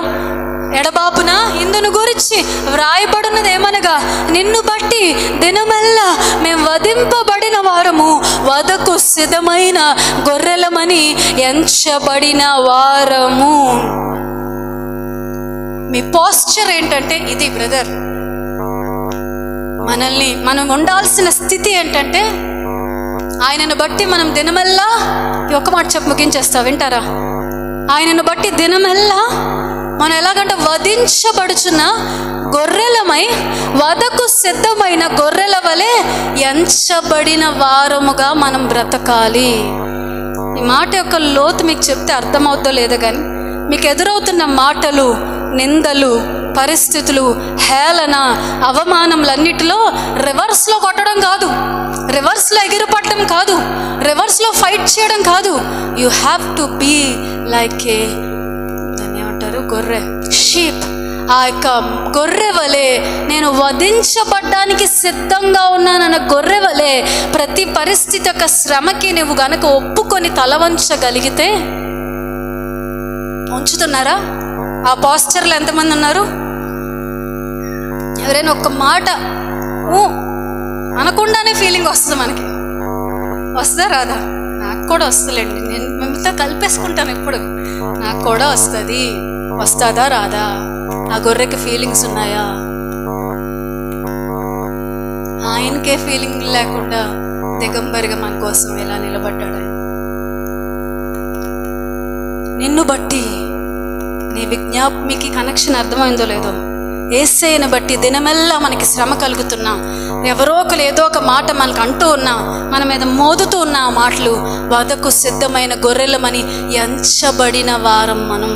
ఎడబాపున ఇందును గురించి వ్రాయబడినది ఏమనగా, నిన్ను బట్టి దినమెల్లా మేము వధింపబడిన వారము, వధకు సిద్ధమైన గొర్రెలమని ఎంచబడిన వారము. మీ పోస్చర్ ఏంటంటే ఇది బ్రదర్. మనం ఉండాల్సిన స్థితి ఏంటంటే, ఆయనను బట్టి మనం దినమెల్లా, ఒక మాట చెప్పి ముగించేస్తా, వింటారా? ఆయనను బట్టి దినమెల్లా మనం ఎలాగంటే వధించబడుచున్న గొర్రెలమై, వధకు సిద్ధమైన గొర్రెల వలె ఎంచబడిన వారముగా మనం బ్రతకాలి. ఈ మాట యొక్క లోతు మీకు చెప్తే అర్థమవుతో లేదో కానీ, మీకు ఎదురవుతున్న మాటలు, నిందలు, పరిస్థితులు, హేళన, అవమానములన్నిటిలో రివర్స్లో కొట్టడం కాదు, రివర్స్లో ఎగిరిపడడం కాదు, రివర్స్లో ఫైట్ చేయడం కాదు. You have to be like a, దాన్ని ఏమంటారు, గొర్రె, షీప్. ఆ యొక్క గొర్రె వలె, నేను వధించబడ్డానికి సిద్ధంగా ఉన్నానన్న గొర్రె వలె ప్రతి పరిస్థితి యొక్క శ్రమకి నువ్వు గనక ఒప్పుకొని తలవంచగలిగితే, ఉంచుతున్నారా? ఆ పోస్చర్లో ఎంతమంది ఉన్నారు? ఎవరైనా ఒక్క మాట అనకుండానే ఫీలింగ్ వస్తుంది మనకి. వస్తుందా రాదా? నాకు కూడా వస్తుందండి, నేను మిమ్మల్తో కలిపేసుకుంటాను ఎప్పుడు. నాకు కూడా వస్తుంది. వస్తుందా రాదా? ఆ గొర్రెకి ఫీలింగ్స్ ఉన్నాయా? ఆయనకే ఫీలింగ్ లేకుండా దిగంబరిగా మన కోసం ఎలా నిలబడ్డాడు. నిన్ను బట్టి నీ మీకు కనెక్షన్ అర్థమైందో లేదో, యేసయ్యను బట్టి దినమెల్లా మనకి శ్రమ కలుగుతున్నా, ఎవరో ఒకరు ఏదో ఒక మాట మనకు అంటూ ఉన్నా, మన మీద మోదుతూ ఉన్న ఆ మాటలు, వధకు సిద్ధమైన గొర్రెలమని ఎంచబడిన వారం మనం.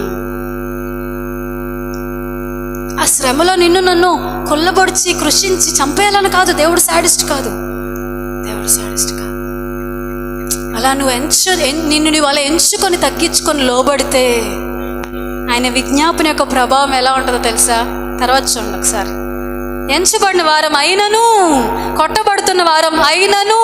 ఆ శ్రమలో నిన్ను నన్ను కొల్లబొడిచి కృషించి చంపేయాలని కాదు. దేవుడు శాడిస్ట్ కాదు, దేవుడు శాడిస్ట్ కాదు. అలా నిన్ను నువ్వు అలా ఎంచుకొని తగ్గించుకొని లోబడితే ఆయన విజ్ఞాపన యొక్క ప్రభావం ఎలా ఉంటుందో తెలుసా? తర్వాత చూడండి ఒకసారి. ఎంచబడిన వారం అయినను, కొట్టబడుతున్న వారం అయినను,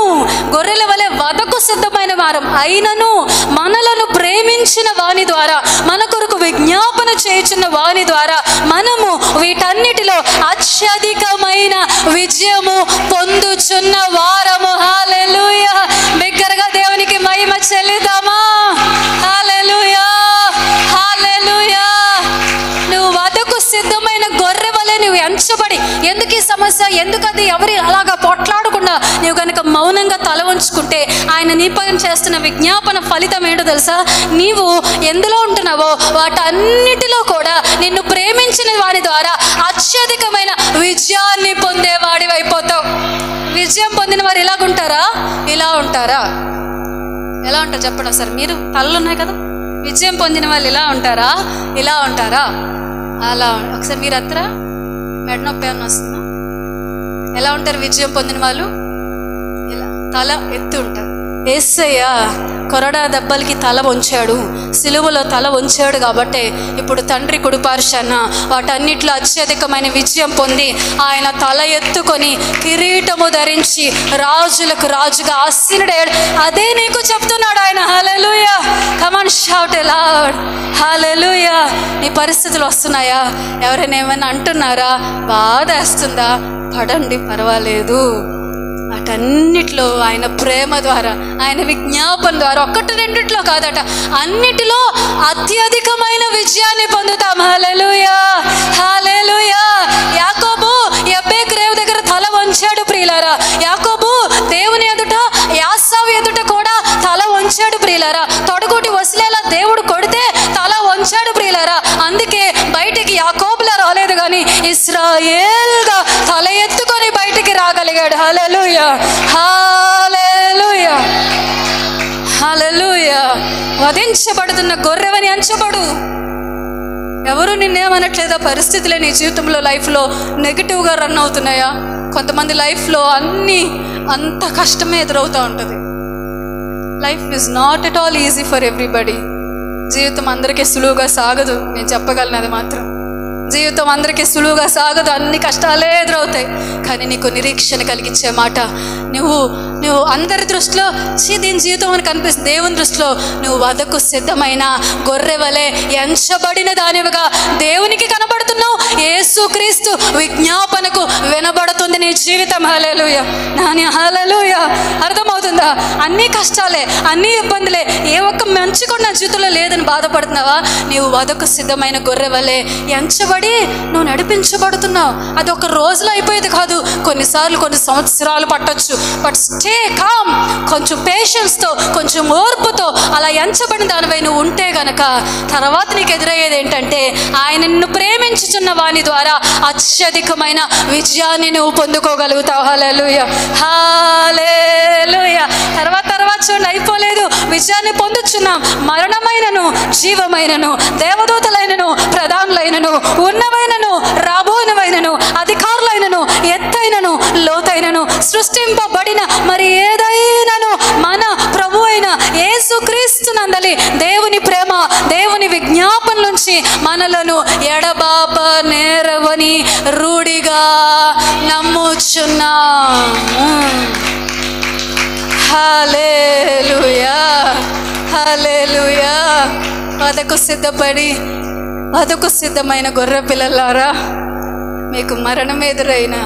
గొర్రెల వలె వధకు సిద్ధమైన వారం అయినను, మనలను ప్రేమించిన వాని ద్వారా, మన కొరకు విజ్ఞాపన చేయుచున్న వాని ద్వారా మనము వీటన్నిటిలో అత్యధికమైన విజయము పొందుచున్న వారము. హల్లెలూయా. బిగ్గరగా దేవునికి మహిమ చెల్లిద్దామా? హల్లెలూయా, హల్లెలూయా. నువ్వు వధకు సిద్ధమైన గొర్రె వలె నువ్వు ఎంచబడి, ఎందుకు ఈ సమస్య, ఎందుకు అది, ఎవరి అలాగా పొట్లాడకుండా నువ్వు కనుక మౌనంగా తల ఉంచుకుంటే ఆయన నీ పైన చేస్తున్న విజ్ఞాపన ఫలితం ఏంటో తెలుసా? నీవు ఎందులో ఉంటున్నావో వాటన్నిటిలో కూడా నిన్ను ప్రేమించిన వారి ద్వారా అత్యధికమైన విజయాన్ని పొందేవాడి అయిపోతావు. విజయం పొందిన వారు ఇలాగుంటారా? ఇలా ఉంటారా? ఎలా ఉంటారు చెప్పండి ఒకసారి. మీరు తలలు ఉన్నాయి కదా, విజయం పొందిన వాళ్ళు ఇలా ఉంటారా? ఇలా ఉంటారా? అలా ఒకసారి మీరు అత్తరా? మెడ నొప్పి ఏమన్నా వస్తుందా? ఎలా ఉంటారు విజయం పొందిన వాళ్ళు? ఇలా తల ఎత్తి ఉంటారు. యేసయ్య కొరడా దెబ్బలకి తల వంచాడు, సిలువలో తల వంచాడు కాబట్టి ఇప్పుడు తండ్రి కుడిపార్శాన వాటన్నిటిలో అత్యధికమైన విజయం పొంది ఆయన తల ఎత్తుకొని కిరీటము ధరించి రాజులకు రాజుగా ఆసీనుడయ్యాడు. అదే నీకు చెప్తున్నాడు ఆయన. హల్లెలూయా. కమ్ ఆన్ షౌట్ లౌడ్ హల్లెలూయా. నీ పరిస్థితులు వస్తున్నాయా? ఎవరైనా ఏమైనా అంటున్నారా? బాధ వేస్తుందా? పడండి, పర్వాలేదు. వాటన్నిటిలో ఆయన ప్రేమ ద్వారా, ఆయన విజ్ఞాపన ద్వారా, ఒక్కటి రెండిట్లో కాదట, అన్నిటిలో అత్యధికమైన విజయాన్ని పొందుతాం. హల్లెలూయా, హల్లెలూయా. యాకోబు యబ్బేకు రేవు దగ్గర తల వంచాడు ప్రియులారా. యాకోబు దేవుని ఎదుట, యాసావు ఎదుట కూడా తల వంచాడు ప్రియులారా. తొడగొట్టి వసిలేలా దేవుడు కొడితే తల వంచాడు ప్రియులారా. అందుకే బయటికి యాకోబులా రాలేదు కానీ ఇశ్రాయేల్గా తల ఎత్తుకొని బయటికి రాగలిగాడు. హల్లెలూయా, హల్లెలూయా, హల్లెలూయా. వధించబడుతున్న గొర్రెవని అంచబడు. ఎవరు నిన్నేమనట్లేదా? పరిస్థితులే నీ జీవితంలో లైఫ్లో నెగిటివ్గా రన్ అవుతున్నాయా? కొంతమంది లైఫ్లో అన్నీ అంత కష్టమే ఎదురవుతూ ఉంటుంది. Life is not at all easy for everybody. జీవితం అందరికీ సులువుగా సాగదు. నేను చెప్పగలను అది మాత్రం. జీవితం అందరికీ సులువుగా సాగదు, అన్ని కష్టాలే ఎదురవుతాయి. కానీ నీకు నిరీక్షణ కలిగించే మాట, నువ్వు అందరి దృష్టిలో దీని జీవితం అని కనిపిస్తుంది. దేవుని దృష్టిలో నువ్వు వధకు సిద్ధమైన గొర్రె వలె ఎంచబడిన దానివిగా దేవునికి కనబడుతున్నావు. యేసుక్రీస్తు విజ్ఞాపనకు వినబడుతుంది నీ జీవితం. హల్లెలూయా, నాని హల్లెలూయా. అర్థమవుతుందా? అన్ని కష్టాలే, అన్ని ఇబ్బందులే, ఏ ఒక్క మంచి కూడా నా జీవితంలో లేదని బాధపడుతున్నావా? నీవు వధకు సిద్ధమైన గొర్రె వలె ఎంచబడి నువ్వు నడిపించబడుతున్నావు. అది ఒక రోజులో అయిపోయేది కాదు, కొన్నిసార్లు కొన్ని సంవత్సరాలు పట్టొచ్చు. బట్ స్టే కామ్, కొంచెం పేషెన్స్తో, కొంచెం ఓర్పుతో అలా ఎంచబడిన దానిపై నువ్వు ఉంటే గనక తర్వాత నీకు ఎదురయ్యేది ఏంటంటే ఆయన నిన్ను ప్రేమించుచున్న వాని ద్వారా అత్యధికమైన విజయాన్ని నువ్వు పొందుకోగలుగుతావు. హల్లెలూయా, హల్లెలూయా. తర్వాత చూడండి, అయిపోలేదు, విజయాన్ని పొందుచున్నాం. మరణమైనను జీవమైనను దేవదూతలైనను ప్రధానులైనను ఉన్నవైనను రాబోయినవైనను అధికారులైనను ఎత్తైనను లోతైనను సృష్టింపబడిన మరి ఏదైనను మన ప్రభు అయిన యేసుక్రీస్తునందలి దేవుని ప్రేమ, దేవుని విజ్ఞాపన నుంచి మనలను ఎడబాప నేరవని రూఢిగా నమ్ముచున్నాం. హల్లెలూయా, హల్లెలూయా. వధకు సిద్ధమైన గొర్రె పిల్లలారా, మీకు మరణం ఎదురైనా,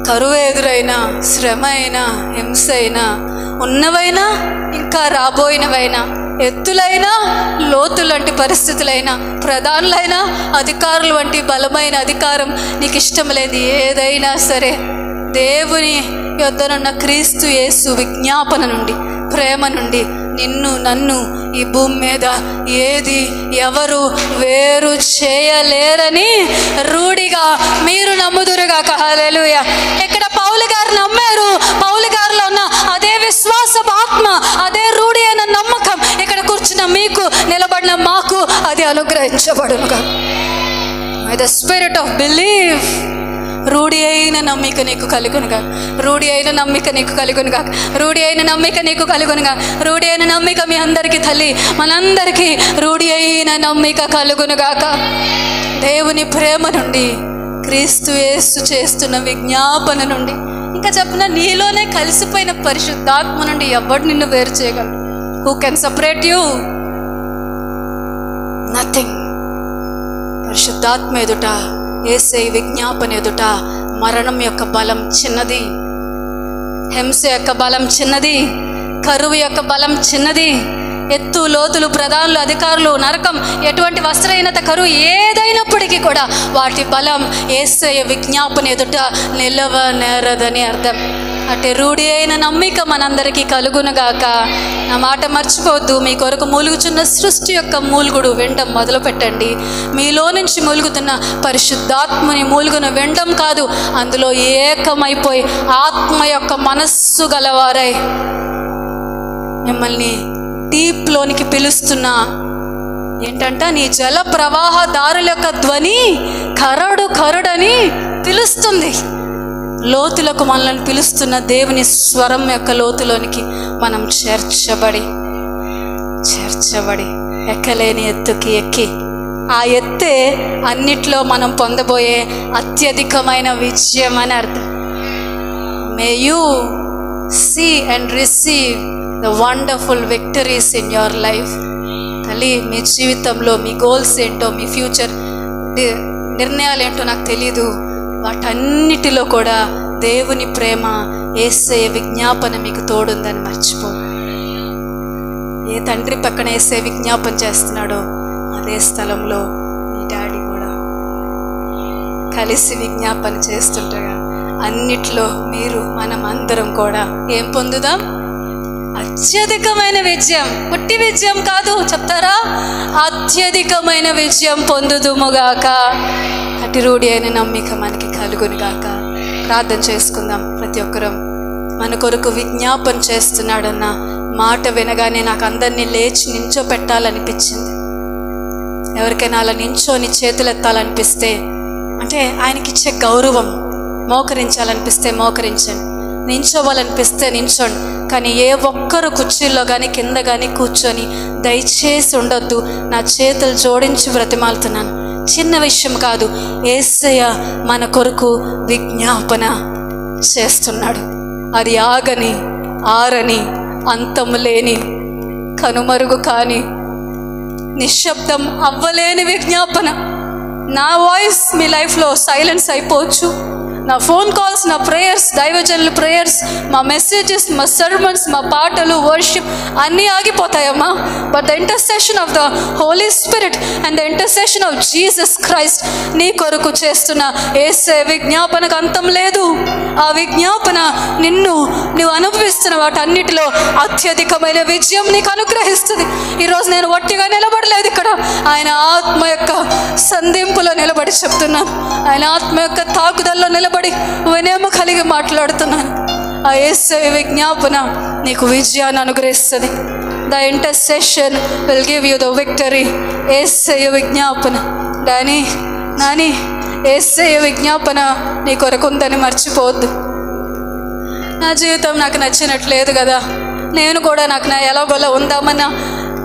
కరువు ఎదురైనా, శ్రమ అయినా, హింస అయినా, ఉన్నవైనా ఇంకా రాబోయినవైనా, ఎత్తులైనా లోతు లాంటి పరిస్థితులైనా, ప్రధానులైనా అధికారులు వంటి బలమైన అధికారం, నీకు ఇష్టం లేదు ఏదైనా సరే, దేవుని యొద్దనున్న క్రీస్తు యేసు విజ్ఞాపన నుండి, ప్రేమ నుండి నిన్ను నన్ను ఈ భూమి మీద ఏది ఎవరు వేరు చేయలేరని రూఢిగా మీరు నమ్ముదురుగాక. హల్లెలూయా. ఇక్కడ పౌలు గారు నమ్మారు. పౌలు గారిలో ఉన్న అదే విశ్వాసపు ఆత్మ, అదే రూఢి అయిన నమ్మకం ఇక్కడ కూర్చున్న మీకు, నిలబడిన మాకు అది అనుగ్రహించబడునుగా. By the spirit of believe. రూఢి అయిన నమ్మిక నీకు కలుగునుగా, రూఢి అయిన నమ్మిక నీకు కలుగునుగా, రూఢి అయిన నమ్మిక నీకు కలుగునుగా, రూఢి అయిన నమ్మిక మీ అందరికీ తల్లి, మనందరికీ రూఢి అయిన నమ్మిక కలుగునుగాక. దేవుని ప్రేమ నుండి, క్రీస్తు యేసు చేస్తున్న విజ్ఞాపన నుండి, ఇంకా చెప్పిన నీలోనే కలిసిపోయిన పరిశుద్ధాత్మ నుండి ఎవడు నిన్ను వేరు చేయగలరు? Who can separate you? Nothing. పరిశుద్ధాత్మ ఎదుట, యేసే విజ్ఞాపన ఎదుట మరణం యొక్క బలం చిన్నది, హింస యొక్క బలం చిన్నది, కరువు యొక్క బలం చిన్నది, ఎత్తు లోతులు ప్రధానులు అధికారులు నరకం ఎటువంటి వస్త్రహీనత కరువు ఏదైనప్పటికీ కూడా వాటి బలం యేసయ్య విజ్ఞాపన ఎదుట నిలవనేరదని అర్థం. అటు రూఢి అయిన నమ్మిక మనందరికీ కలుగునుగాక. నా మాట మర్చిపోవద్దు. మీ కొరకు మూలుగుచున్న సృష్టి యొక్క మూలుగుడు వినడం మొదలు పెట్టండి. మీలో నుంచి మూలుగుతున్న పరిశుద్ధాత్మని మూలుగును వినడం కాదు, అందులో ఏకమైపోయి ఆత్మ యొక్క మనస్సు గలవారై మిమ్మల్ని డీప్లోనికి పిలుస్తున్నా ఏంటంట, నీ జల ప్రవాహ దారుల యొక్క ధ్వని కరడు కరుడని పిలుస్తుంది. లోతులకు మనల్ని పిలుస్తున్న దేవుని స్వరం యొక్క లోతులోనికి మనం చేర్చబడి ఎక్కలేని ఎత్తుకి ఎక్కి, ఆ ఎత్తే అన్నిట్లో మనం పొందబోయే అత్యధికమైన విజయం అని అర్థం. May you see and receive the wonderful victories in your life. తల్లి, మీ జీవితంలో మీ గోల్స్ ఏంటో, మీ ఫ్యూచర్ నిర్ణయాలు ఏంటో నాకు తెలీదు, వాటన్నిటిలో కూడా దేవుని ప్రేమ, యేసయ్య విజ్ఞాపన మీకు తోడుందని మర్చిపో. ఏ తండ్రి పక్కన యేసయ్య విజ్ఞాపన చేస్తున్నాడో అదే స్థలంలో మీ డాడీ కూడా కలిసి విజ్ఞాపన చేస్తుండగా అన్నిట్లో మనం అందరం కూడా ఏం పొందుదాం? అత్యధికమైన విజయం. పుట్టి విజయం కాదు, చెప్తారా? అత్యధికమైన విజయం పొందుదుముగాక. అటు రూఢి అయిన నమ్మిక మనకి కలుగునుగాక. ప్రార్థన చేసుకుందాం. ప్రతి ఒక్కరం మన కొరకు విజ్ఞాపన చేస్తున్నాడన్న మాట వినగానే నాకు అందరినీ లేచి నించో పెట్టాలనిపించింది. ఎవరికైనా అలా నించోని చేతులెత్తాలనిపిస్తే, అంటే ఆయనకిచ్చే గౌరవం, మోకరించాలనిపిస్తే మోకరించండి, నించోవాలనిపిస్తే నించోండి. కానీ ఏ ఒక్కరు కుర్చీల్లో కానీ కింద కానీ కూర్చొని దయచేసి ఉండొద్దు. నా చేతులు జోడించి బ్రతిమాలుతున్నాను. చిన్న విషయం కాదు, యేసయ్య మన కొరకు విజ్ఞాపన చేస్తున్నాడు. అది ఆగని, ఆరని, అంతము లేని, కనుమరుగు కాని, నిశ్శబ్దం అవ్వలేని విజ్ఞాపన. నా వాయిస్ మీ లైఫ్లో సైలెన్స్ అయిపోవచ్చు. నా ఫోన్ కాల్స్, నా ప్రేయర్స్, దైవజనుల ప్రేయర్స్, మా మెసేజెస్, మా సర్మన్స్, మా పాటలు, వర్షిప్ అన్నీ ఆగిపోతాయమ్మా. But the intercession of the holy spirit and the intercession of Jesus Christ నీ కొరకు చేస్తున్న యేసయ్య విజ్ఞాపనకు అంతం లేదు. ఆ విజ్ఞాపన నువ్వు అనుభవిస్తున్న వాటన్నిటిలో అత్యధికమైన విజయం నీకు అనుగ్రహిస్తుంది. ఈరోజు నేను వట్టిగా నిలబడలేదు ఇక్కడ. ఆయన ఆత్మ యొక్క సంధింపులో నిలబడి చెప్తున్నాను. ఆయన ఆత్మ యొక్క తాకుదల్లో నిలబడి వినయము కలిగి మాట్లాడుతున్నాను. ఆ యేసయ్య విజ్ఞాపన నీకు విజయాన్ని అనుగ్రహిస్తుంది. The intercession will give you the victory. Yesayya విజ్ఞాపన నాని యేసయ్య విజ్ఞాపన నీ కొరకు ఉందని మర్చిపోవద్దు. నా జీవితం నాకు నచ్చినట్లేదు కదా, నేను కూడా నాకు ఎలాగోలా ఉందామన్న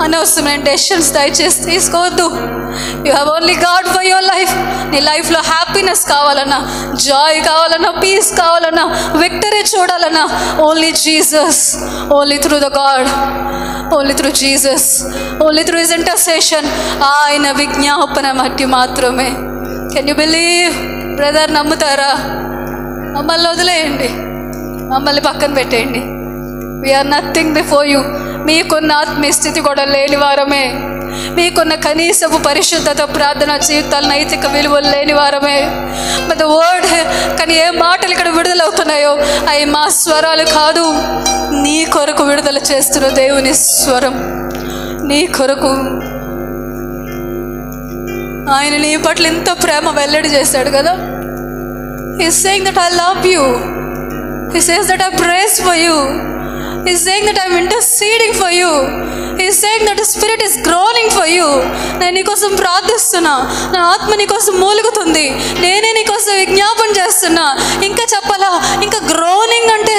అనవసరమైన డెసిషన్స్ దయచేసి తీసుకోవద్దు. You have only God for your life. నీ లైఫ్లో హ్యాపీనెస్ కావాలన్నా, జాయ్ కావాలన్నా, పీస్ కావాలన్నా, విక్టరీ చూడాలన్నా, only Jesus, only through the God, only through Jesus, only through his intercession. ఆయన విజ్ఞాపన మట్టి మాత్రమే. Can you believe brother? నమ్ముతారా? మమ్మల్ని వదిలేయండి, మమ్మల్ని పక్కన పెట్టేయండి. We are nothing before you. మీకున్న ఆత్మీయ స్థితి కూడా లేని వారమే. మీకున్న కనీసపు పరిశుద్ధత, ప్రార్థన జీవితాలు, నైతిక విలువలు లేని వారమే. బట్ ద వర్డ్, కానీ ఏ మాటలు ఇక్కడ విడుదలవుతున్నాయో అవి మా స్వరాలు కాదు, నీ కొరకు విడుదల చేస్తున్న దేవుని స్వరం. నీ కొరకు ఆయన నీ పట్ల ఎంత ప్రేమ వెల్లడి చేశాడు కదా. He's saying that I love you. He says that I praise for you. He's saying that I'm interceding for you. He's saying that the Spirit is groaning for you. నేను నీకోసం ప్రార్థిస్తున్నా, నా ఆత్మ నీకోసం మూలుగుతుంది, నేనే నీకోసం విజ్ఞాపన చేస్తున్నా. ఇంకా చెప్పాలా? ఇంకా గ్రోనింగ్ అంటే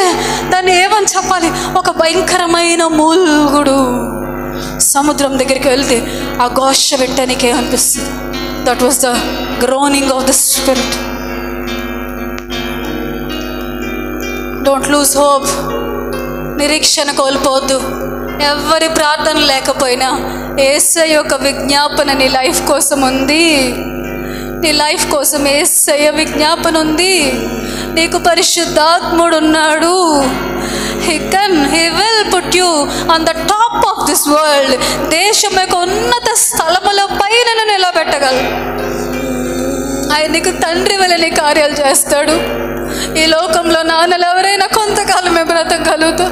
దాన్ని ఏమని చెప్పాలి? ఒక భయంకరమైన మూలుగుడు. సముద్రం దగ్గరికి వెళ్తే ఆ ఘోష వింటానికి ఏమనిపిస్తుంది? That was the groaning of the spirit. Don't lose hope. నిరీక్షణ కోల్పోవద్దు. ఎవరి ప్రార్థన లేకపోయినా యేసయ్య యొక్క విజ్ఞాపన నీ లైఫ్ కోసం ఉంది. నీ లైఫ్ కోసం యేసయ్య విజ్ఞాపన ఉంది. నీకు పరిశుద్ధాత్ముడు ఉన్నాడు. He will put you on the top of this world. దేశం యొక్క ఉన్నత స్థలముల పైన నిలబెట్టగలడు. ఆయన నీకు తండ్రి వలె నీ కార్యాలు చేస్తాడు. ఈ లోకంలో నాన్నలు ఎవరైనా కొంతకాలమే బ్రతకగలుగుతా.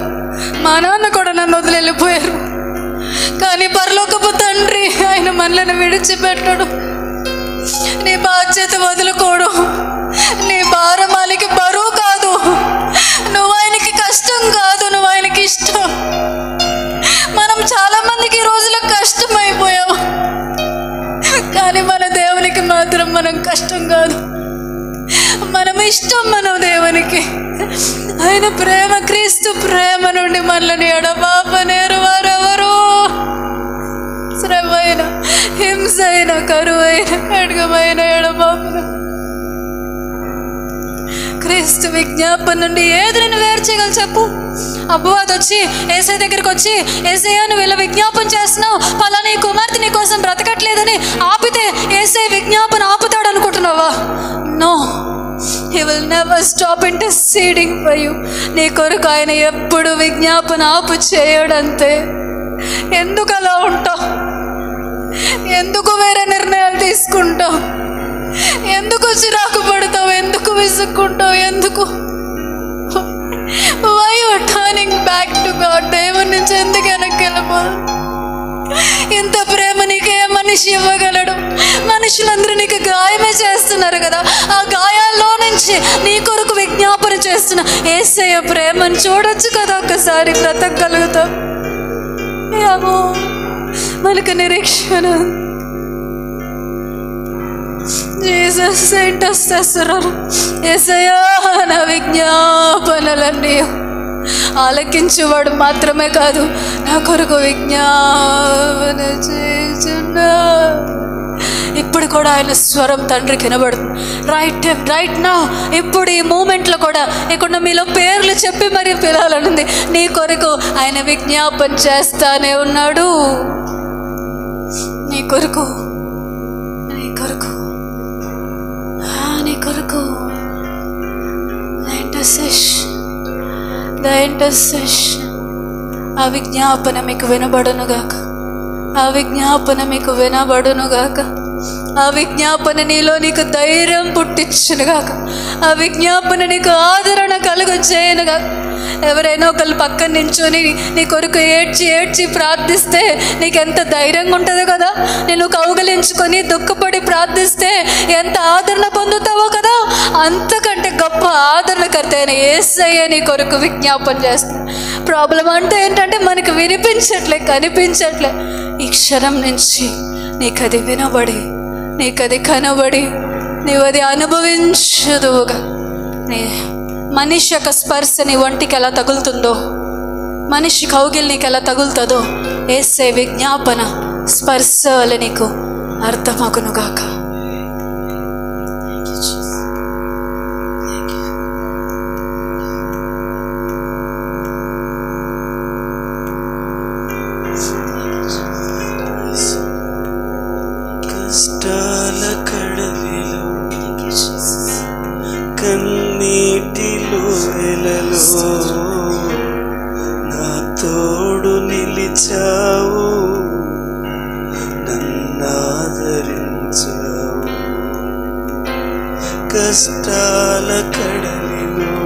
మా నాన్న కూడా నన్ను వదిలి వెళ్ళిపోయారు, కానీ పరలోకపు తండ్రి ఆయన మనలను విడిచిపెట్టడు. నీ బాధ్యత వదులుకోడు. నీ భారం ఆయనకి బరువు కాదు. నువ్వు ఆయనకి కష్టం కాదు, నువ్వు ఆయనకి ఇష్టం. మనం చాలా మందికి ఈ రోజులో కష్టం అయిపోయాం, కానీ మన దేవునికి మాత్రం మనం కష్టం కాదు. మనం ఇష్టం మన దేవునికి. ఆయన ప్రేమ, క్రీస్తు ప్రేమ నుండి మనల్ని ఎడబాపనేరు వారెవరు? శ్రమైన, హింసైన, కరువైన, ఖడ్గమైన ఎడబాపున. క్రీస్తు విజ్ఞాపన నుండి ఏది నేను వేరు చేయగలను చెప్పు? అబ్బువాది వచ్చి ఏసై దగ్గరికి వచ్చి, ఏసయ్య నువ్వు ఇలా విజ్ఞాపన చేస్తున్నావు, పలానా కుమార్తె నీ కోసం బ్రతకట్లేదని ఆపితే ఏసై విజ్ఞాపన ఆపుతాడు అనుకుంటున్నావా? No, He will never stop interceding for you. నీ కొరకు ఆయన ఎప్పుడు విజ్ఞాపన ఆపు చేయడంతే. ఎందుకు అలా ఉంటావు? ఎందుకు వేరే నిర్ణయాలు తీసుకుంటావు? ఎందుకు చిరాకు పడతావు? ఎందుకు విసుక్కుంటావు? ఎందుకు? Why you are turning back to God? దేవుని నుంచి ఎందుకు వెనక్కి వెళ్ళిపోదు? ఇంత ప్రేమ నీకే మనిషి ఇవ్వగలడు? మనుషులందరూ నీకు గాయమే చేస్తున్నారు కదా, ఆ గాయాల్లో నుంచి నీ కొరకు విజ్ఞాపన చేస్తున్న యేసయ్య ప్రేమను చూడొచ్చు కదా, ఒక్కసారి బ్రతకగలుగుతాం. ఏమో మనకు నిరీక్షణ. Jesus intercessor. యేసయ్య నా విజ్ఞాపనలన్నీ ఆలకించేవాడు మాత్రమే కాదు, నా కొరకు విజ్ఞాపన చేస్తున్నా. ఇప్పుడు కూడా ఆయన స్వరం తండ్రికి వినబడుతుంది. రైట్ నౌ, ఇప్పుడు ఈ మూమెంట్లో కూడా ఇక్కడ మీలో పేర్లు చెప్పి మరి పిలాలనుంది. నీ కొరకు ఆయన విజ్ఞాపన చేస్తానే ఉన్నాడు. నీ కొరకు, నీ కొరకు, నీ కొరకు. The intercession. ఆ విజ్ఞాపన మీకు వినబడునుగాక, ఆ విజ్ఞాపన మీకు వినబడునుగాక, ఆ విజ్ఞాపన నీలో నీకు ధైర్యం పుట్టించునుగాక, ఆ విజ్ఞాపన నీకు ఆదరణ కలుగు చేయనుగాక. ఎవరైనా ఒకళ్ళు పక్కన నించుని నీ కొరకు ఏడ్చి ప్రార్థిస్తే నీకెంత ధైర్యంగా ఉంటుందో కదా. నేను కౌగలించుకొని దుఃఖపడి ప్రార్థిస్తే ఎంత ఆదరణ పొందుతావో కదా. అంతకంటే గొప్ప ఆదరణకర్త అయిన యేసయ్య నీ కొరకు విజ్ఞాపన చేస్తా. ప్రాబ్లం అంటే ఏంటంటే మనకు వినిపించట్లే, కనిపించట్లే. ఈ క్షణం నుంచి నీకు అది వినబడి, నీకు అది కనబడి, నీవు అది అనుభవించదువుగా. మనిషి యొక్క స్పర్శ నీ ఒంటికి ఎలా తగులుతుందో, మనిషి కౌగిలి నీకు ఎలా తగులుతుందో, యేసే విజ్ఞాపన స్పర్శ వల్ల నీకు అర్థమగునుగాక. కష్టాల కడలిలో, కన్నీటిలో, ఎలలో నా తోడు నిలిచావు, నన్నాదరించావు. కష్టాల కడలిలో,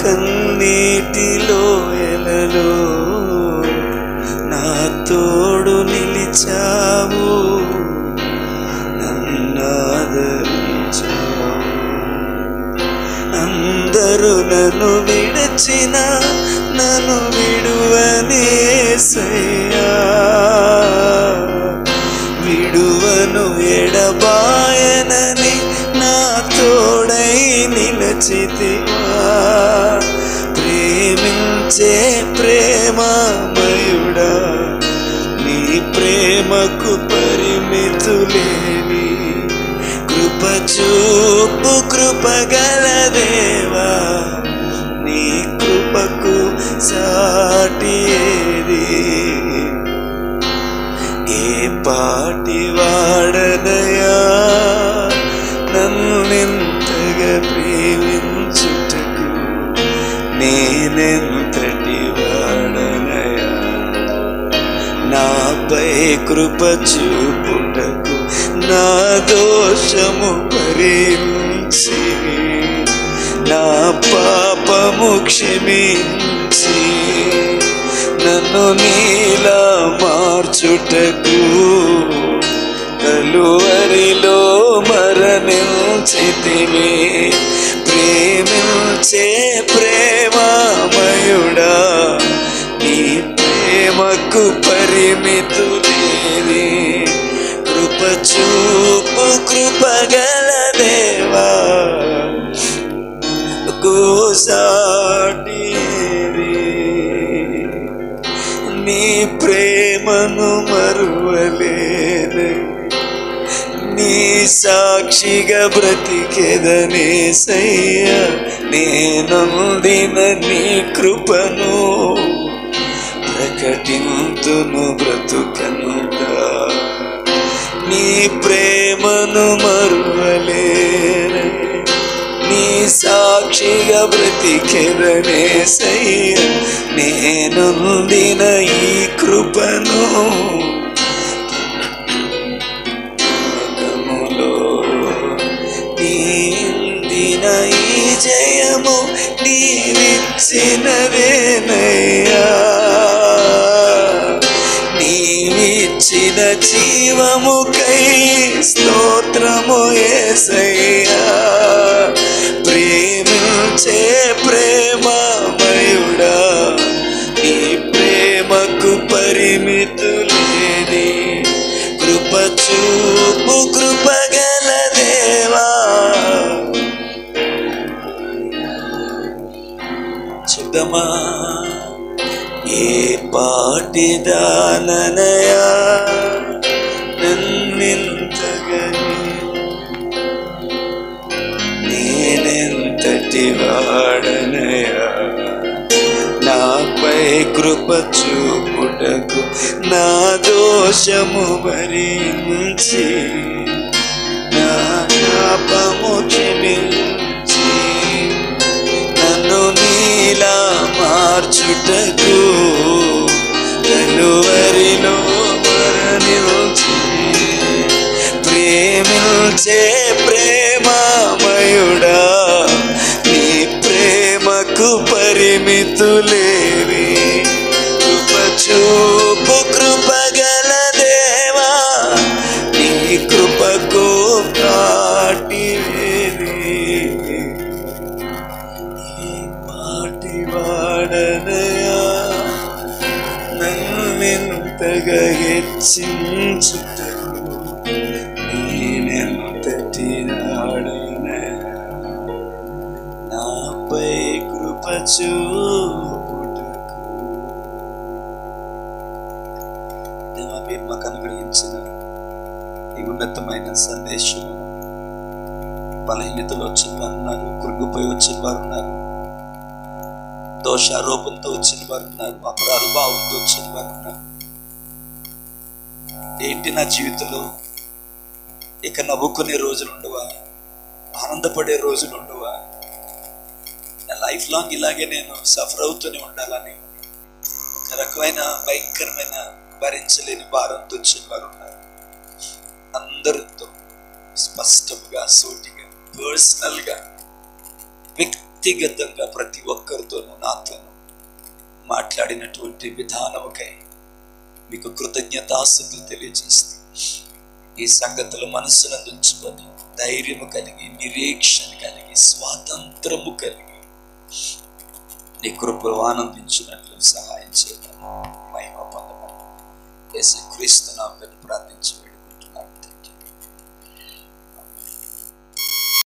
కన్నీటిలో, ఎలలో నా తోడు నిలిచావు, నన్నాదరించావు. అందరూ నన్ను విడచిన నన్ను విడువనేసయ్యా, విడువను ఎడబాయనని నా తోడై నిలచితివా. ప్రేమించే ప్రేమమయుడా, నీ ప్రేమకు పరిమితులేవి. కృప చూపు కృపగల దేవా, నీ కృపకు సాటి ఏది? ఏ పాటి వాడనయా నన్నెంతగా ప్రేమించుటకు, నేనెంతటి వాడనయా నాపై కృప చూపుటకు. నా దోషము భరించి, నా పాపము క్షమించి, నన్ను నీలా మార్చుటకు కలువరిలో మరణించితివి. ప్రేమించే ప్రేమమయుడా, నీ ప్రేమకు పరిమితులేవి. కృప చూపు కృపగల దేవా, సాటిది, నీ ప్రేమను మరువలేను, నీ సాక్షిగా బ్రతికెదనేసయ్యా. నేనొందిన నీ కృపను ప్రకటింతును బ్రతుకనుగా, నీ ప్రేమను మరువలేను, నీ సాక్షిగా బ్రతికెదనేసయ్యా. నేనొందిన ఈ కృపను నీందిన ఈ జయము నీవిచ్చినదేనయ్యా, నీవిచ్చిన జీవముకై స్తోత్రము యేసయ్యా. ప్రేమించే ప్రేమమయుడా, నీ ప్రేమకు పరిమితులేని కృప చూపు కృపగల దేవా. చెప్దమా, ఏ పాటిదాననయా నన్నింతగని, నేనెంతటి వాడనయా నాపై కృప చూపుటకు, నా దోషము భరించి నా పాపము క్షమించి నన్ను నీలా మార్చుటకు కలువరిలో మరణించి ప్రేమించే ప్రేమమయుడా, నీ ప్రేమకు పరిమితులేవి కృప చూపు కృపగల దేవా. నీ కృపకు కాటివేది, ఈ పాటి వాడనయా నన్నెంతగా హెచ్చించుటకు, నేనెంతటి వాడనయా నాపై కృప చూపుటకు. దేవా, మీరు మాకు అనుగ్రహించిన ఈ ఉన్నతమైన సందేశం, బలహీనతలో వచ్చిన వారు ఉన్నారు, కృంగిపోయి వచ్చిన వారు ఉన్నారు, దోషారోపణతో వచ్చిన వారు ఉన్నారు, అపరాధ భావంతో వచ్చిన వారు ఉన్నారు. ఏంటి నా జీవితంలో ఇక నవ్వుకునే రోజులు ఉండవా, ఆనందపడే రోజులు ఉండవా, నా లైఫ్ లాంగ్ ఇలాగే నేను సఫర్ అవుతూనే ఉండాలని ఒక రకమైన భయంకరమైన భరించలేని భారంతో వచ్చిన వారు ఉన్నారు. అందరితో స్పష్టంగా, సూటిగా, పర్సనల్గా, వ్యక్తిగతంగా ప్రతి ఒక్కరితోనూ నాతోనూ మాట్లాడినటువంటి విధానముకై మీకు కృతజ్ఞతాస్తుతులు తెలియజేస్తుంది. ఈ సంగతులు మనస్సునందు ఉంచుకొని ధైర్యము కలిగి, నిరీక్షణ కలిగి, స్వాతంత్రము కలిగి నీ కృపను ఆనందించినట్లు సహాయం చేయమని మహిమ పొందమని యేసు క్రీస్తు నామమున ప్రార్థించి వేడుకుంటున్నాను.